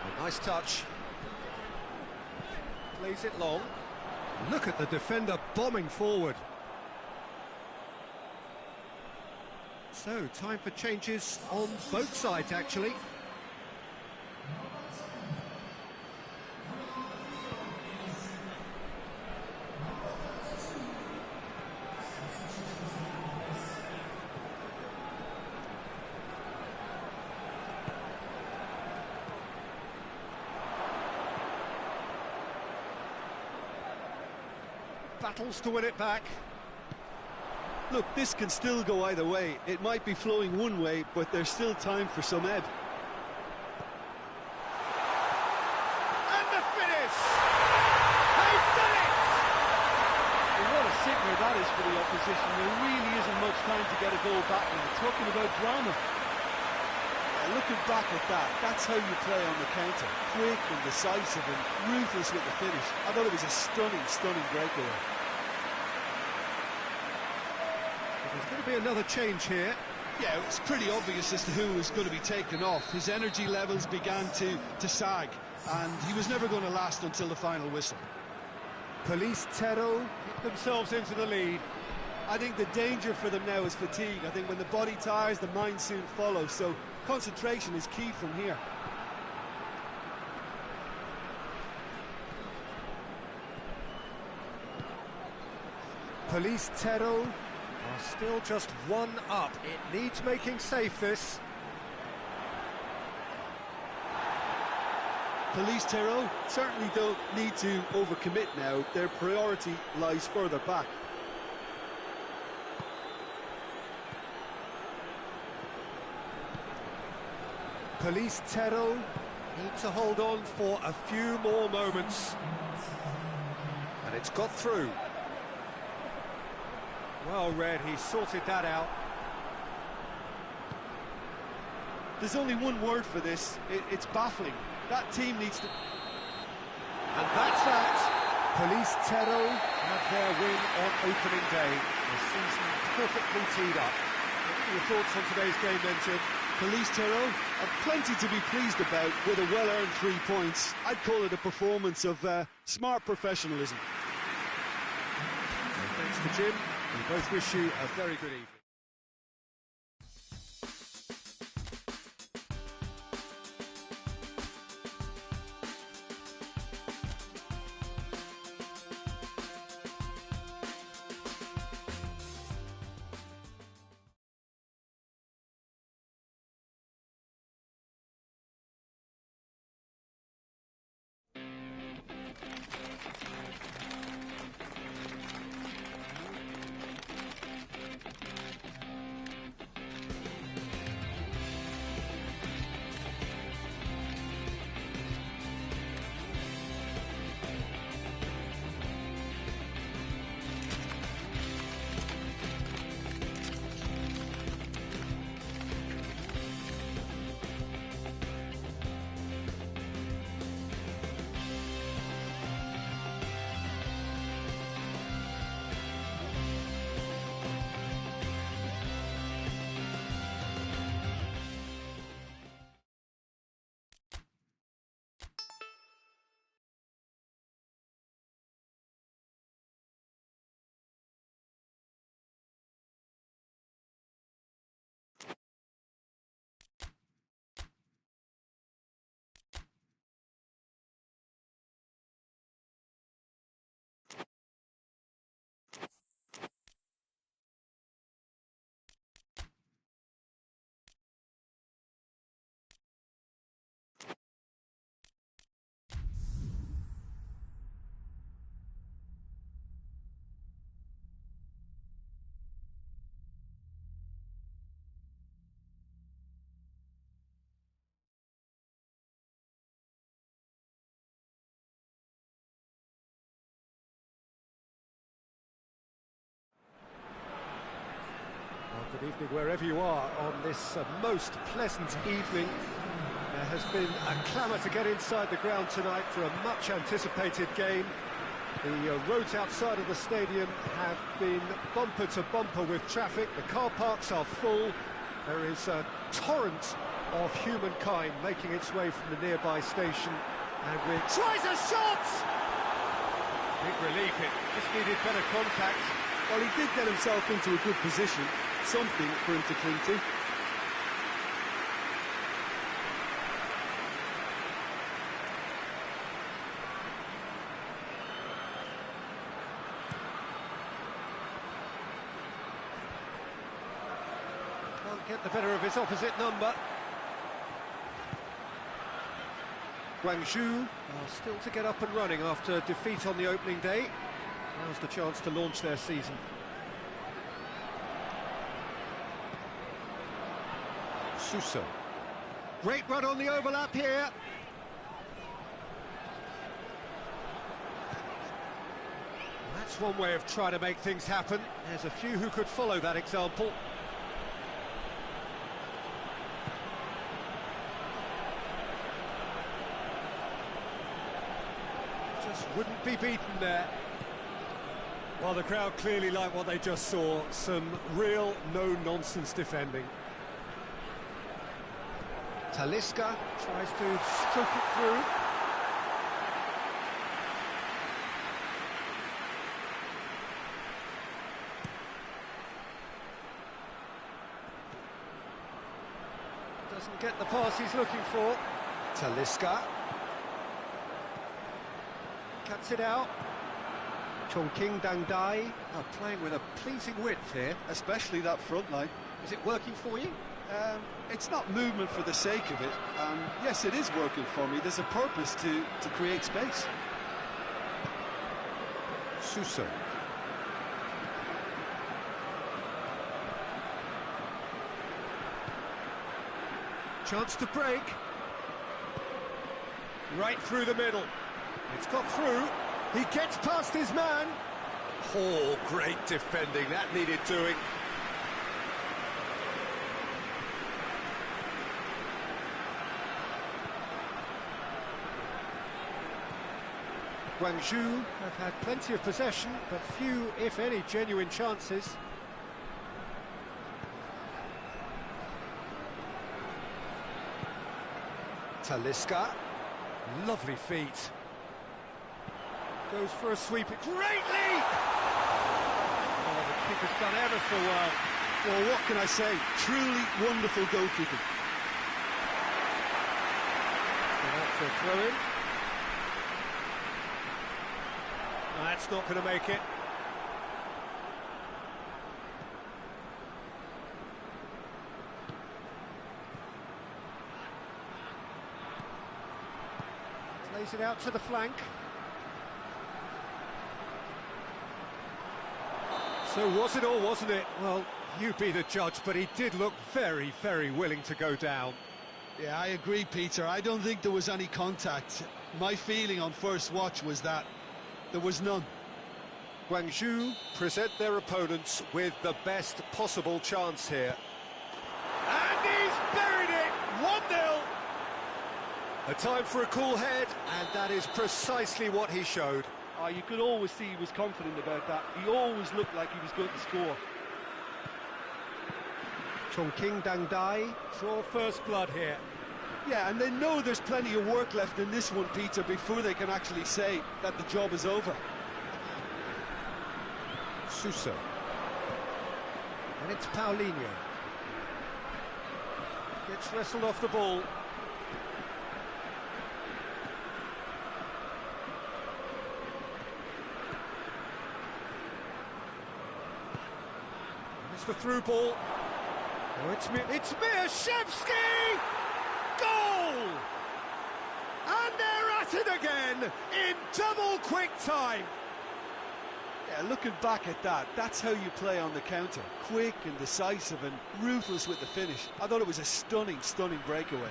A nice touch. Plays it long. Look at the defender bombing forward. So, time for changes on both sides, actually. battles to win it back. Look, this can still go either way. It might be flowing one way, but there's still time for some ebb. And the finish! They've done it! And what a sickener that is for the opposition. There really isn't much time to get a goal back now. Talking about drama. Looking back at that, that's how you play on the counter. Quick and decisive and ruthless with the finish. I thought it was a stunning, stunning breakaway. There's going to be another change here. Yeah, it's pretty obvious as to who was going to be taken off. His energy levels began to sag, and he was never going to last until the final whistle. Pes4 get themselves into the lead. I think the danger for them now is fatigue. I think when the body tires, the mind soon follows. So concentration is key from here. Pes4 are still just one up. It needs making safe, this. Pes4 certainly don't need to overcommit now. Their priority lies further back. Pes4 need to hold on for a few more moments. And it's got through. Well read, he sorted that out. There's only one word for this. It's baffling. That team needs to... And that's that. Pes4 have their win on opening day. The season perfectly teed up. What are your thoughts on today's game then, Jim? Pes4 have plenty to be pleased about with a well-earned 3 points. I'd call it a performance of smart professionalism. Thanks to Jim. We both wish you a very good evening. Good evening wherever you are on this most pleasant evening. There has been a clamour to get inside the ground tonight for a much anticipated game. The roads outside of the stadium have been bumper to bumper with traffic. The car parks are full. There is a torrent of humankind making its way from the nearby station. And with tries a shot! Big relief, it just needed better contact. Well, he did get himself into a good position. Something for him to cling to. Can't get the better of his opposite number. Guangzhou are still to get up and running after defeat on the opening day. Now's the chance to launch their season. Suso. Great run on the overlap here. That's one way of trying to make things happen. There's a few who could follow that example. Just wouldn't be beaten there. Well, the crowd clearly like what they just saw. Some real no-nonsense defending. Talisca tries to stroke it through. Doesn't get the pass he's looking for. Talisca cuts it out. Chongqing Dangdai are playing with a pleasing width here. Especially that front line. Is it working for you? It's not movement for the sake of it. Yes, it is working for me. There's a purpose to create space. Suso. Chance to break. Right through the middle. It's got through. He gets past his man. Oh, great defending. That needed doing. Guangzhou have had plenty of possession, but few, if any, genuine chances. Talisca. Lovely feet. Goes for a sweep. Great leap! Oh, the keeper's done ever so well. Well, what can I say? Truly wonderful goalkeeping. That's a throw-in. That's not going to make it. Plays it out to the flank. So was it or wasn't it? Well, you be the judge, but he did look very, very willing to go down. Yeah, I agree, Peter. I don't think there was any contact. My feeling on first watch was that there was none. Guangzhou present their opponents with the best possible chance here. And he's buried it! 1-0! A time for a cool head, and that is precisely what he showed. Oh, you could always see he was confident about that. He always looked like he was going to score. Chongqing Dangdai draw first blood here. Yeah, and they know there's plenty of work left in this one, Peter, before they can actually say that the job is over. Suso. And it's Paulinho. Gets wrestled off the ball. It's the through ball. Oh, it's Miashevsky! Goal! And they're at it again in double quick time. Yeah, looking back at that, that's how you play on the counter. Quick and decisive and ruthless with the finish. I thought it was a stunning, stunning breakaway.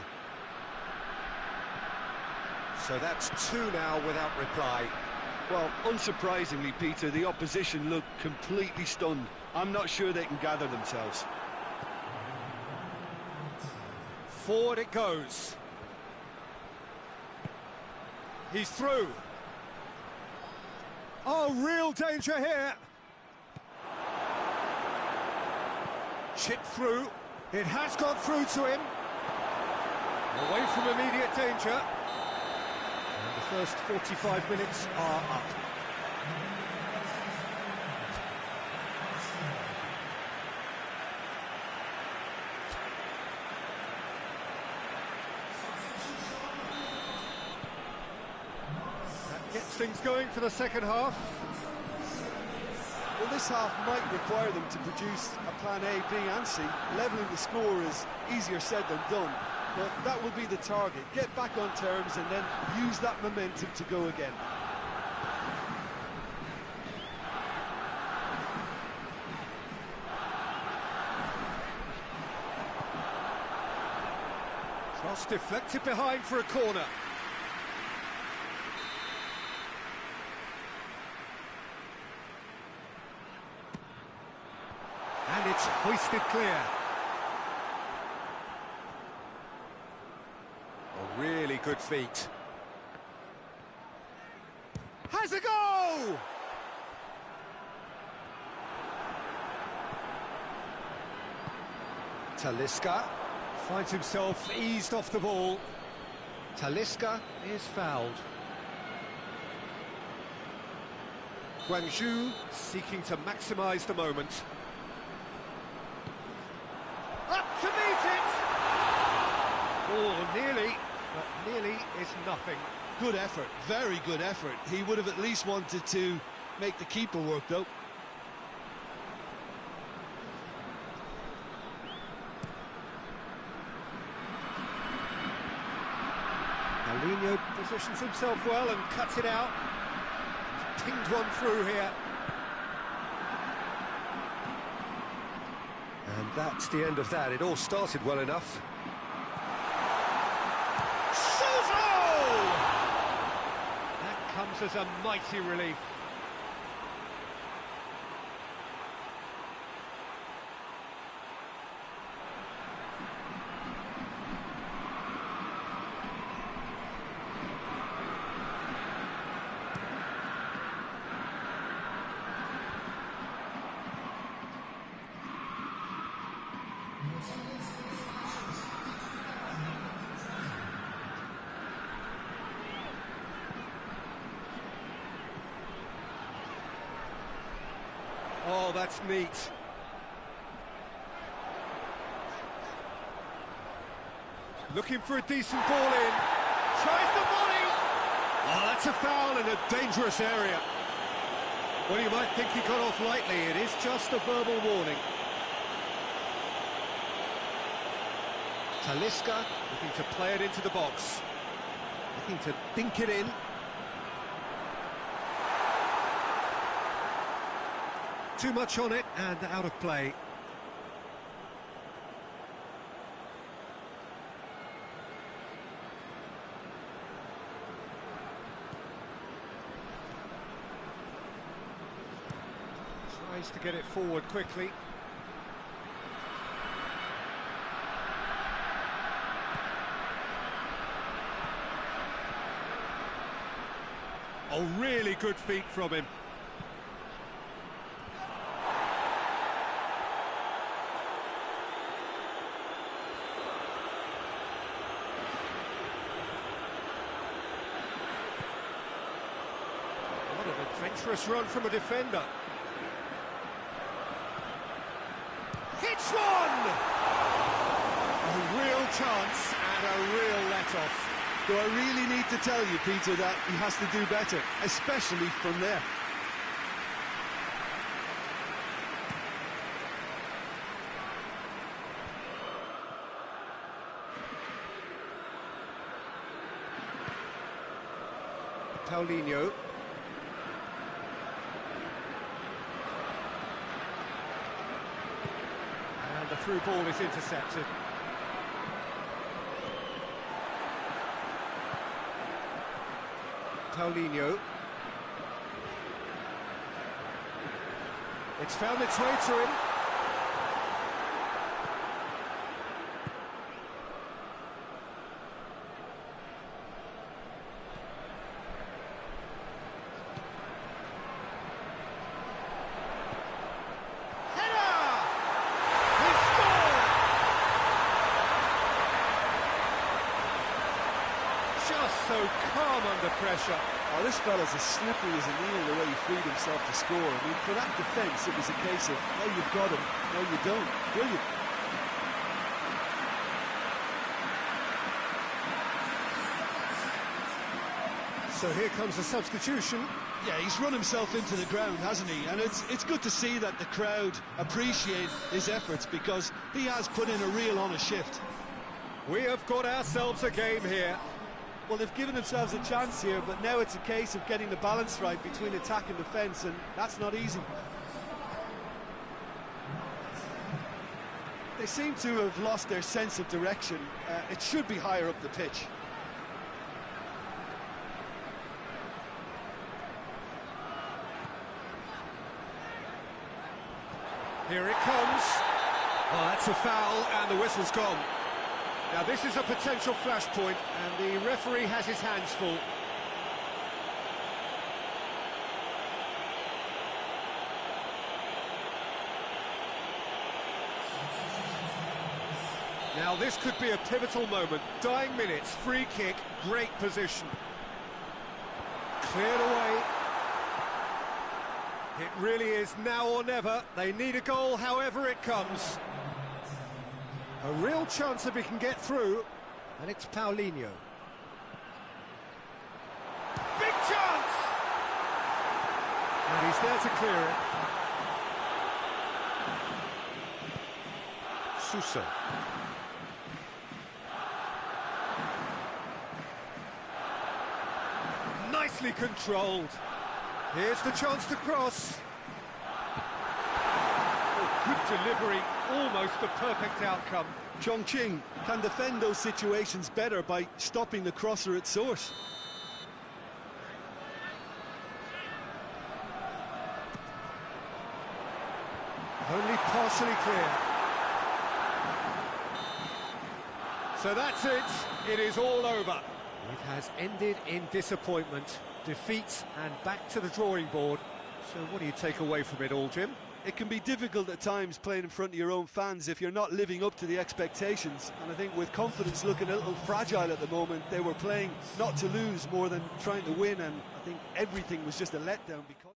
So that's two now without reply. Well, unsurprisingly, Peter, the opposition looked completely stunned. I'm not sure they can gather themselves. Forward it goes. He's through. Oh, real danger here. Chip through. It has gone through to him. Away from immediate danger. And the first 45 minutes are up. That gets things going for the second half. Well, this half might require them to produce a plan A, B and C. Levelling the score is easier said than done, but that will be the target. Get back on terms and then use that momentum to go again. It's deflected behind for a corner. And it's hoisted clear. A really good feat. Has a go! Talisca finds himself eased off the ball. Talisca is fouled. Guangzhou seeking to maximise the moment. Up to meet it! Oh, nearly, but nearly is nothing. Good effort, very good effort. He would have at least wanted to make the keeper work, though. Paulinho positions himself well and cuts it out. He's pinged one through here. And that's the end of that. It all started well enough. That comes as a mighty relief. Oh, that's neat. Looking for a decent ball in. Tries the volley! Oh, that's a foul in a dangerous area. Well, you might think he got off lightly. It is just a verbal warning. Talisca looking to play it into the box. Looking to dink it in. Too much on it and out of play. Tries to get it forward quickly. Oh, really good feet from him. Adventurous run from a defender. Hits one! A real chance and a real let-off. Do I really need to tell you, Peter, that he has to do better, especially from there? Paulinho. And the through ball is intercepted. Paulinho. It's found its way to him. So calm under pressure. Oh, this fella's as slippery as a needle the way he freed himself to score. I mean, for that defence, it was a case of, no, you've got him, no, you don't. Brilliant. So here comes the substitution. Yeah, he's run himself into the ground, hasn't he? And it's good to see that the crowd appreciate his efforts because he has put in a real honest shift. We have got ourselves a game here. Well, they've given themselves a chance here, but now it's a case of getting the balance right between attack and defence, and that's not easy. They seem to have lost their sense of direction. It should be higher up the pitch. Here it comes. Oh, that's a foul, and the whistle's gone. Now, this is a potential flashpoint, and the referee has his hands full. Now, this could be a pivotal moment. Dying minutes, free kick, great position. Cleared away. It really is now or never. They need a goal however it comes. A real chance if he can get through, and it's Paulinho. Big chance! And he's there to clear it. Sousa. Nicely controlled. Here's the chance to cross. Oh, good delivery, almost the perfect outcome. Chongqing can defend those situations better by stopping the crosser at source. Only partially clear. So that's it. It is all over. It has ended in disappointment, defeat, and back to the drawing board. So what do you take away from it all, Jim? It can be difficult at times playing in front of your own fans if you're not living up to the expectations. And I think with confidence looking a little fragile at the moment, they were playing not to lose more than trying to win, and I think everything was just a letdown because...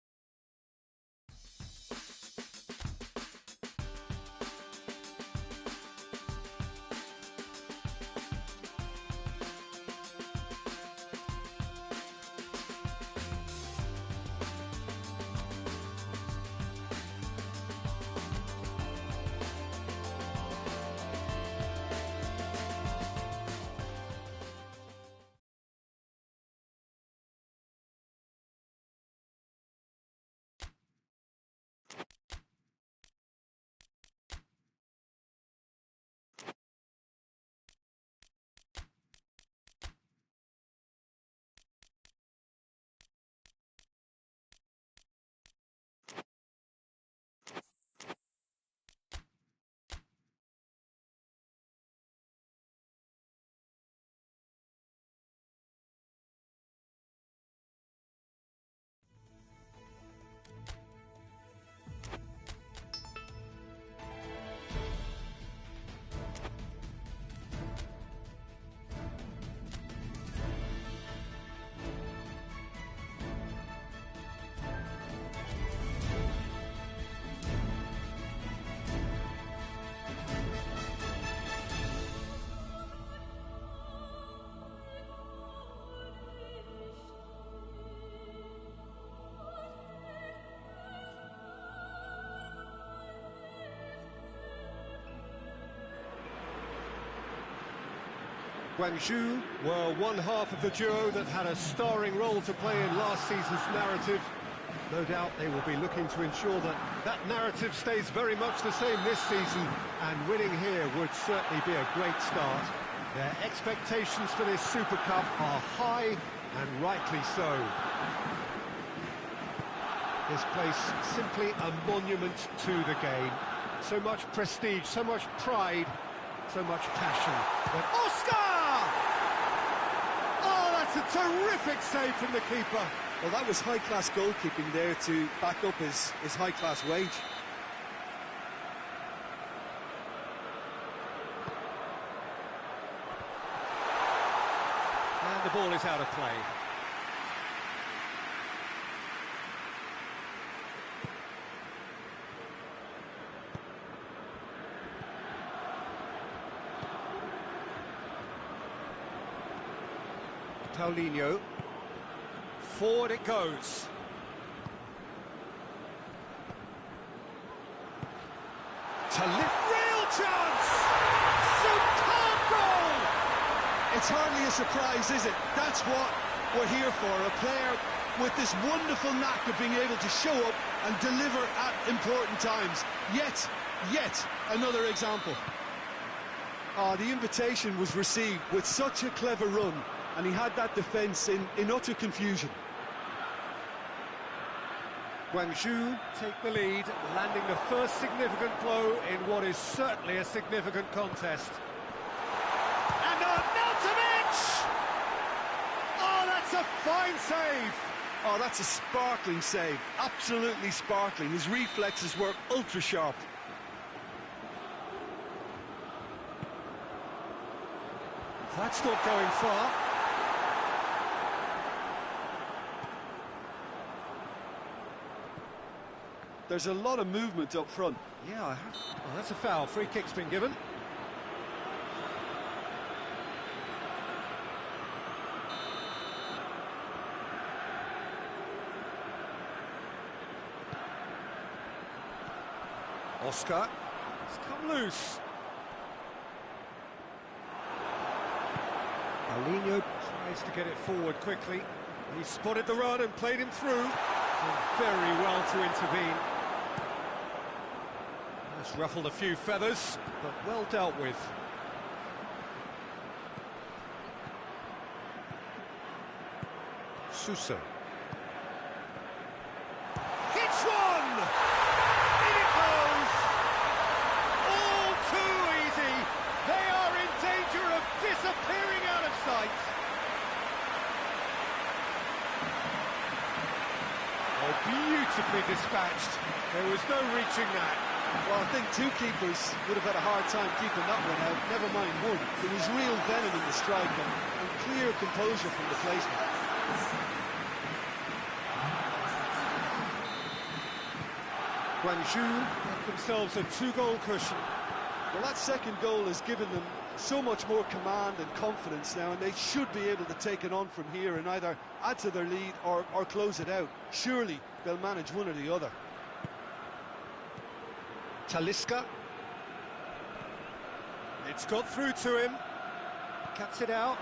Guangzhou were one half of the duo that had a starring role to play in last season's narrative. No doubt they will be looking to ensure that that narrative stays very much the same this season, and winning here would certainly be a great start. Their expectations for this Super Cup are high, and rightly so. This place simply a monument to the game. So much prestige, so much pride, so much passion. But Oscar! Oh, that's a terrific save from the keeper. Well, that was high-class goalkeeping there to back up his high-class wage. And the ball is out of play. Paulinho. Forward it goes. To lift, real chance! Superb goal! It's hardly a surprise, is it? That's what we're here for, a player with this wonderful knack of being able to show up and deliver at important times. Yet, Yet another example. The invitation was received with such a clever run, and he had that defence in utter confusion. Guangzhou take the lead, landing the first significant blow in what is certainly a significant contest. And Arnautovic! Oh, that's a fine save! Oh, that's a sparkling save. Absolutely sparkling. His reflexes were ultra sharp. That's not going far. There's a lot of movement up front. Yeah, I have. Well, that's a foul. Free kick's been given. Oscar. It's come loose. Paulinho tries to get it forward quickly. He spotted the run and played him through. Did very well to intervene. That's ruffled a few feathers, but well dealt with. Sousa. Hits one! In it goes! All too easy! They are in danger of disappearing out of sight! Oh, beautifully dispatched. There was no reaching that. Well, I think two keepers would have had a hard time keeping that one out, never mind one. There was real venom in the strike and clear composure from the placement. Guangzhou got themselves a two-goal cushion. Well, that second goal has given them so much more command and confidence now, and they should be able to take it on from here and either add to their lead or close it out. Surely they'll manage one or the other. Talisca. It's got through to him. Cuts it out.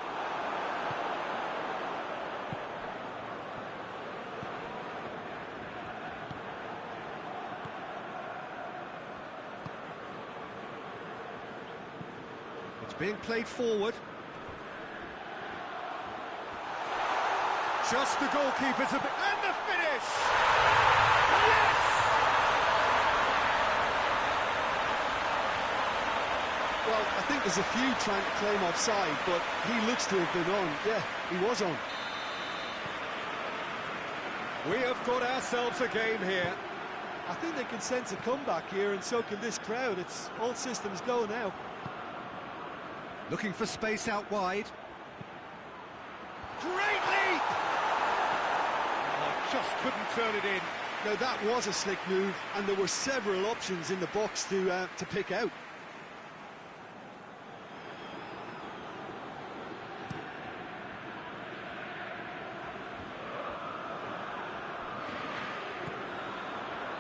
It's being played forward. Just the goalkeeper's a bit... And the finish! Yes! Well, I think there's a few trying to claim offside, but he looks to have been on. Yeah, he was on. We have got ourselves a game here. I think they can sense a comeback here, and so can this crowd. It's all systems go now. Looking for space out wide. Great leap! Oh, just couldn't turn it in. Now that was a slick move, and there were several options in the box to pick out.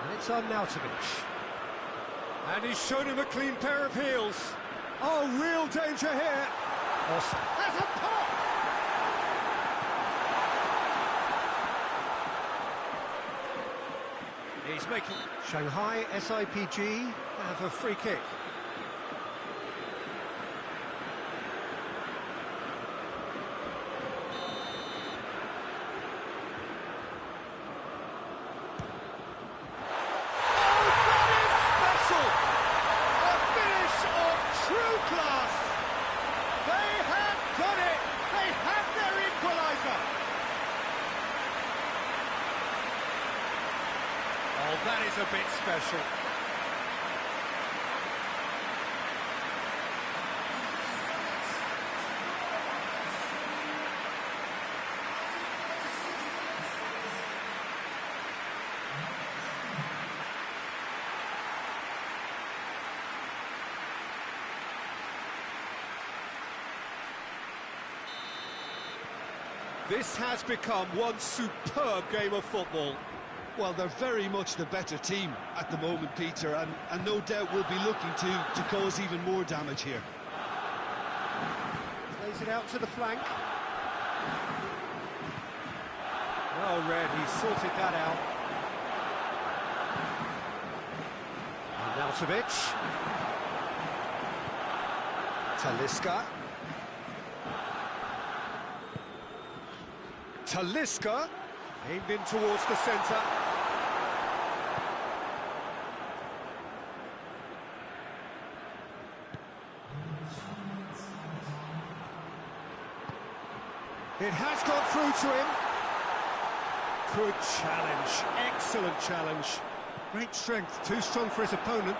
And it's Arnautovic. And he's shown him a clean pair of heels. Oh, real danger here. There's a pop! He's making... Shanghai SIPG have a free kick. That is a bit special. This has become one superb game of football. Well, they're very much the better team at the moment, Peter, and no doubt will be looking to cause even more damage here. Plays it out to the flank. Well read, he sorted that out. And Arnautovic. Talisca. Talisca aimed in towards the centre. It has got through to him. Good challenge, excellent challenge. Great strength, too strong for his opponent.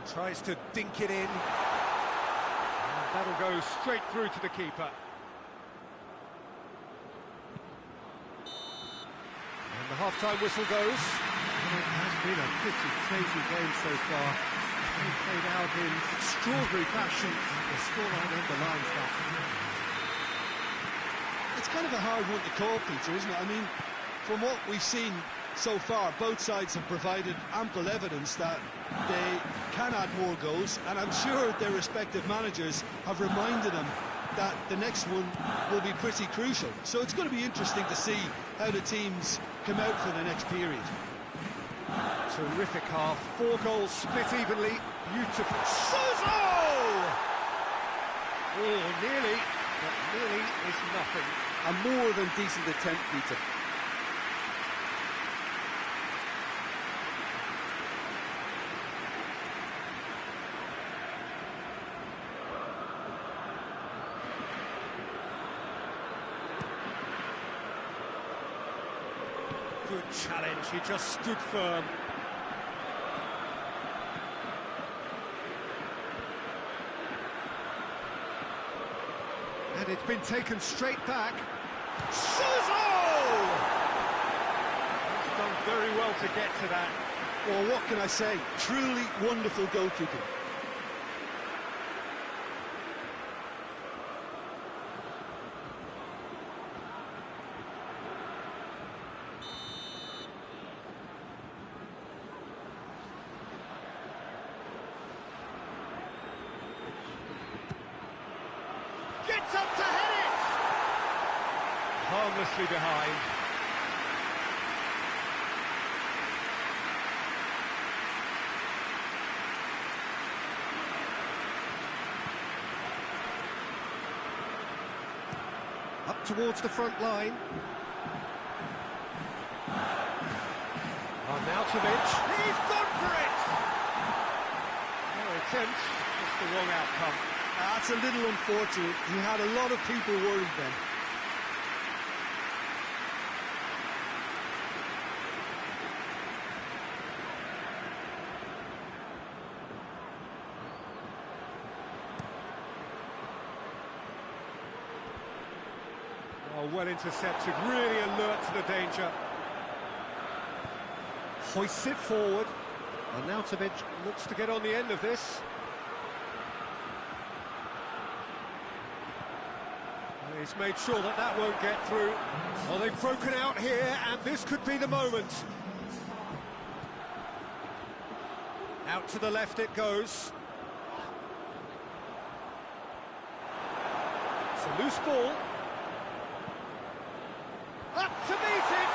Tries to dink it in. And that'll go straight through to the keeper. And the half-time whistle goes. Well, it has been a pretty crazy game so far. They played out in extraordinary fashion. The scoreline underlines that. It's kind of a hard one to call, Peter, isn't it? I mean, from what we've seen so far, both sides have provided ample evidence that they can add more goals, and I'm sure their respective managers have reminded them that the next one will be pretty crucial. So it's going to be interesting to see how the teams come out for the next period. Terrific half, 4 goals split evenly, beautiful. Suso! Oh, nearly, but nearly is nothing. A more than decent attempt, Peter. Good challenge, he just stood firm. And it's been taken straight back. Suso! He's done very well to get to that. Well, what can I say? Truly wonderful goalkeeping. Gets up to head it! Harmlessly behind. Up towards the front line. Arnautovic, he's gone for it! No attempt, just the wrong outcome. That's a little unfortunate. He had a lot of people worried then. Oh, well intercepted, really alert to the danger. Hoists it forward. Arnautovic looks to get on the end of this. He's made sure that that won't get through. Well, they've broken out here, and this could be the moment. Out to the left it goes. It's a loose ball. Up to meet it!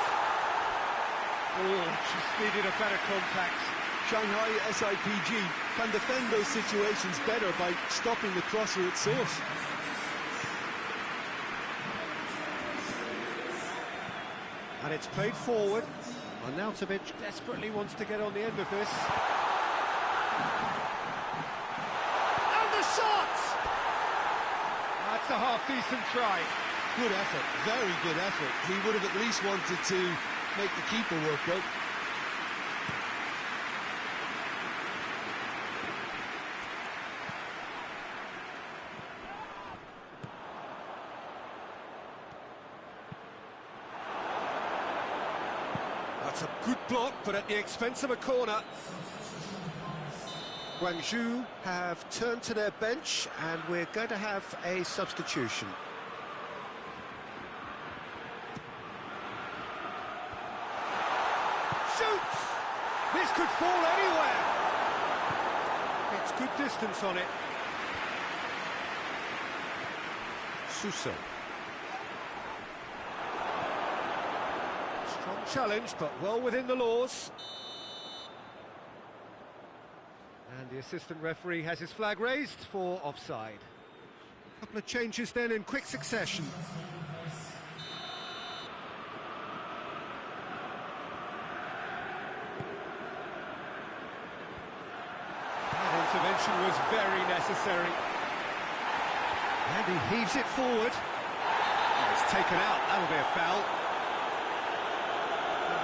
Oh, just needed a better contact. Shanghai SIPG can defend those situations better by stopping the crosser at source. And it's played forward. Arnautovic desperately wants to get on the end of this. And the shot! That's a half-decent try. Good effort, very good effort. He would have at least wanted to make the keeper work out. That's a good block, but at the expense of a corner. Guangzhou have turned to their bench, and we're going to have a substitution. Shoots! This could fall anywhere. It's good distance on it. Suso. Strong challenge, but well within the laws. The assistant referee has his flag raised for offside. A couple of changes then in quick succession. That intervention was very necessary. And he heaves it forward. Oh, it's taken out, that'll be a foul.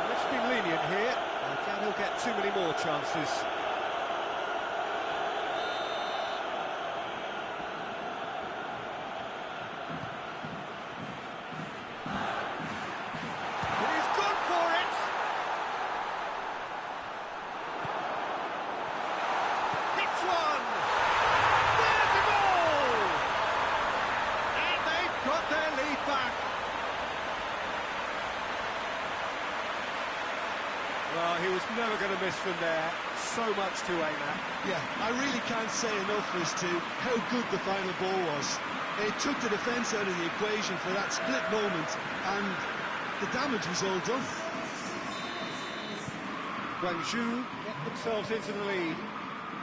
Let's be lenient here. I doubt he'll get too many more chances. He's gone for it! Hits one! There's a goal! And they've got their lead back. Well, he was never going to miss from there. So much to aim at. Yeah, I really can't say enough as to how good the final ball was. It took the defence out of the equation for that split moment, and the damage was all done. Guangzhou get themselves into the lead.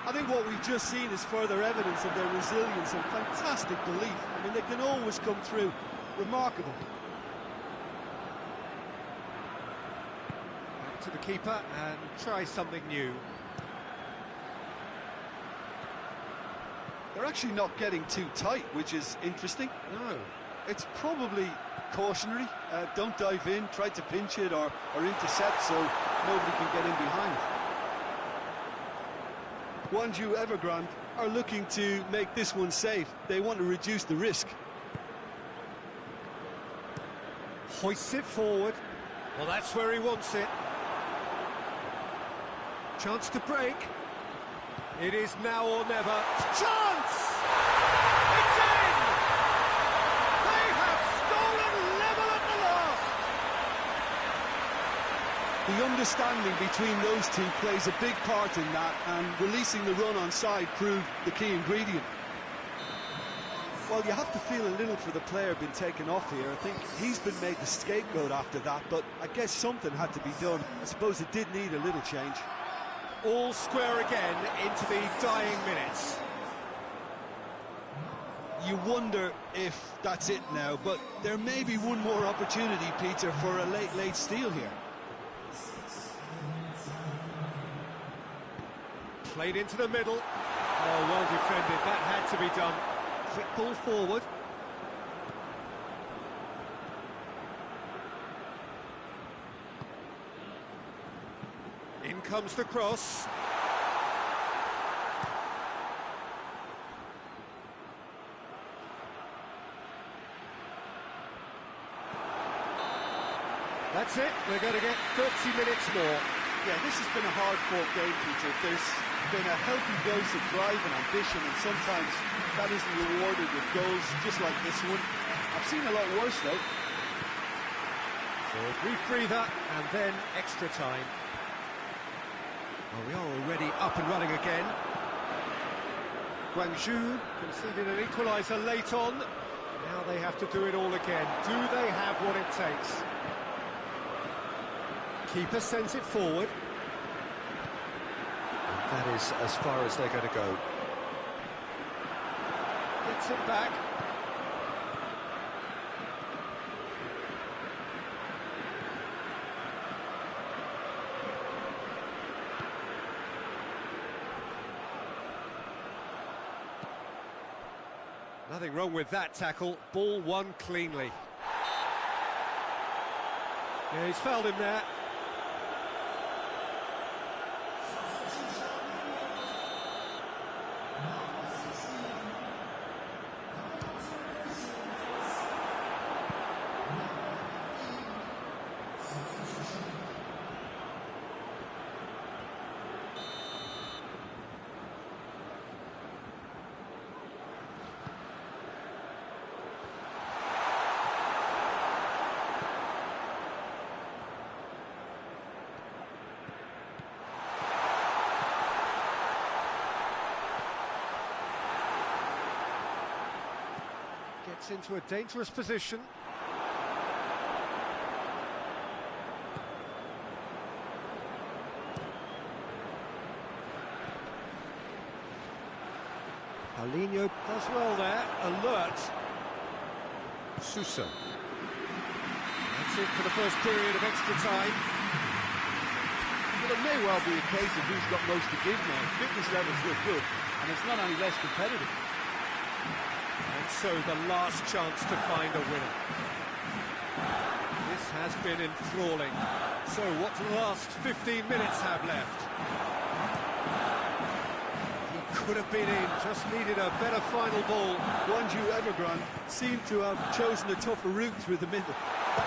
I think what we've just seen is further evidence of their resilience and fantastic belief. I mean, they can always come through. Remarkable. Back to the keeper and try something new. They're actually not getting too tight, which is interesting. No. It's probably cautionary. Don't dive in, try to pinch it or intercept so nobody can get in behind. Guangzhou Evergrande are looking to make this one safe. They want to reduce the risk. Hoists it forward. Well, that's where he wants it. Chance to break. It is now or never. Chance! It's in! They have stolen level at the last! The understanding between those two plays a big part in that, and releasing the run on side proved the key ingredient. Well, you have to feel a little for the player being taken off here. I think he's been made the scapegoat after that, but I guess something had to be done. I suppose it did need a little change. All square again into the dying minutes. You wonder if that's it now, but there may be one more opportunity, Peter, for a late steal here. Played into the middle. Oh, well defended. That had to be done. Quick ball forward. In comes the cross. That's it. We're going to get 30 minutes more. Yeah, this has been a hard-fought game, Peter. There's been a healthy dose of drive and ambition, and sometimes that isn't rewarded with goals just like this one. I've seen a lot worse, though. So a brief breather, and then extra time. Well, we are already up and running again. Guangzhou conceded an equaliser late on. Now they have to do it all again. Do they have what it takes? Keeper sends it forward. And that is as far as they're going to go. Gets it back. Nothing wrong with that tackle. Ball won cleanly. Yeah, he's fouled him there. Gets into a dangerous position. Paulinho does well there, alert. Sousa. That's it for the first period of extra time. Well, it may well be a case of who's got most to give now. Fitness levels look good, and it's not any less competitive. And so the last chance to find a winner. This has been enthralling. So what do the last 15 minutes have left? He could have been in, just needed a better final ball. Wanju Evergrande seemed to have chosen a tougher route through the middle.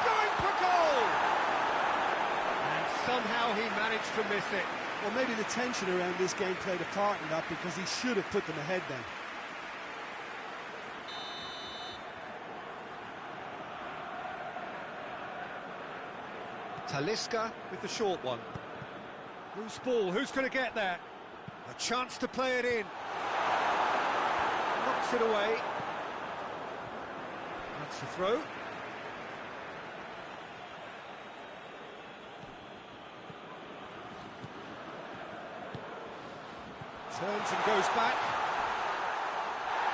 Going for goal! And somehow he managed to miss it. Well, maybe the tension around this game played a part in that, because he should have put them ahead then. Talisca with the short one. Loose ball, who's going to get there? A chance to play it in. Knocks it away. That's the throw. Turns and goes back.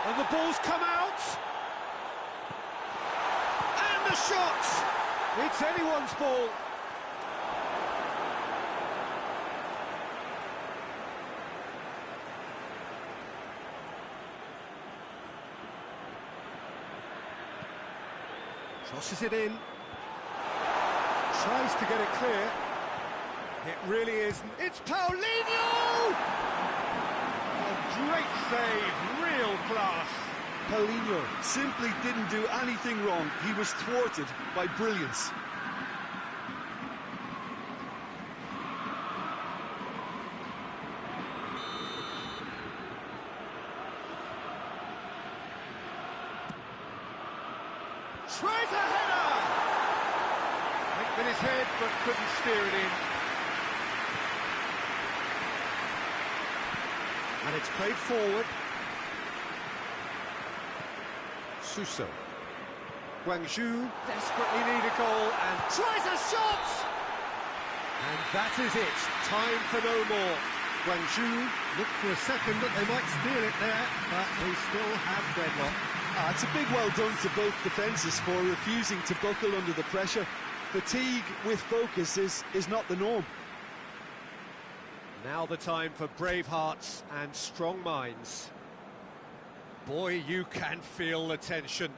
And the ball's come out. And the shot! It's anyone's ball. Tosses it in. Tries to get it clear. It really isn't. It's Paulinho! A great save, real class. Paulinho simply didn't do anything wrong. He was thwarted by brilliance. Tries a header! Went with his head, but couldn't steer it in. And it's played forward. Sousa. Guangzhou desperately need a goal and tries a shot! And that is it. Time for no more. Guangzhou looked for a second that they might steal it there, but they still have deadlock. It's a big well done to both defences for refusing to buckle under the pressure. Fatigue with focus is not the norm. Now the time for brave hearts and strong minds. Boy, you can feel the tension.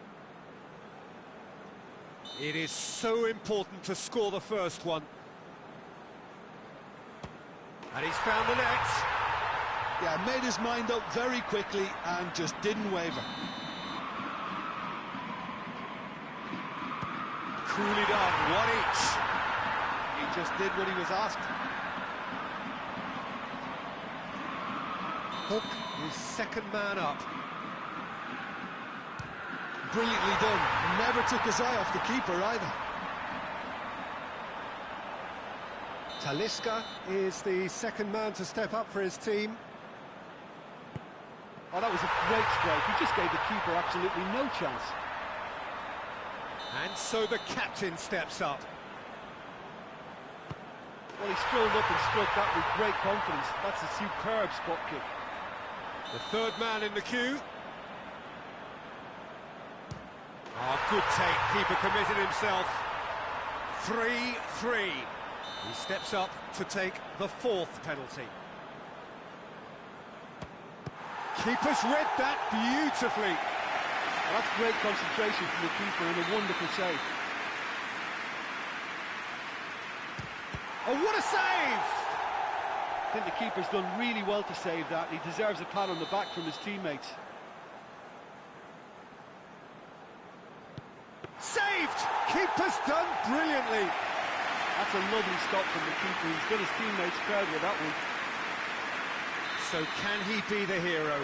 It is so important to score the first one. And he's found the net. Yeah, made his mind up very quickly and just didn't waver. Coolly done, one each. He just did what he was asked. Hook is second man up. Brilliantly done. Never took his eye off the keeper either. Talisca is the second man to step up for his team. Oh, that was a great strike. He just gave the keeper absolutely no chance. And so the captain steps up. Well, he strolled up and struck that with great confidence. That's a superb spot kick. The third man in the queue. Oh, good take. Keeper committed himself. 3-3. He steps up to take the fourth penalty. Keeper's read that beautifully. Well, that's great concentration from the keeper and a wonderful save. Oh, what a save! I think the keeper's done really well to save that. He deserves a pat on the back from his teammates. Saved! Keeper's done brilliantly. That's a lovely stop from the keeper. He's done his teammates proud with that one. So can he be the hero?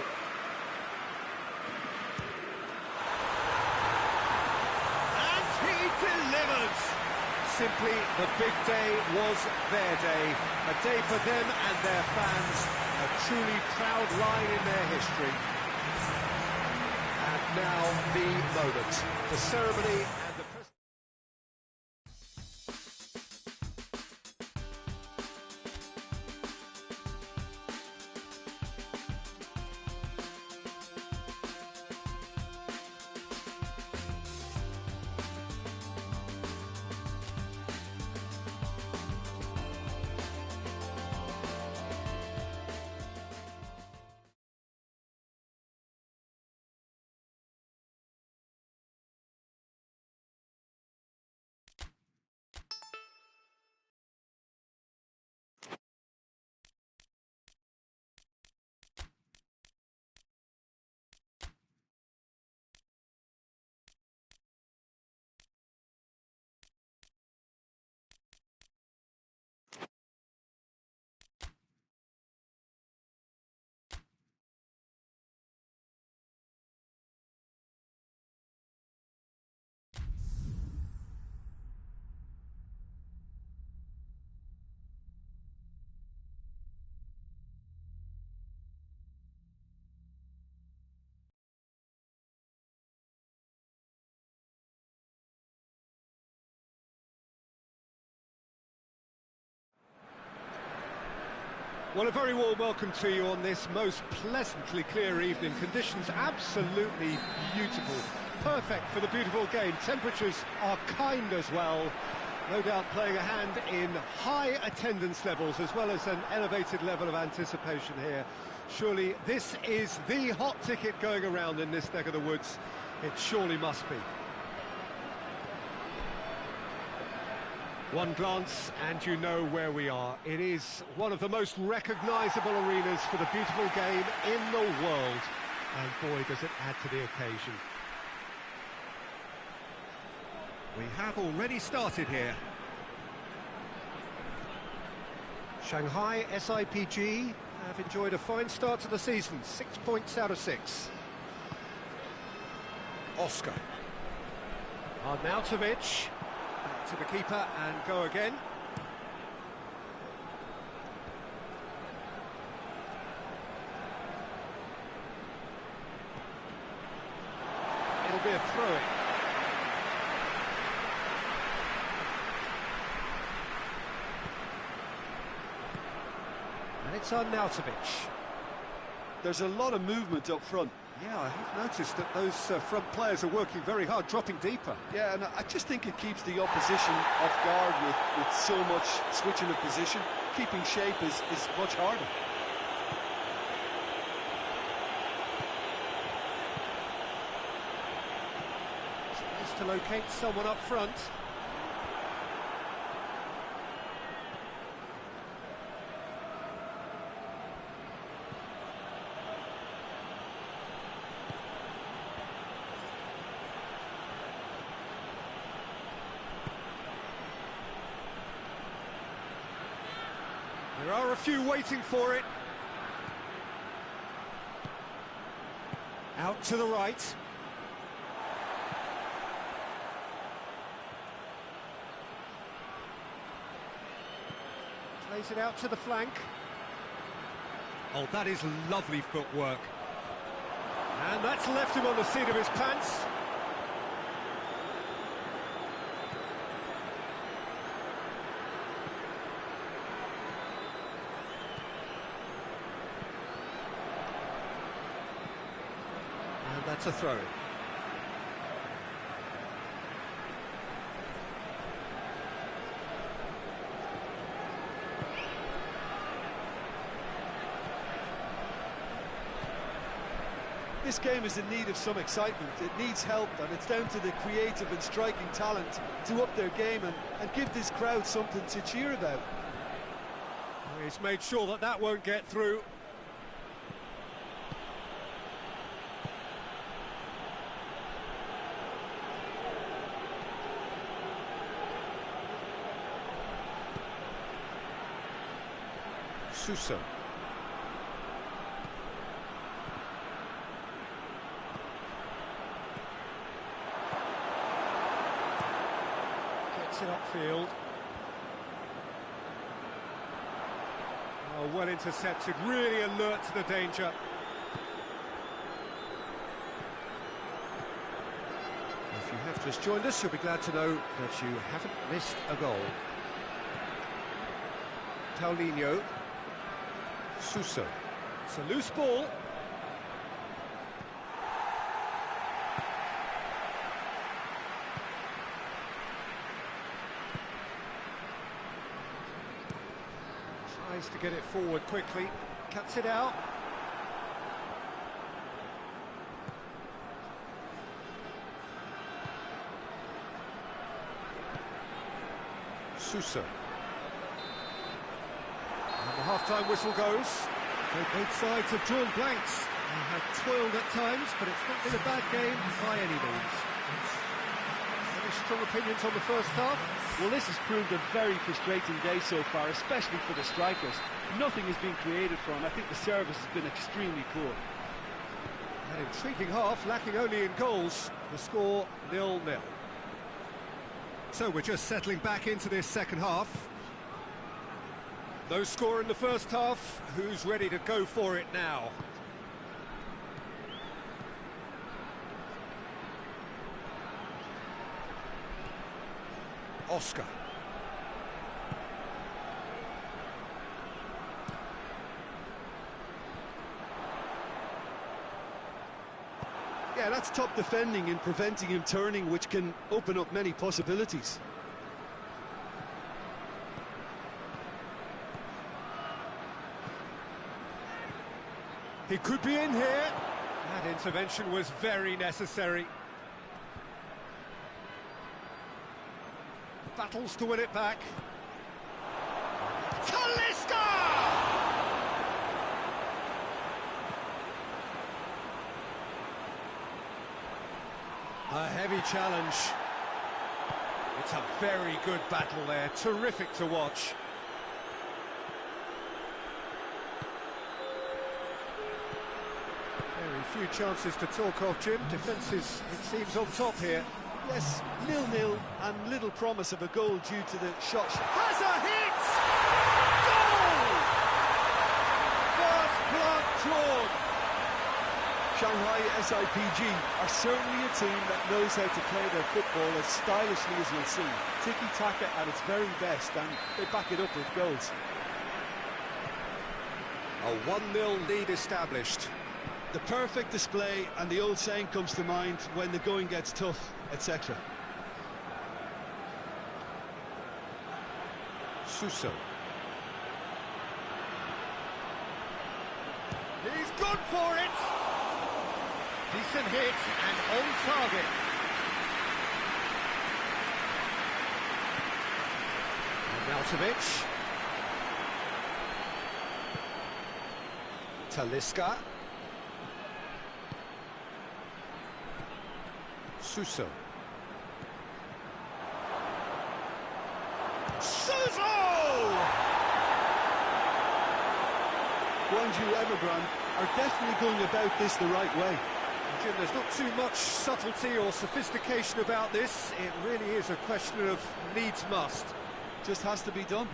And he delivers! Simply, the big day was their day. A day for them and their fans. A truly proud line in their history. And now the moment. The ceremony and the... Well, a very warm welcome to you on this most pleasantly clear evening. Conditions absolutely beautiful. Perfect for the beautiful game. Temperatures are kind as well. No doubt playing a hand in high attendance levels as well as an elevated level of anticipation here. Surely this is the hot ticket going around in this neck of the woods. It surely must be. One glance and you know where we are. It is one of the most recognisable arenas for the beautiful game in the world. And boy, does it add to the occasion. We have already started here. Shanghai SIPG have enjoyed a fine start to the season. 6 points out of 6. Oscar. Arnautovic. Back to the keeper and go again. It'll be a throw-in. And it's Arnautovic. There's a lot of movement up front. Yeah, I have noticed that those front players are working very hard, dropping deeper. Yeah, and I just think it keeps the opposition off guard with so much switching of position. Keeping shape is much harder. Tries to locate someone up front. There are a few waiting for it. Out to the right. Plays it out to the flank. Oh, that is lovely footwork. And that's left him on the seat of his pants. That's a throw. This game is in need of some excitement. It needs help, and it's down to the creative and striking talent to up their game and give this crowd something to cheer about. He's made sure that that won't get through. Suso. Gets it upfield. Oh, well intercepted, really alert to the danger. If you have just joined us, you'll be glad to know that you haven't missed a goal. Paulinho. Suso. It's a loose ball. Tries to get it forward quickly. Cuts it out. Suso. And the half-time whistle goes. So both sides have drawn blanks and have toiled at times, but it's not been a bad game by any means. Any strong opinions on the first half? Well, this has proved a very frustrating day so far, especially for the strikers. Nothing has been created for them. I think the service has been extremely poor. An intriguing half, lacking only in goals. The score 0-0. So we're just settling back into this second half. No score in the first half. Who's ready to go for it now? Oscar. Yeah, that's top defending and preventing him turning, which can open up many possibilities. He could be in here. That intervention was very necessary. Battles to win it back. Talisca! A heavy challenge. It's a very good battle there. Terrific to watch. Very few chances to talk of, Jim. Defence is, it seems, on top here. Yes, 0-0 and little promise of a goal due to the shot. Has a hit! Goal! First blood drawn. Shanghai SIPG are certainly a team that knows how to play their football as stylishly as you'll see. Tiki-taka at its very best, and they back it up with goals. A 1-0 lead established. The perfect display, and the old saying comes to mind: when the going gets tough, etc. Suso. He's gone for it! Decent hit and on target. Arnautovic. Talisca. Suso. Suso! Guangzhou Evergrande are definitely going about this the right way. Jim, there's not too much subtlety or sophistication about this. It really is a question of needs must. Just has to be done.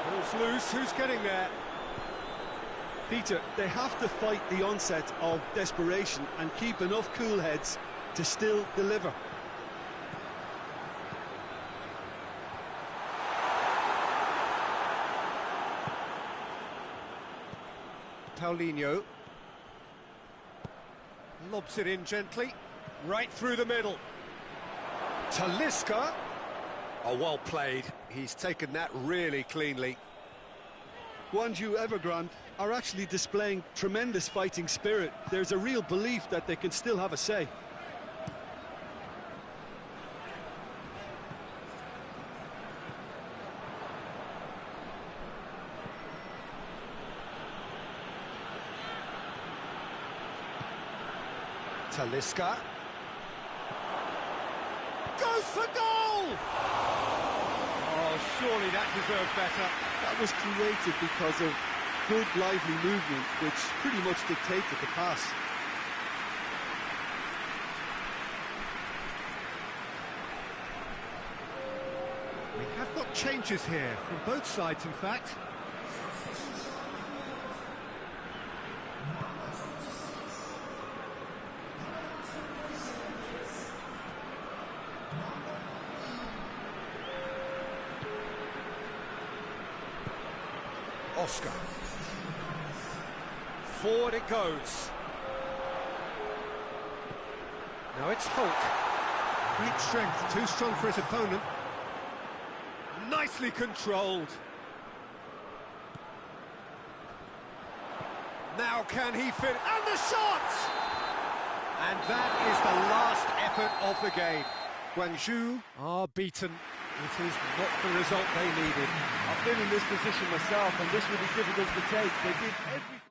Ball's loose, who's getting there? Peter, they have to fight the onset of desperation and keep enough cool heads to still deliver. Paulinho lobs it in gently, right through the middle. Talisca. Oh, well played. He's taken that really cleanly. Guangzhou Evergrande are actually displaying tremendous fighting spirit. There's a real belief that they can still have a say. Talisca. Goes for goal! Oh, surely that deserved better. That was created because of good, lively movement, which pretty much dictated the pass. We have got changes here, from both sides, in fact. Oscar. Forward it goes. Now it's Holt. Great strength, too strong for his opponent. Nicely controlled. Now can he fit? And the shot! And that is the last effort of the game. Guangzhou are beaten. It is not the result they needed. I've been in this position myself, and this would be difficult to take. They did everything.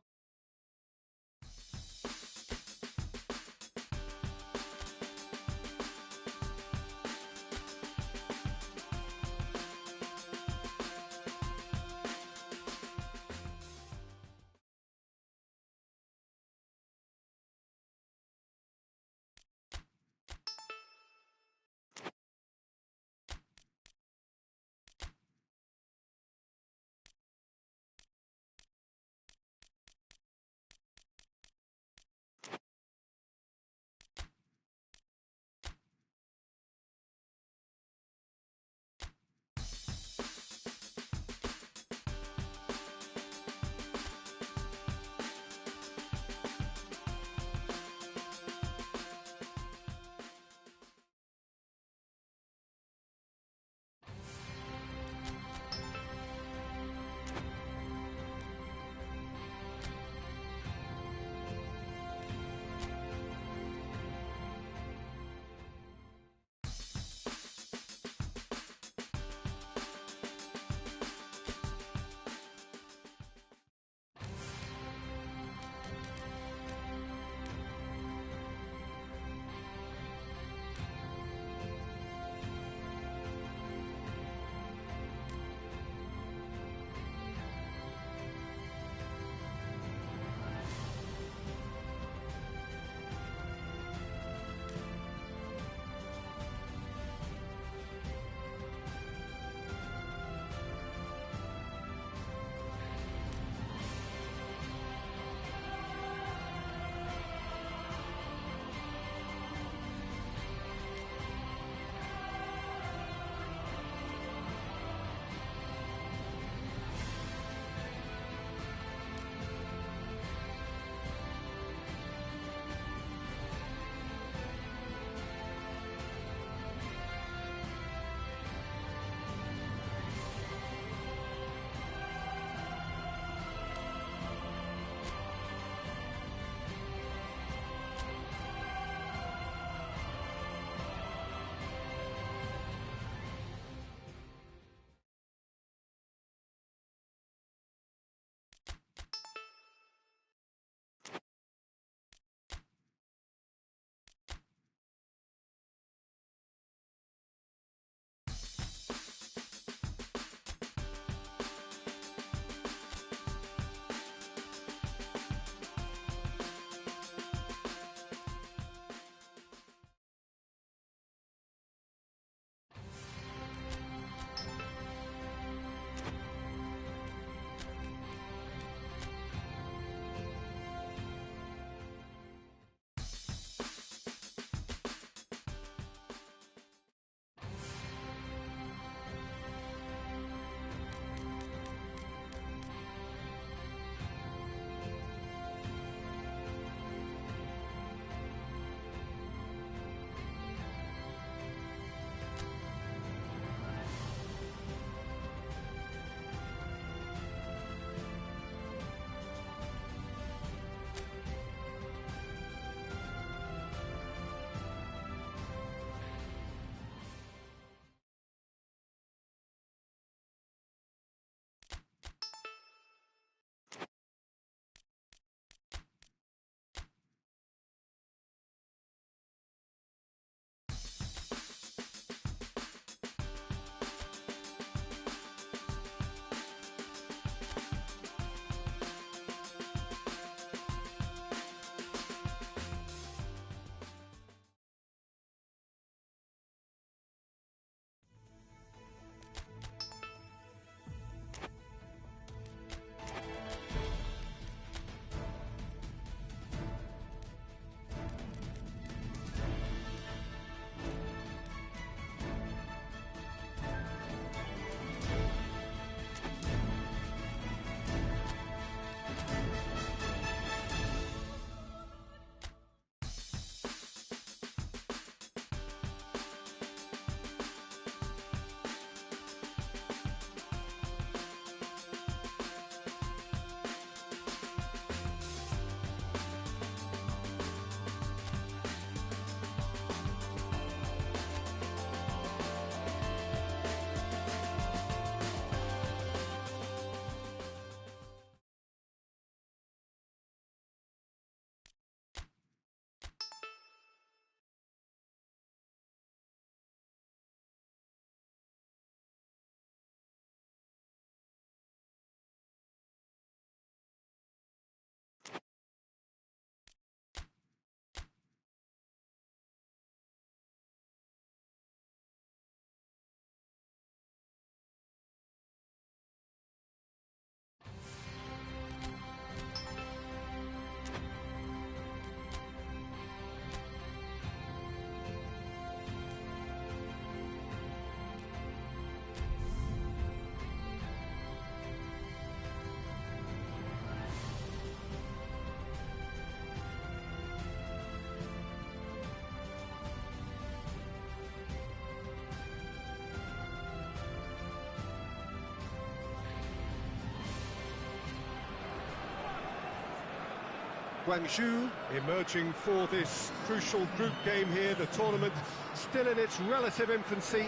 Guangzhou emerging for this crucial group game here. The tournament still in its relative infancy,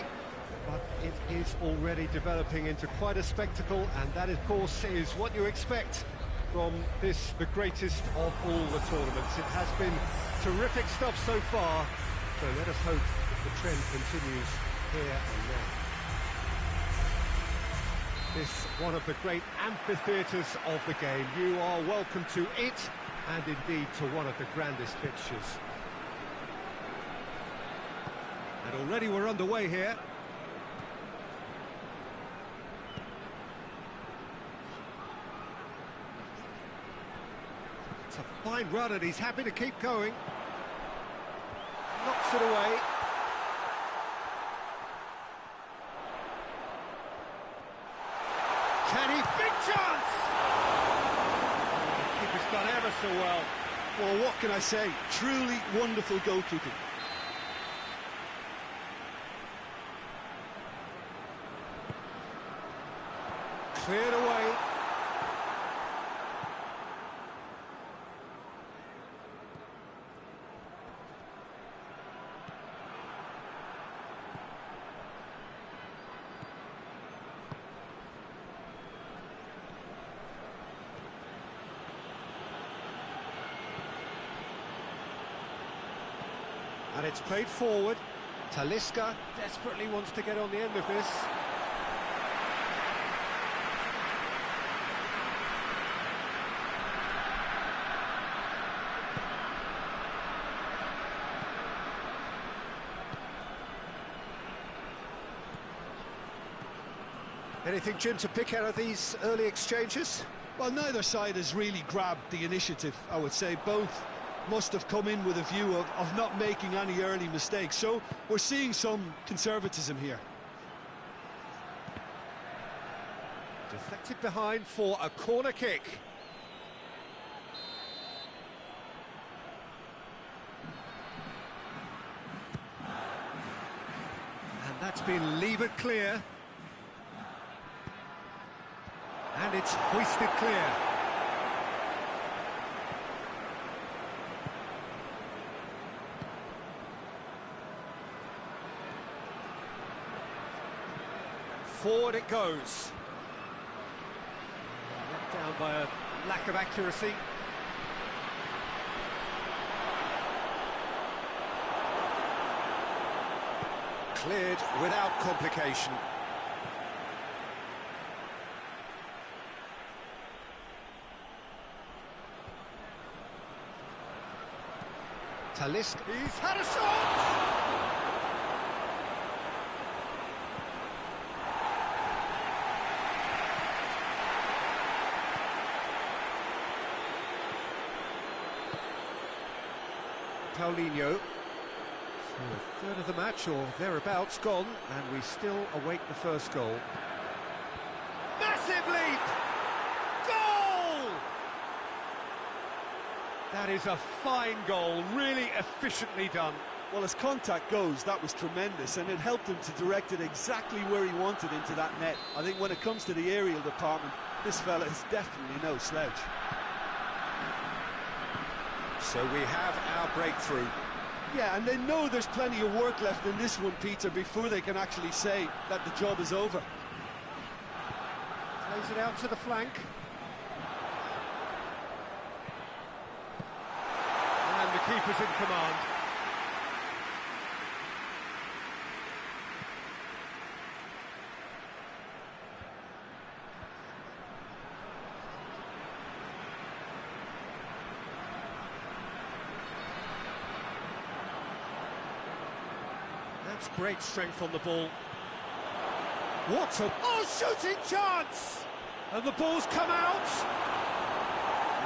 but it is already developing into quite a spectacle, and that, of course, is what you expect from this, the greatest of all the tournaments. It has been terrific stuff so far, so let us hope that the trend continues here and now. This one of the great amphitheatres of the game. You are welcome to it, and indeed to one of the grandest fixtures. And already we're underway here. It's a fine run, and he's happy to keep going. Knocks it away. Can he? Big chance! The keeper's done ever so well. Well, what can I say? Truly wonderful goalkeeping. Cleared away. And it's played forward. Talisca desperately wants to get on the end of this. Anything, Jim, to pick out of these early exchanges? Well, neither side has really grabbed the initiative, I would say. Both must have come in with a view of not making any early mistakes. So we're seeing some conservatism here. Deflected behind for a corner kick. And that's been levered clear. And it's hoisted clear. Forward it goes. Let down by a lack of accuracy. Cleared without complication. Talisca, he's had a shot! Paulinho. So a third of the match or thereabouts gone, and we still await the first goal. Massive leap! Goal! That is a fine goal, really efficiently done. Well, as contact goes, that was tremendous, and it helped him to direct it exactly where he wanted into that net. I think when it comes to the aerial department, this fella is definitely no slouch. So we have our breakthrough. Yeah, and they know there's plenty of work left in this one, Peter, before they can actually say that the job is over. Plays it out to the flank. And the keeper's in command. That's great strength on the ball. What a... Oh, shooting chance! And the ball's come out.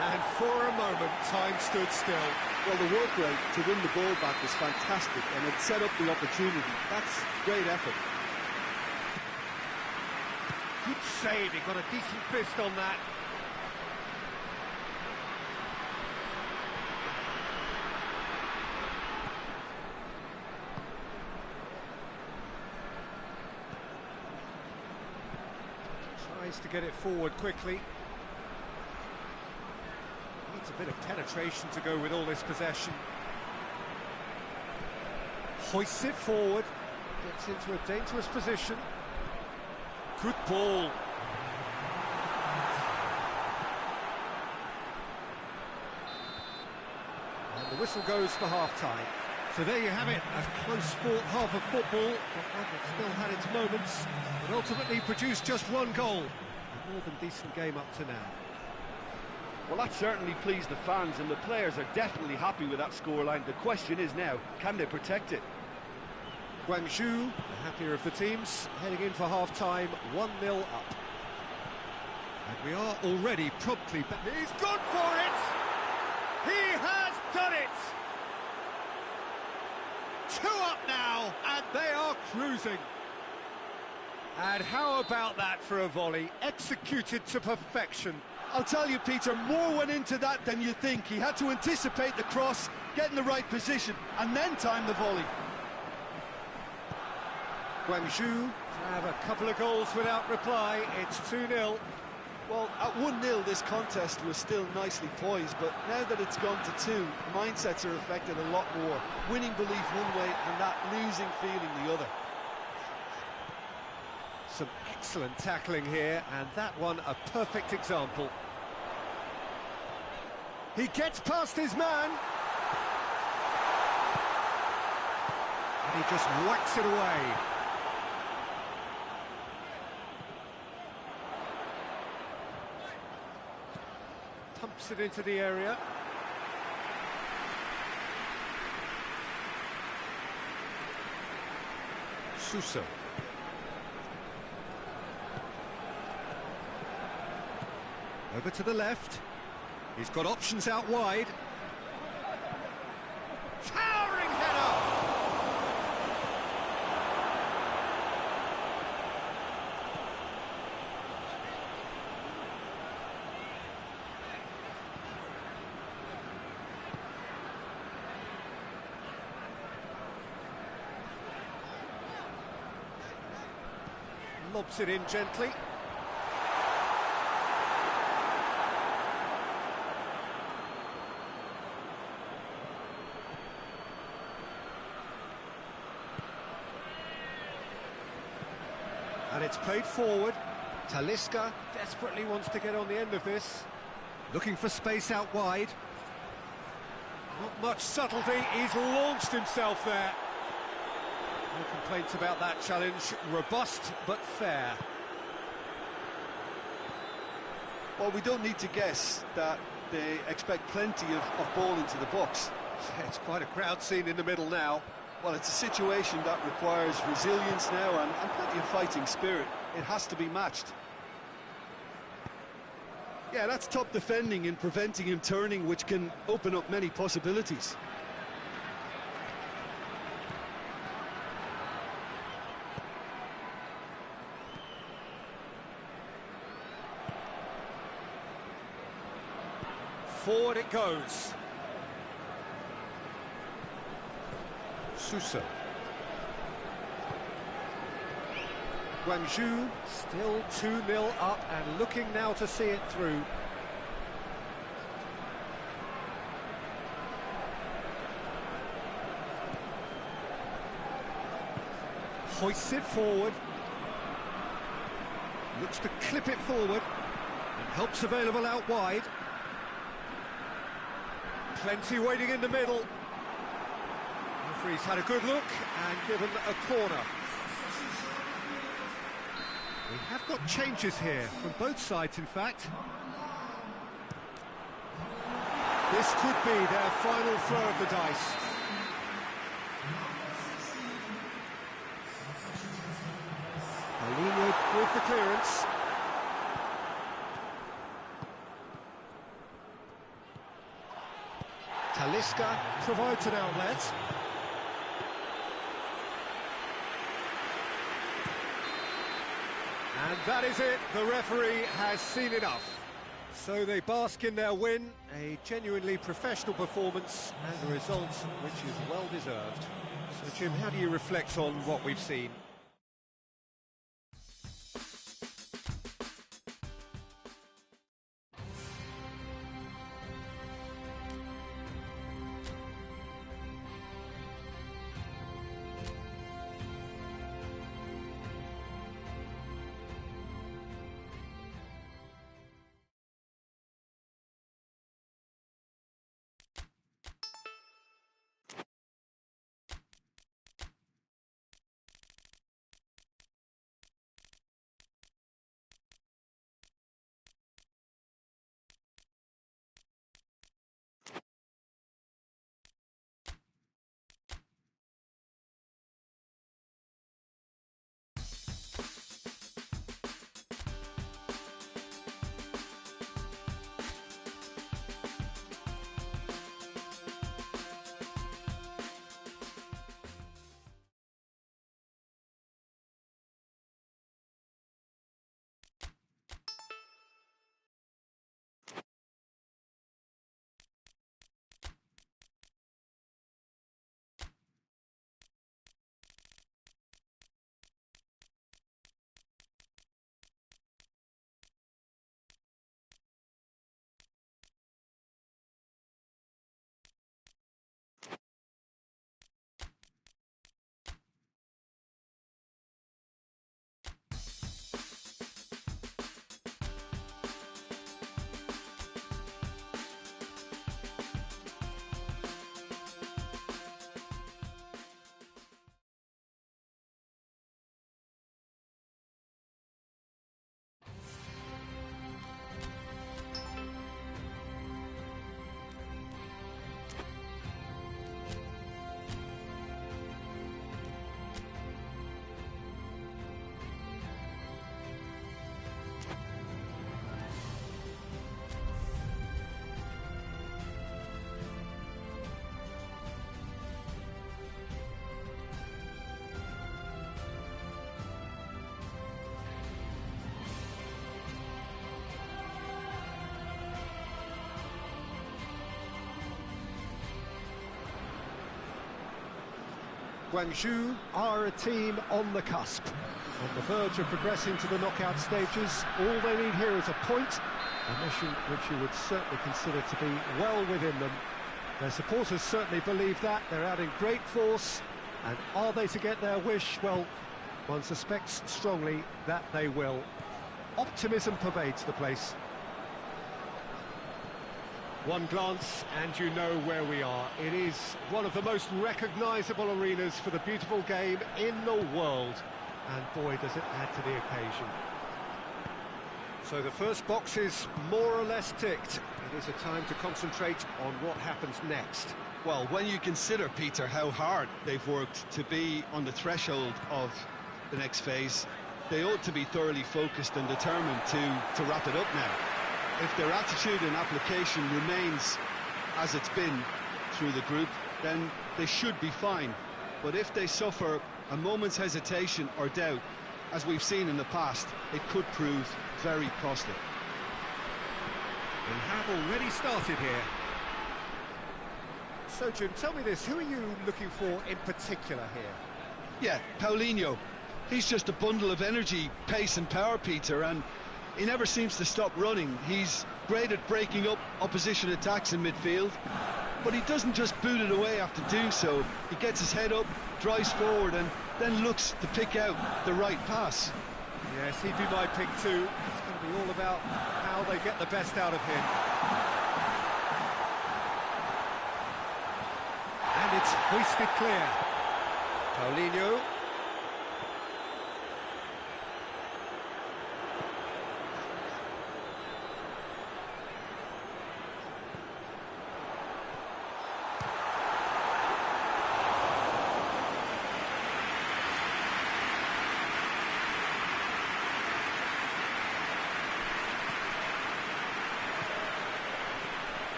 And for a moment, time stood still. Well, the work rate to win the ball back was fantastic, and it set up the opportunity. That's great effort. Good save, he got a decent fist on that. Tries to get it forward quickly. Needs a A bit of penetration to go with all this possession. Hoists it forward, gets into a dangerous position. Good ball. And the whistle goes for half-time. So there you have it, a close-fought half of football, but still had its moments, but ultimately produced just one goal. A more than decent game up to now. Well, that certainly pleased the fans, and the players are definitely happy with that scoreline. The question is now, can they protect it? Guangzhou, the happier of the teams, heading in for half-time, 1-0 up. And we are already promptly back. He's gone for it! He has done it! 2 up now, and they are cruising. And how about that for a volley, executed to perfection. I'll tell you, Peter, more went into that than you think. He had to anticipate the cross, get in the right position, and then time the volley. Guangzhou have a couple of goals without reply. It's 2-0. Well, at 1-0, this contest was still nicely poised, but now that it's gone to 2, mindsets are affected a lot more. Winning belief one way and that losing feeling the other. Some excellent tackling here, and that one a perfect example. He gets past his man. And he just whacks it away. Pumps it into the area. Suso. Over to the left. He's got options out wide. Towering header! Lobs it in gently. And it's played forward. Talisca desperately wants to get on the end of this. Looking for space out wide. Not much subtlety, he's launched himself there. No complaints about that challenge. Robust but fair. Well, we don't need to guess that they expect plenty of ball into the box. It's quite a crowd scene in the middle now. Well, it's a situation that requires resilience now and plenty of fighting spirit. It has to be matched. Yeah, that's top defending in preventing him turning, which can open up many possibilities. Forward it goes. Suso. Guangzhou still 2-0 up and looking now to see it through. Hoists it forward. Looks to clip it forward and helps available out wide. Plenty waiting in the middle. Referee's had a good look and given a corner. We have got changes here from both sides, in fact. This could be their final throw of the dice. Paulinho with the clearance. Talisca provides an outlet. And that is it, the referee has seen enough. So they bask in their win, a genuinely professional performance and a result which is well deserved. So Jim, how do you reflect on what we've seen? Guangzhou are a team on the cusp, on the verge of progressing to the knockout stages. All they need here is a point, a mission which you would certainly consider to be well within them. Their supporters certainly believe that. They're out in great force, and are they to get their wish? Well, one suspects strongly that they will. Optimism pervades the place. One glance and you know where we are. It is one of the most recognisable arenas for the beautiful game in the world. And boy, does it add to the occasion. So the first box is more or less ticked. It is a time to concentrate on what happens next. Well, when you consider, Peter, how hard they've worked to be on the threshold of the next phase, they ought to be thoroughly focused and determined to wrap it up now. If their attitude and application remains as it's been through the group, then they should be fine. But if they suffer a moment's hesitation or doubt, as we've seen in the past, it could prove very costly. We have already started here. So, Jim, tell me this, who are you looking for in particular here? Yeah, Paulinho. He's just a bundle of energy, pace and power, Peter, and he never seems to stop running. He's great at breaking up opposition attacks in midfield, but he doesn't just boot it away after doing so. He gets his head up, drives forward, and then looks to pick out the right pass. Yes, he'd be my pick too. It's going to be all about how they get the best out of him. And it's hoisted clear. Paulinho.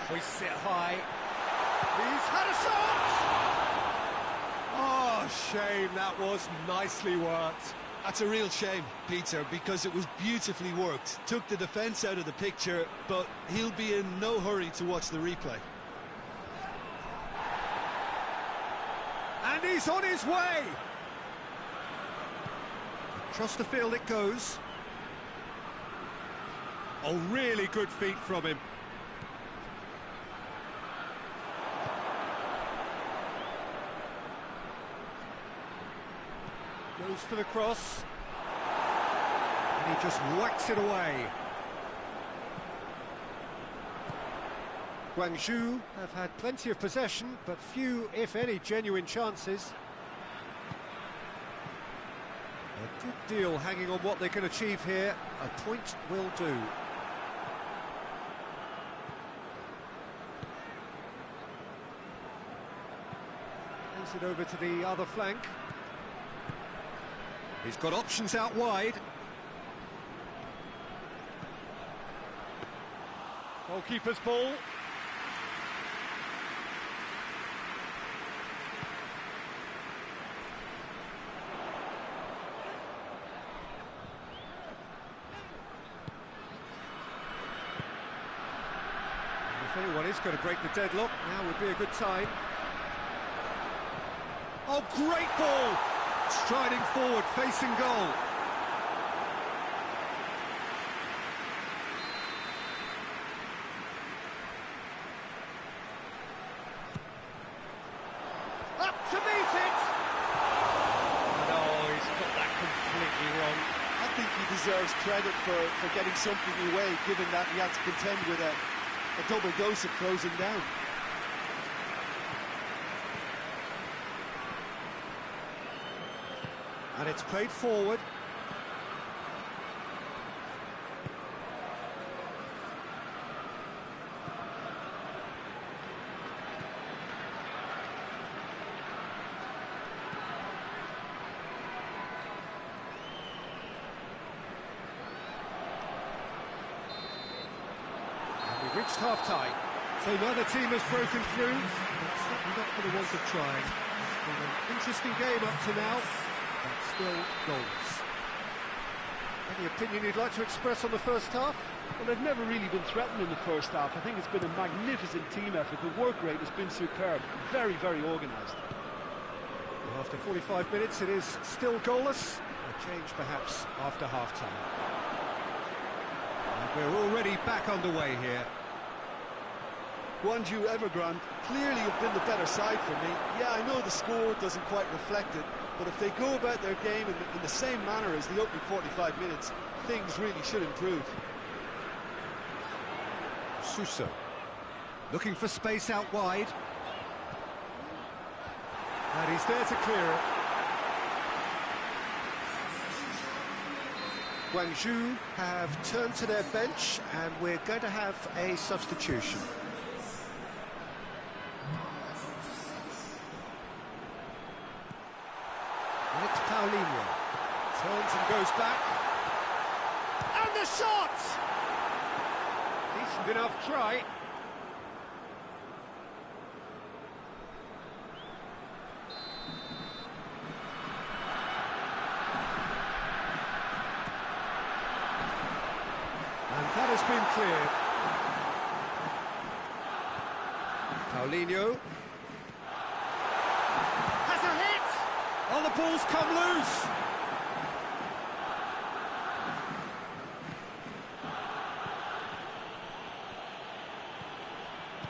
Hoists it high. He's had a shot! Oh, shame, that was nicely worked. That's a real shame, Peter, because it was beautifully worked. Took the defence out of the picture, but he'll be in no hurry to watch the replay. And he's on his way! Across the field it goes. Oh, really good feet from him. Goes for the cross, and he just whacks it away. Guangzhou have had plenty of possession, but few, if any, genuine chances. A good deal hanging on what they can achieve here. A point will do. Plays it over to the other flank. He's got options out wide. Goalkeeper's ball. If anyone is going to break the deadlock, now would be a good time. Oh, great ball! Striding forward, facing goal. Up to meet it! No, he's got that completely wrong. I think he deserves credit for getting something away, given that he had to contend with a double dose of closing down. And it's played forward. And we've reached half-time. So neither team has broken through. It's certainly not for the want of trying. It's been an interesting game up to now. But still goals. Any opinion you'd like to express on the first half? Well, they've never really been threatened in the first half. I think it's been a magnificent team effort. The work rate has been superb. Very, very organised. Well, after 45 minutes, it is still goalless. A change, perhaps, after half-time. And we're already back underway here. Gwangju Evergrande clearly have been the better side for me. Yeah, I know the score doesn't quite reflect it, but if they go about their game in the same manner as the opening 45 minutes, things really should improve. Suso, looking for space out wide. And he's there to clear it. Gwangju have turned to their bench, and we're going to have a substitution. And it's Paulinho. Turns and goes back. And the shot! Decent enough try. And that has been cleared. Paulinho. Has a hit! Oh, the ball's come loose!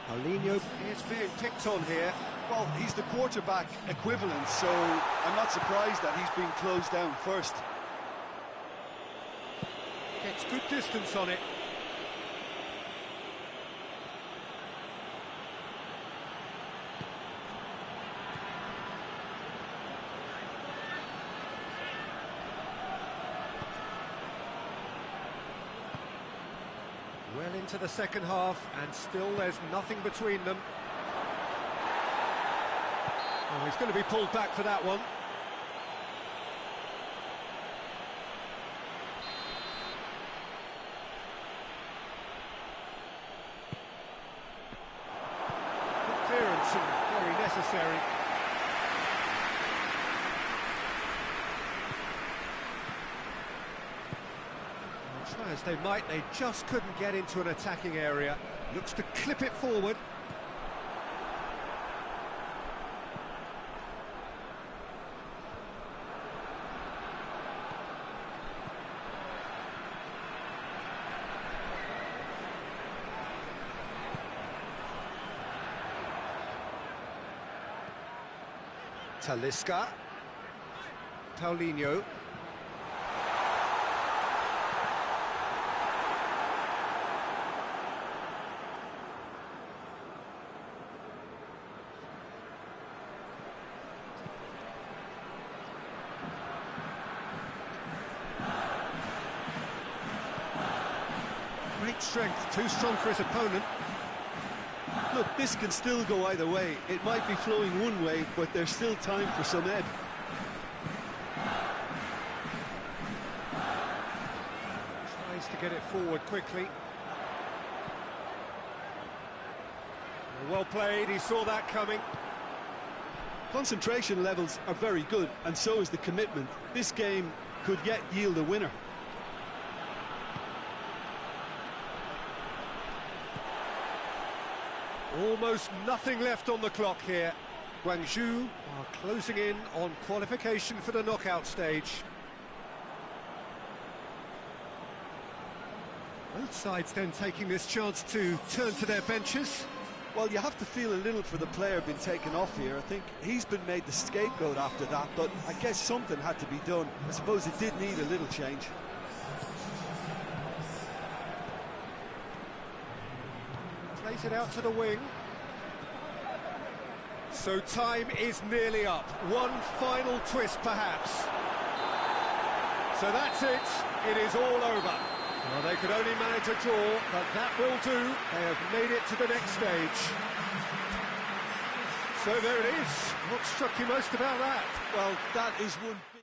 Paulinho is being picked on here. Well, he's the quarterback equivalent, so I'm not surprised that he's being closed down first. Gets good distance on it. Well into the second half, and still there's nothing between them. Oh, he's going to be pulled back for that one. Good clearance and very necessary. Try as they might, they just couldn't get into an attacking area. Looks to clip it forward. Talisca. Paulinho. Great strength, too strong for his opponent. Look, this can still go either way. It might be flowing one way, but there's still time for some ebb. Tries to get it forward quickly. Well played, he saw that coming. Concentration levels are very good, and so is the commitment. This game could yet yield a winner. Almost nothing left on the clock here. Gwangju are closing in on qualification for the knockout stage. Both sides then taking this chance to turn to their benches. Well, you have to feel a little for the player being taken off here. I think he's been made the scapegoat after that, but I guess something had to be done. I suppose it did need a little change. Plays it out to the wing. So time is nearly up. One final twist, perhaps. So that's it. It is all over. Well, they could only manage a draw, but that will do. They have made it to the next stage. So there it is. What struck you most about that? Well, that is one big...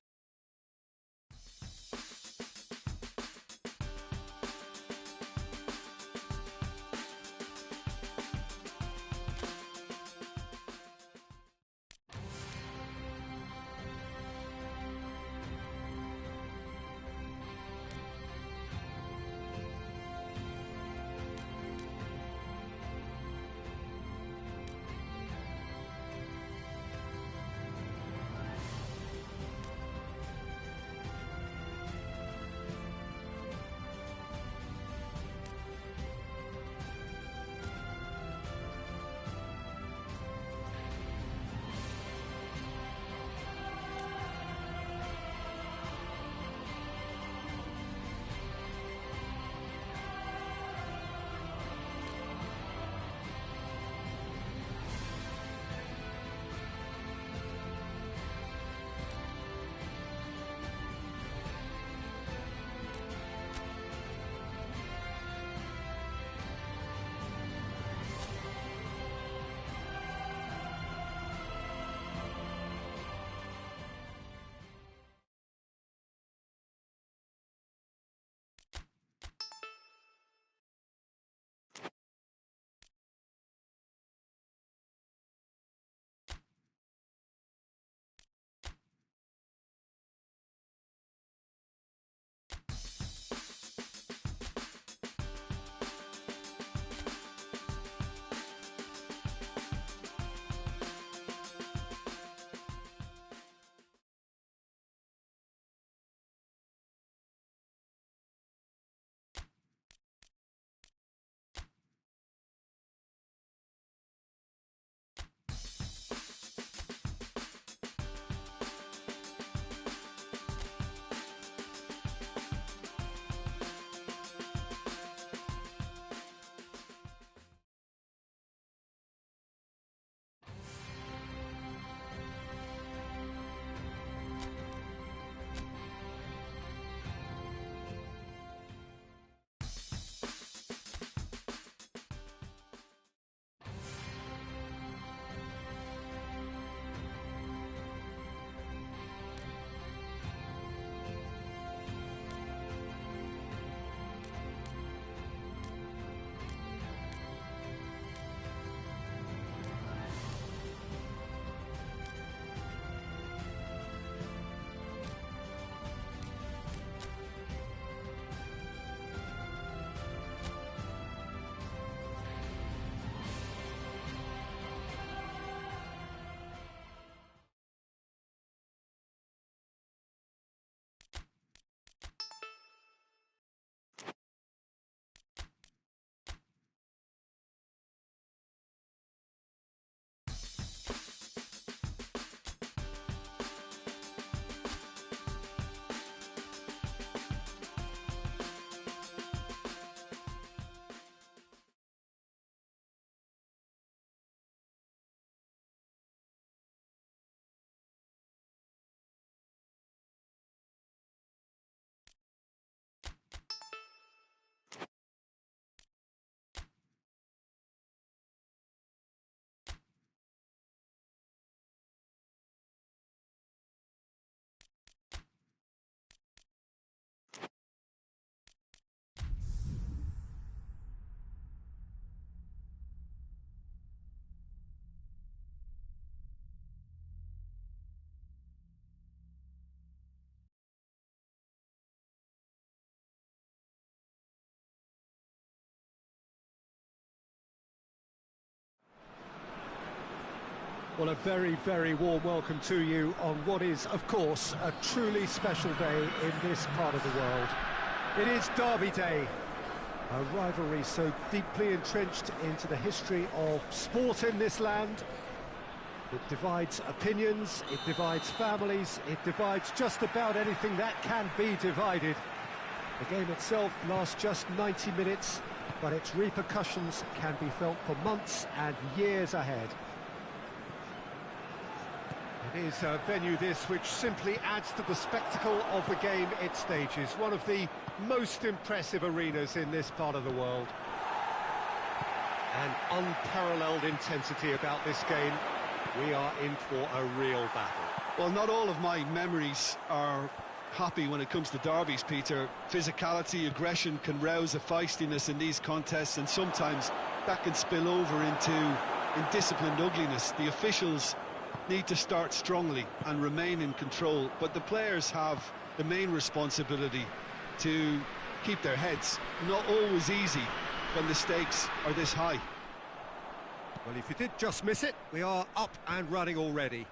Well, a very, very warm welcome to you on what is, of course, a truly special day in this part of the world. It is Derby Day, a rivalry so deeply entrenched into the history of sport in this land. It divides opinions, it divides families, it divides just about anything that can be divided. The game itself lasts just 90 minutes, but its repercussions can be felt for months and years ahead. It is a venue this which simply adds to the spectacle of the game it stages, one of the most impressive arenas in this part of the world. An unparalleled intensity about this game. We are in for a real battle. Well, not all of my memories are happy when it comes to derbies, Peter. Physicality, aggression can rouse a feistiness in these contests, and sometimes that can spill over into indisciplined ugliness. The officials need to start strongly and remain in control, but the players have the main responsibility to keep their heads. Not always easy when the stakes are this high. Well, if you did just miss it, we are up and running already.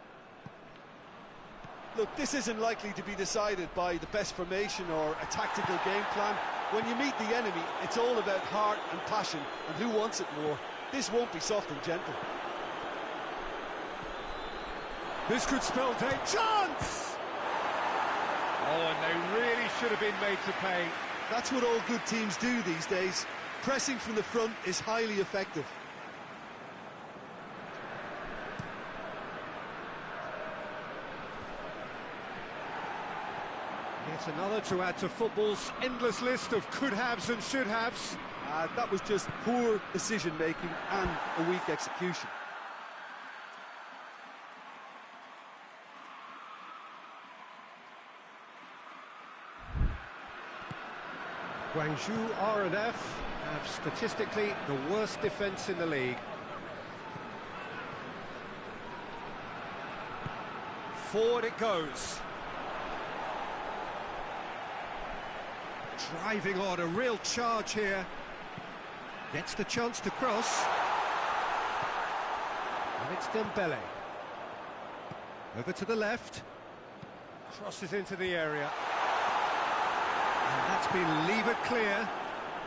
Look, this isn't likely to be decided by the best formation or a tactical game plan. When you meet the enemy, it's all about heart and passion and who wants it more. This won't be soft and gentle. This could spell day. Chance! Oh, and they really should have been made to pay. That's what all good teams do these days. Pressing from the front is highly effective. It's another to add to football's endless list of could-haves and should-haves. That was just poor decision-making and a weak execution. Guangzhou R&F have statistically the worst defence in the league. Forward it goes. Driving on, a real charge here. Gets the chance to cross. And it's Dembele. Over to the left. Crosses into the area. And that's been levered clear.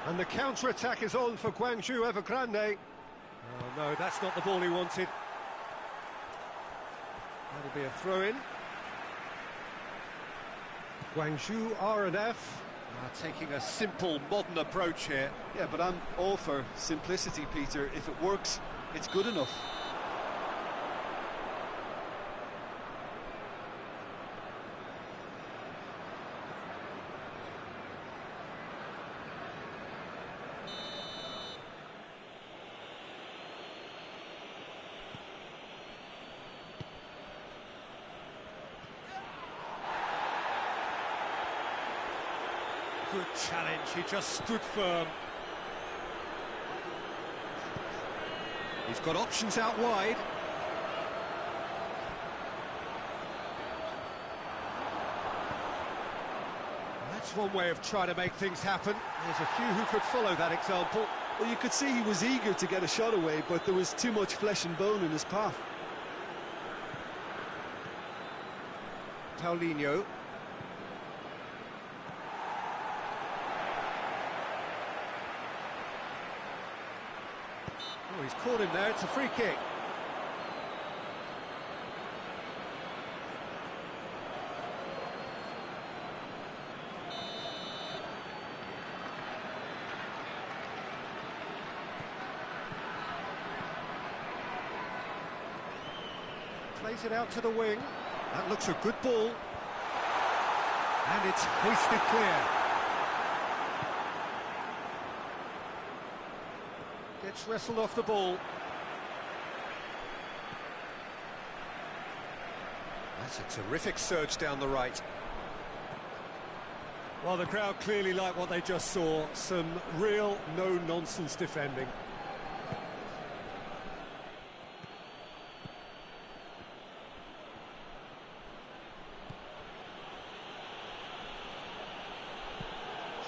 And the counter-attack is on for Guangzhou Evergrande. Oh no, that's not the ball he wanted. That'll be a throw-in. Guangzhou R&F taking a simple, modern approach here. Yeah, but I'm all for simplicity, Peter. If it works, it's good enough. Good challenge, he just stood firm. He's got options out wide. That's one way of trying to make things happen. There's a few who could follow that example. Well, you could see he was eager to get a shot away, but there was too much flesh and bone in his path. Paulinho. Oh, he's caught him there, it's a free kick. Plays it out to the wing. That looks a good ball. And it's hoisted clear. Gets wrestled off the ball. That's a terrific surge down the right. Well, the crowd clearly like what they just saw. Some real no-nonsense defending.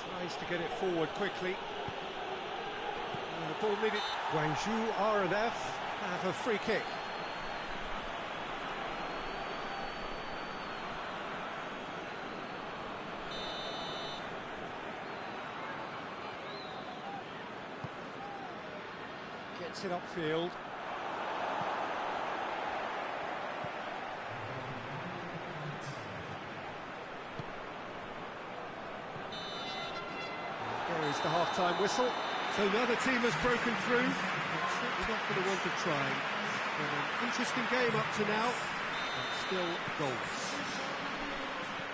Tries to get it forward quickly. And the ball needed. Guangzhou R&F have a free kick. Gets it upfield. There is the half-time whistle. So now the team has broken through. It's certainly not for the want of trying. But an interesting game up to now, but still goals.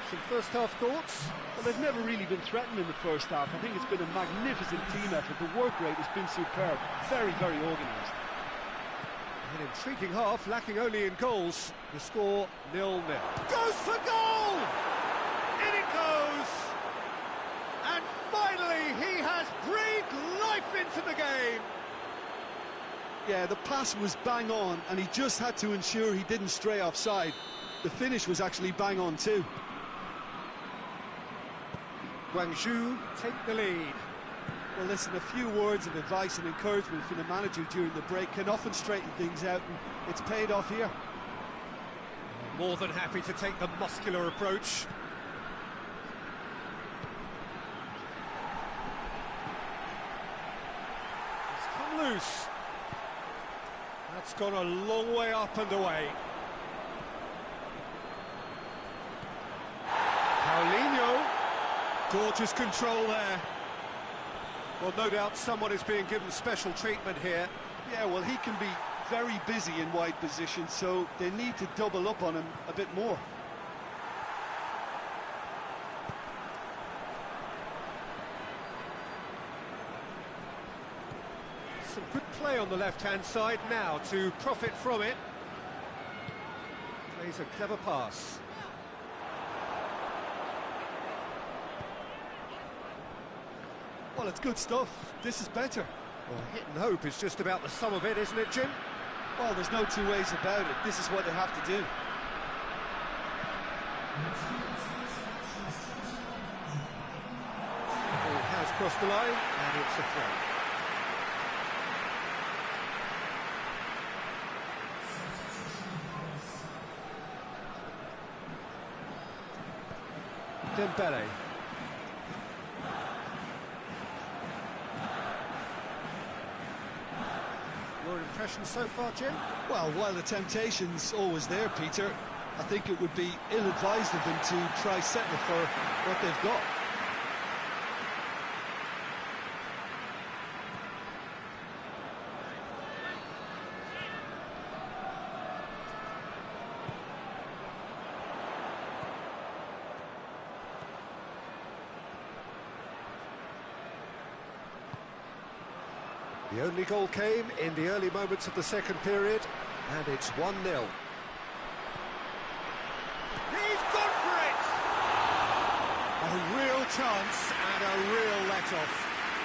Some first-half thoughts? Well, they've never really been threatened in the first half. I think it's been a magnificent team effort. The work rate has been superb. Very, very organised. An intriguing half, lacking only in goals. The score 0-0. Goes for goal! In it goes! And finally, he has breathed life into the game. Yeah, the pass was bang on, and he just had to ensure he didn't stray offside. The finish was actually bang on too. Guangzhou take the lead. Well, listen, a few words of advice and encouragement from the manager during the break can often straighten things out, and it's paid off here. More than happy to take the muscular approach. It's come loose. That's gone a long way up and away. Paulinho. Gorgeous control there. Well, no doubt someone is being given special treatment here. Yeah, well, he can be very busy in wide positions, so they need to double up on him a bit more. Some good play on the left-hand side now to profit from it. Plays a clever pass. Well, it's good stuff. This is better. Well, hit and hope is just about the sum of it, isn't it, Jim? Well, there's no two ways about it. This is what they have to do. Ball has crossed the line, and it's a throw. Dembele. Your impression so far, Jim? Well, while the temptation's always there, Peter, I think it would be ill-advised of them to try settle for what they've got. The only goal came in the early moments of the second period, and it's 1-0. He's gone for it! A real chance and a real let-off.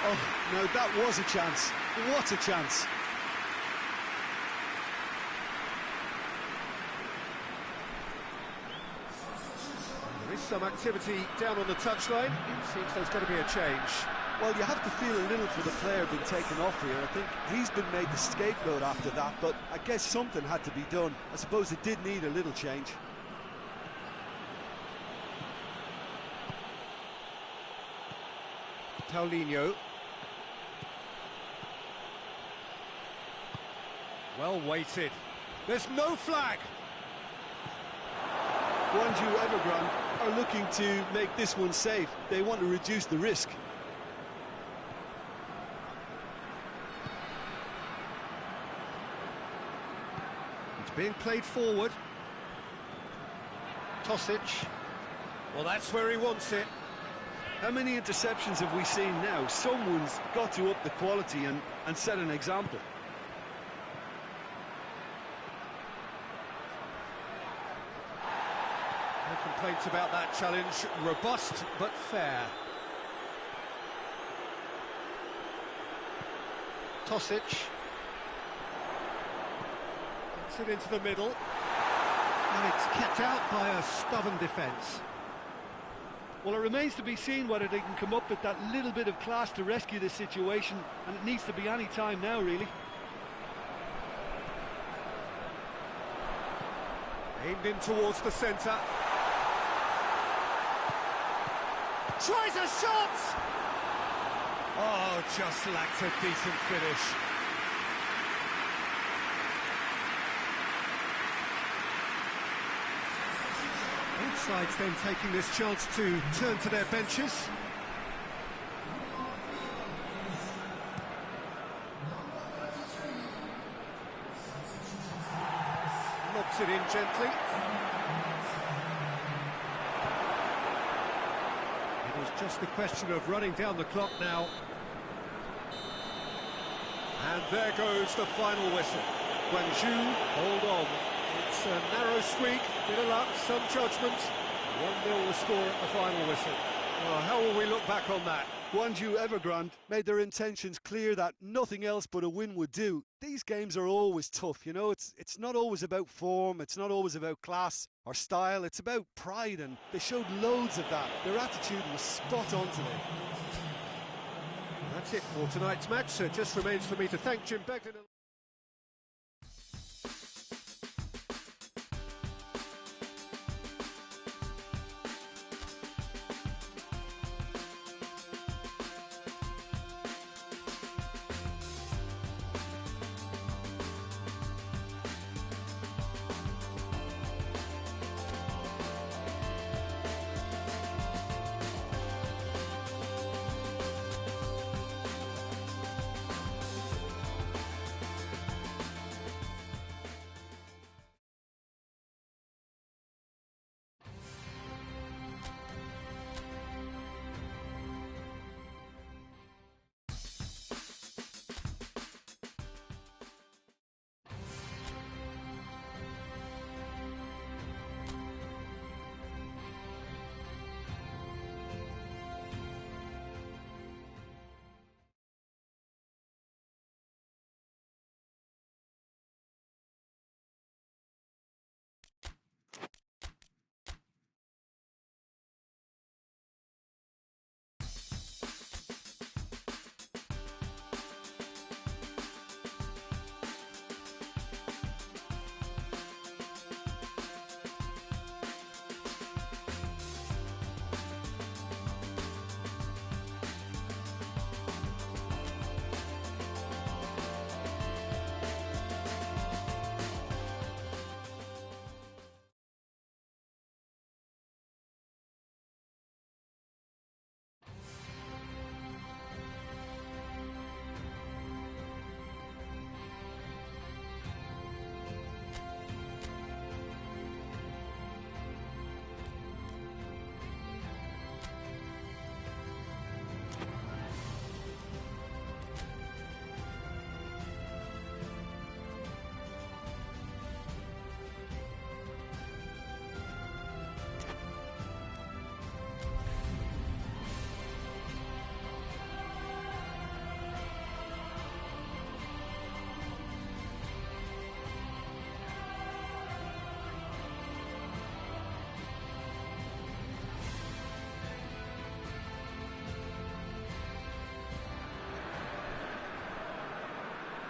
Oh, no, that was a chance. What a chance. There is some activity down on the touchline. It seems there's going to be a change. Well, you have to feel a little for the player being taken off here. I think he's been made the scapegoat after that, but I guess something had to be done. I suppose it did need a little change. Paulinho. Well weighted. There's no flag. Guangzhou Evergrande are looking to make this one safe. They want to reduce the risk. Being played forward. Tosic. Well, that's where he wants it. How many interceptions have we seen now? Someone's got to up the quality and set an example. No complaints about that challenge. Robust but fair. Tosic. It into the middle, and it's kept out by a stubborn defence. Well, it remains to be seen whether they can come up with that little bit of class to rescue this situation, and it needs to be any time now, really. Aimed in towards the centre. Tries a shot! Oh, just lacked a decent finish. Both sides then taking this chance to turn to their benches. Lobs it in gently. It was just a question of running down the clock now. And there goes the final whistle. Guangzhou, hold on. It's a narrow squeak, bit of luck, some judgment. 1-0 the score at the final whistle. Well, how will we look back on that? Guangzhou Evergrande made their intentions clear that nothing else but a win would do. These games are always tough, you know, it's not always about form, it's not always about class or style, it's about pride, and they showed loads of that. Their attitude was spot on today. That's it for tonight's match, so it just remains for me to thank Jim Beglin.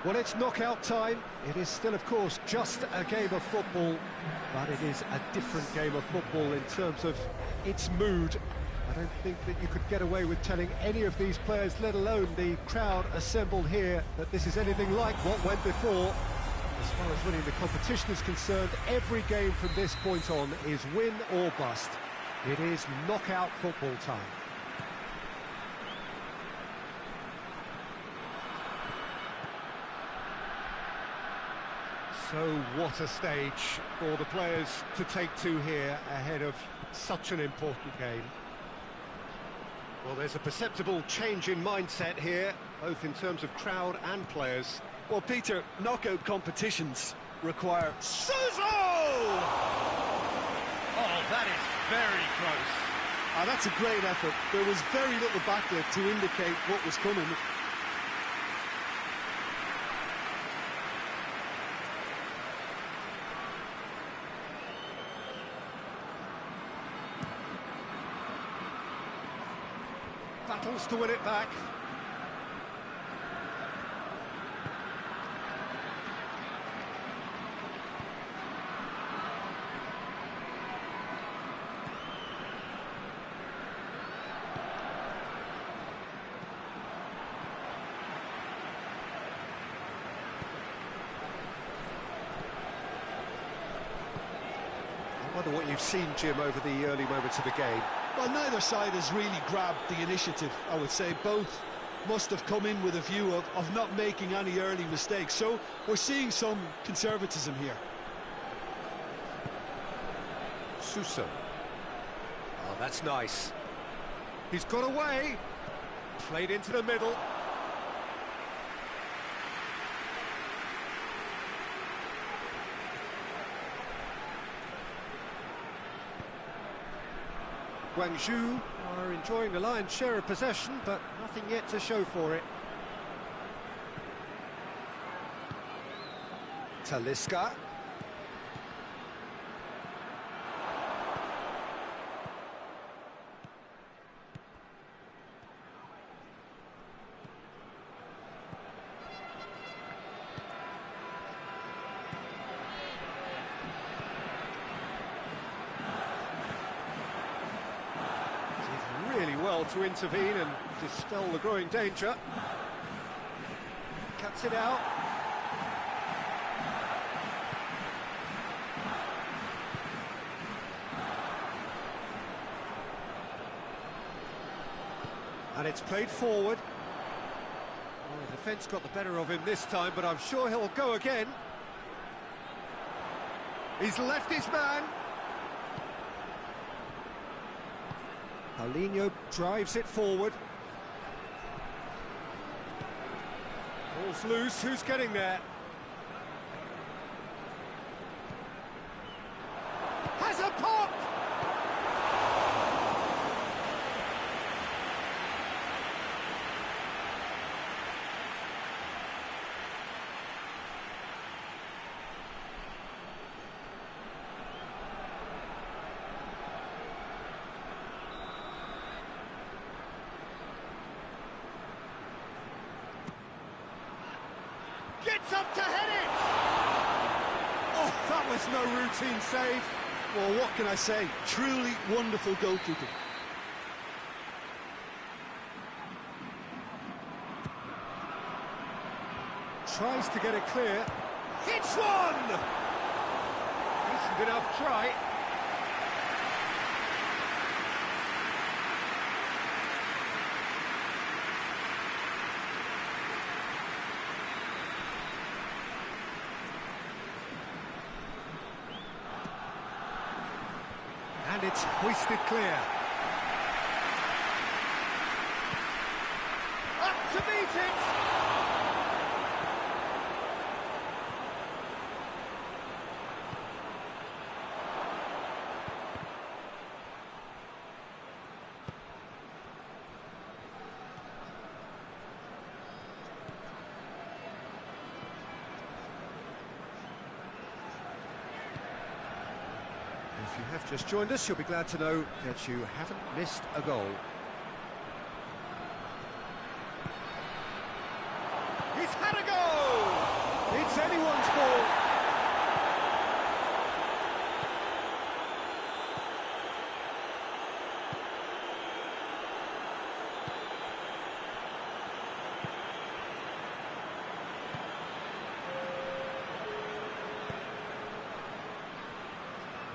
Well, it's knockout time. It is still, of course, just a game of football, but it is a different game of football in terms of its mood. I don't think that you could get away with telling any of these players, let alone the crowd assembled here, that this is anything like what went before. As far as winning the competition is concerned, every game from this point on is win or bust. It is knockout football time. So what a stage for the players to take to here ahead of such an important game. Well, there's a perceptible change in mindset here, both in terms of crowd and players. Well, Peter, knockout competitions require... Suzo! Oh, that is very close. That's a great effort. There was very little backlift to indicate what was coming. Battles to win it back. Wonder what you've seen, Jim, over the early moments of the game. Well, neither side has really grabbed the initiative, I would say. Both must have come in with a view of not making any early mistakes. So we're seeing some conservatism here. Suso. Oh, that's nice. He's got away. Played into the middle. Guangzhou are enjoying the lion's share of possession, but nothing yet to show for it. Talisca. Really well to intervene and dispel the growing danger. Cuts it out. And it's played forward. Oh, the defence got the better of him this time, but I'm sure he'll go again. He's left his man. Paulinho drives it forward. Ball's loose, who's getting there? Has a pop! Gets up to head it! Oh, that was no routine save. Well, what can I say? Truly wonderful goalkeeping. Tries to get it clear. Hits one! Decent enough try. And it's hoisted clear. Up to beat it! If you have just joined us, you'll be glad to know that you haven't missed a goal. He's had a go! It's anyone's ball.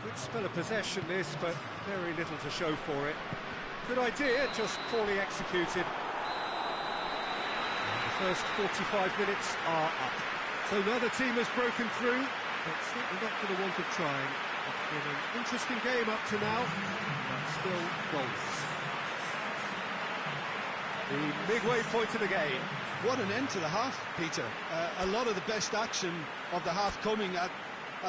Good spell of possession this, but very little to show for it. Good idea, just poorly executed. And the first 45 minutes are up. So neither team has broken through, but certainly not for the want of trying. It's been an interesting game up to now, but still goals. The midway point of the game. What an end to the half, Peter. A lot of the best action of the half coming at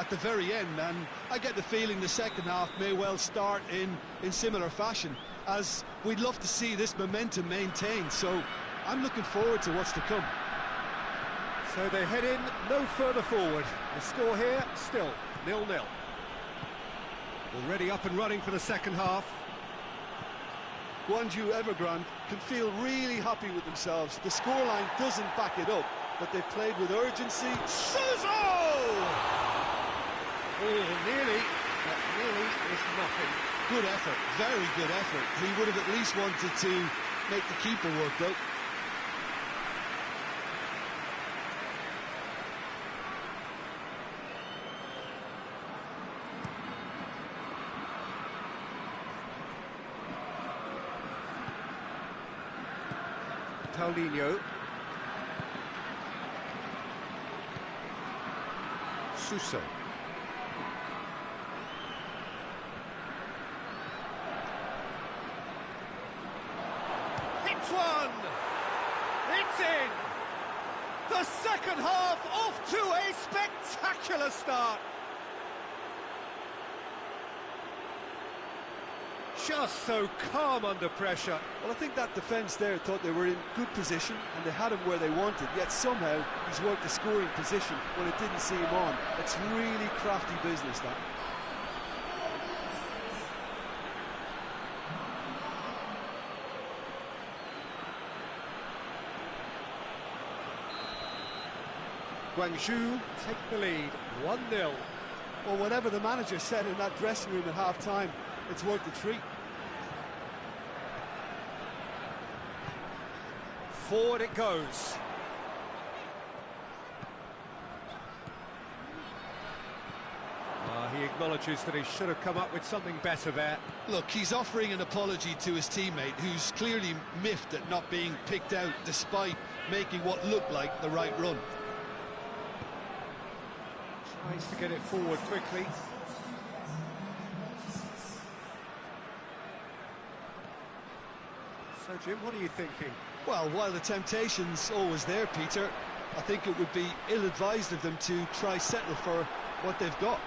the very end, and I get the feeling the second half may well start in similar fashion, as we'd love to see this momentum maintained, so I'm looking forward to what's to come. So they head in no further forward. The score here still 0-0. Already up and running for the second half. Guangzhou Evergrande can feel really happy with themselves. The scoreline doesn't back it up, but they've played with urgency. Suso! Oh, nearly, but nearly is nothing. Good effort, very good effort. He would have at least wanted to make the keeper work, though. Paulinho. Suso. Hits one! It's in! The second half off to a spectacular start! Just so calm under pressure. Well, I think that defence there thought they were in good position and they had him where they wanted, yet somehow he's worked the scoring position when it didn't see him on. It's really crafty business, that. Guangzhou take the lead, 1-0. Well, whatever the manager said in that dressing room at half-time, it's worth the treat. Forward it goes. He acknowledges that he should have come up with something better there. Look, he's offering an apology to his teammate, who's clearly miffed at not being picked out despite making what looked like the right run. Tries to get it forward quickly. So, Jim, what are you thinking? Well, while the temptation's always there, Peter, I think it would be ill-advised of them to try settle for what they've got.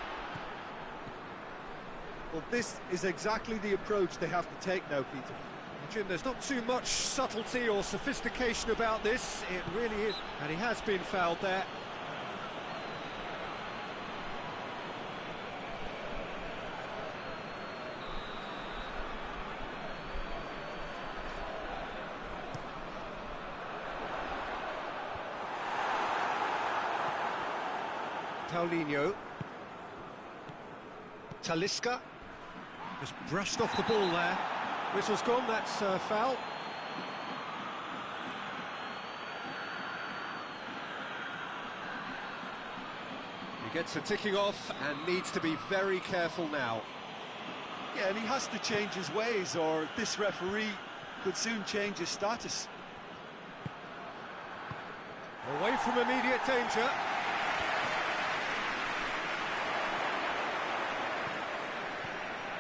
Well, this is exactly the approach they have to take now, Peter. Jim, there's not too much subtlety or sophistication about this. It really is. And he has been fouled there. Paulinho. Talisca just brushed off the ball there. Whistle's gone, that's foul. He gets a ticking off and needs to be very careful now. Yeah, and he has to change his ways or this referee could soon change his status. Away from immediate danger.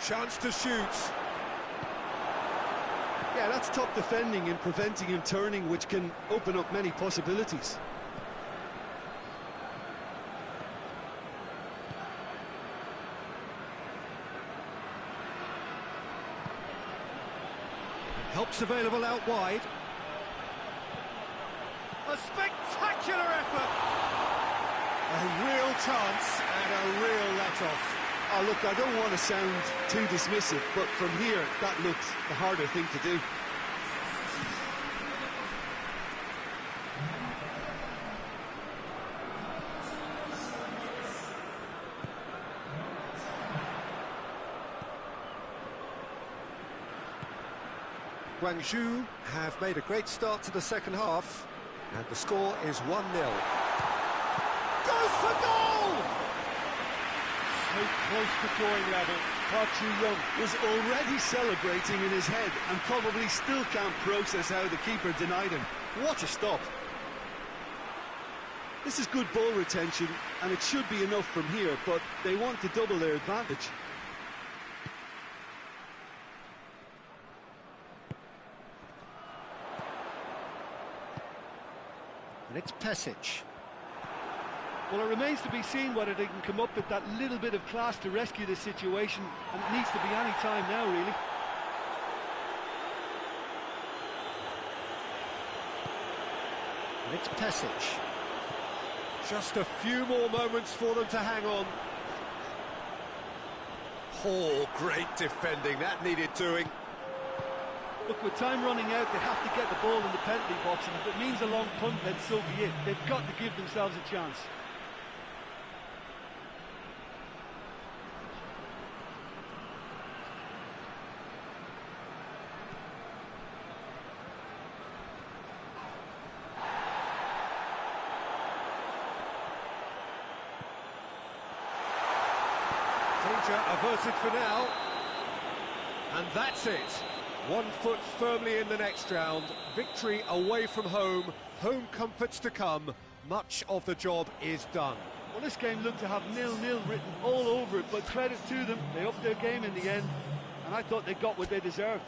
Chance to shoot. Yeah, that's top defending and preventing him turning, which can open up many possibilities. Help's available out wide. A spectacular effort! A real chance and a real let-off. Oh, look, I don't want to sound too dismissive, but from here, that looked the harder thing to do. Guangzhou have made a great start to the second half, and the score is 1-0. Goes for goal! So close to drawing level. Park Ji-young was already celebrating in his head and probably still can't process how the keeper denied him. What a stop. This is good ball retention and it should be enough from here, but they want to double their advantage. And it's Pesic. Well, it remains to be seen whether they can come up with that little bit of class to rescue this situation, and it needs to be any time now, really. And it's Pesic. Just a few more moments for them to hang on. Oh, great defending. That needed doing. Look, with time running out, they have to get the ball in the penalty box, and if it means a long punt, then so be it. They've got to give themselves a chance. Danger averted for now. And that's it. One foot firmly in the next round, victory away from home, home comforts to come, much of the job is done. Well, this game looked to have 0-0 written all over it, but credit to them, they upped their game in the end, and I thought they got what they deserved.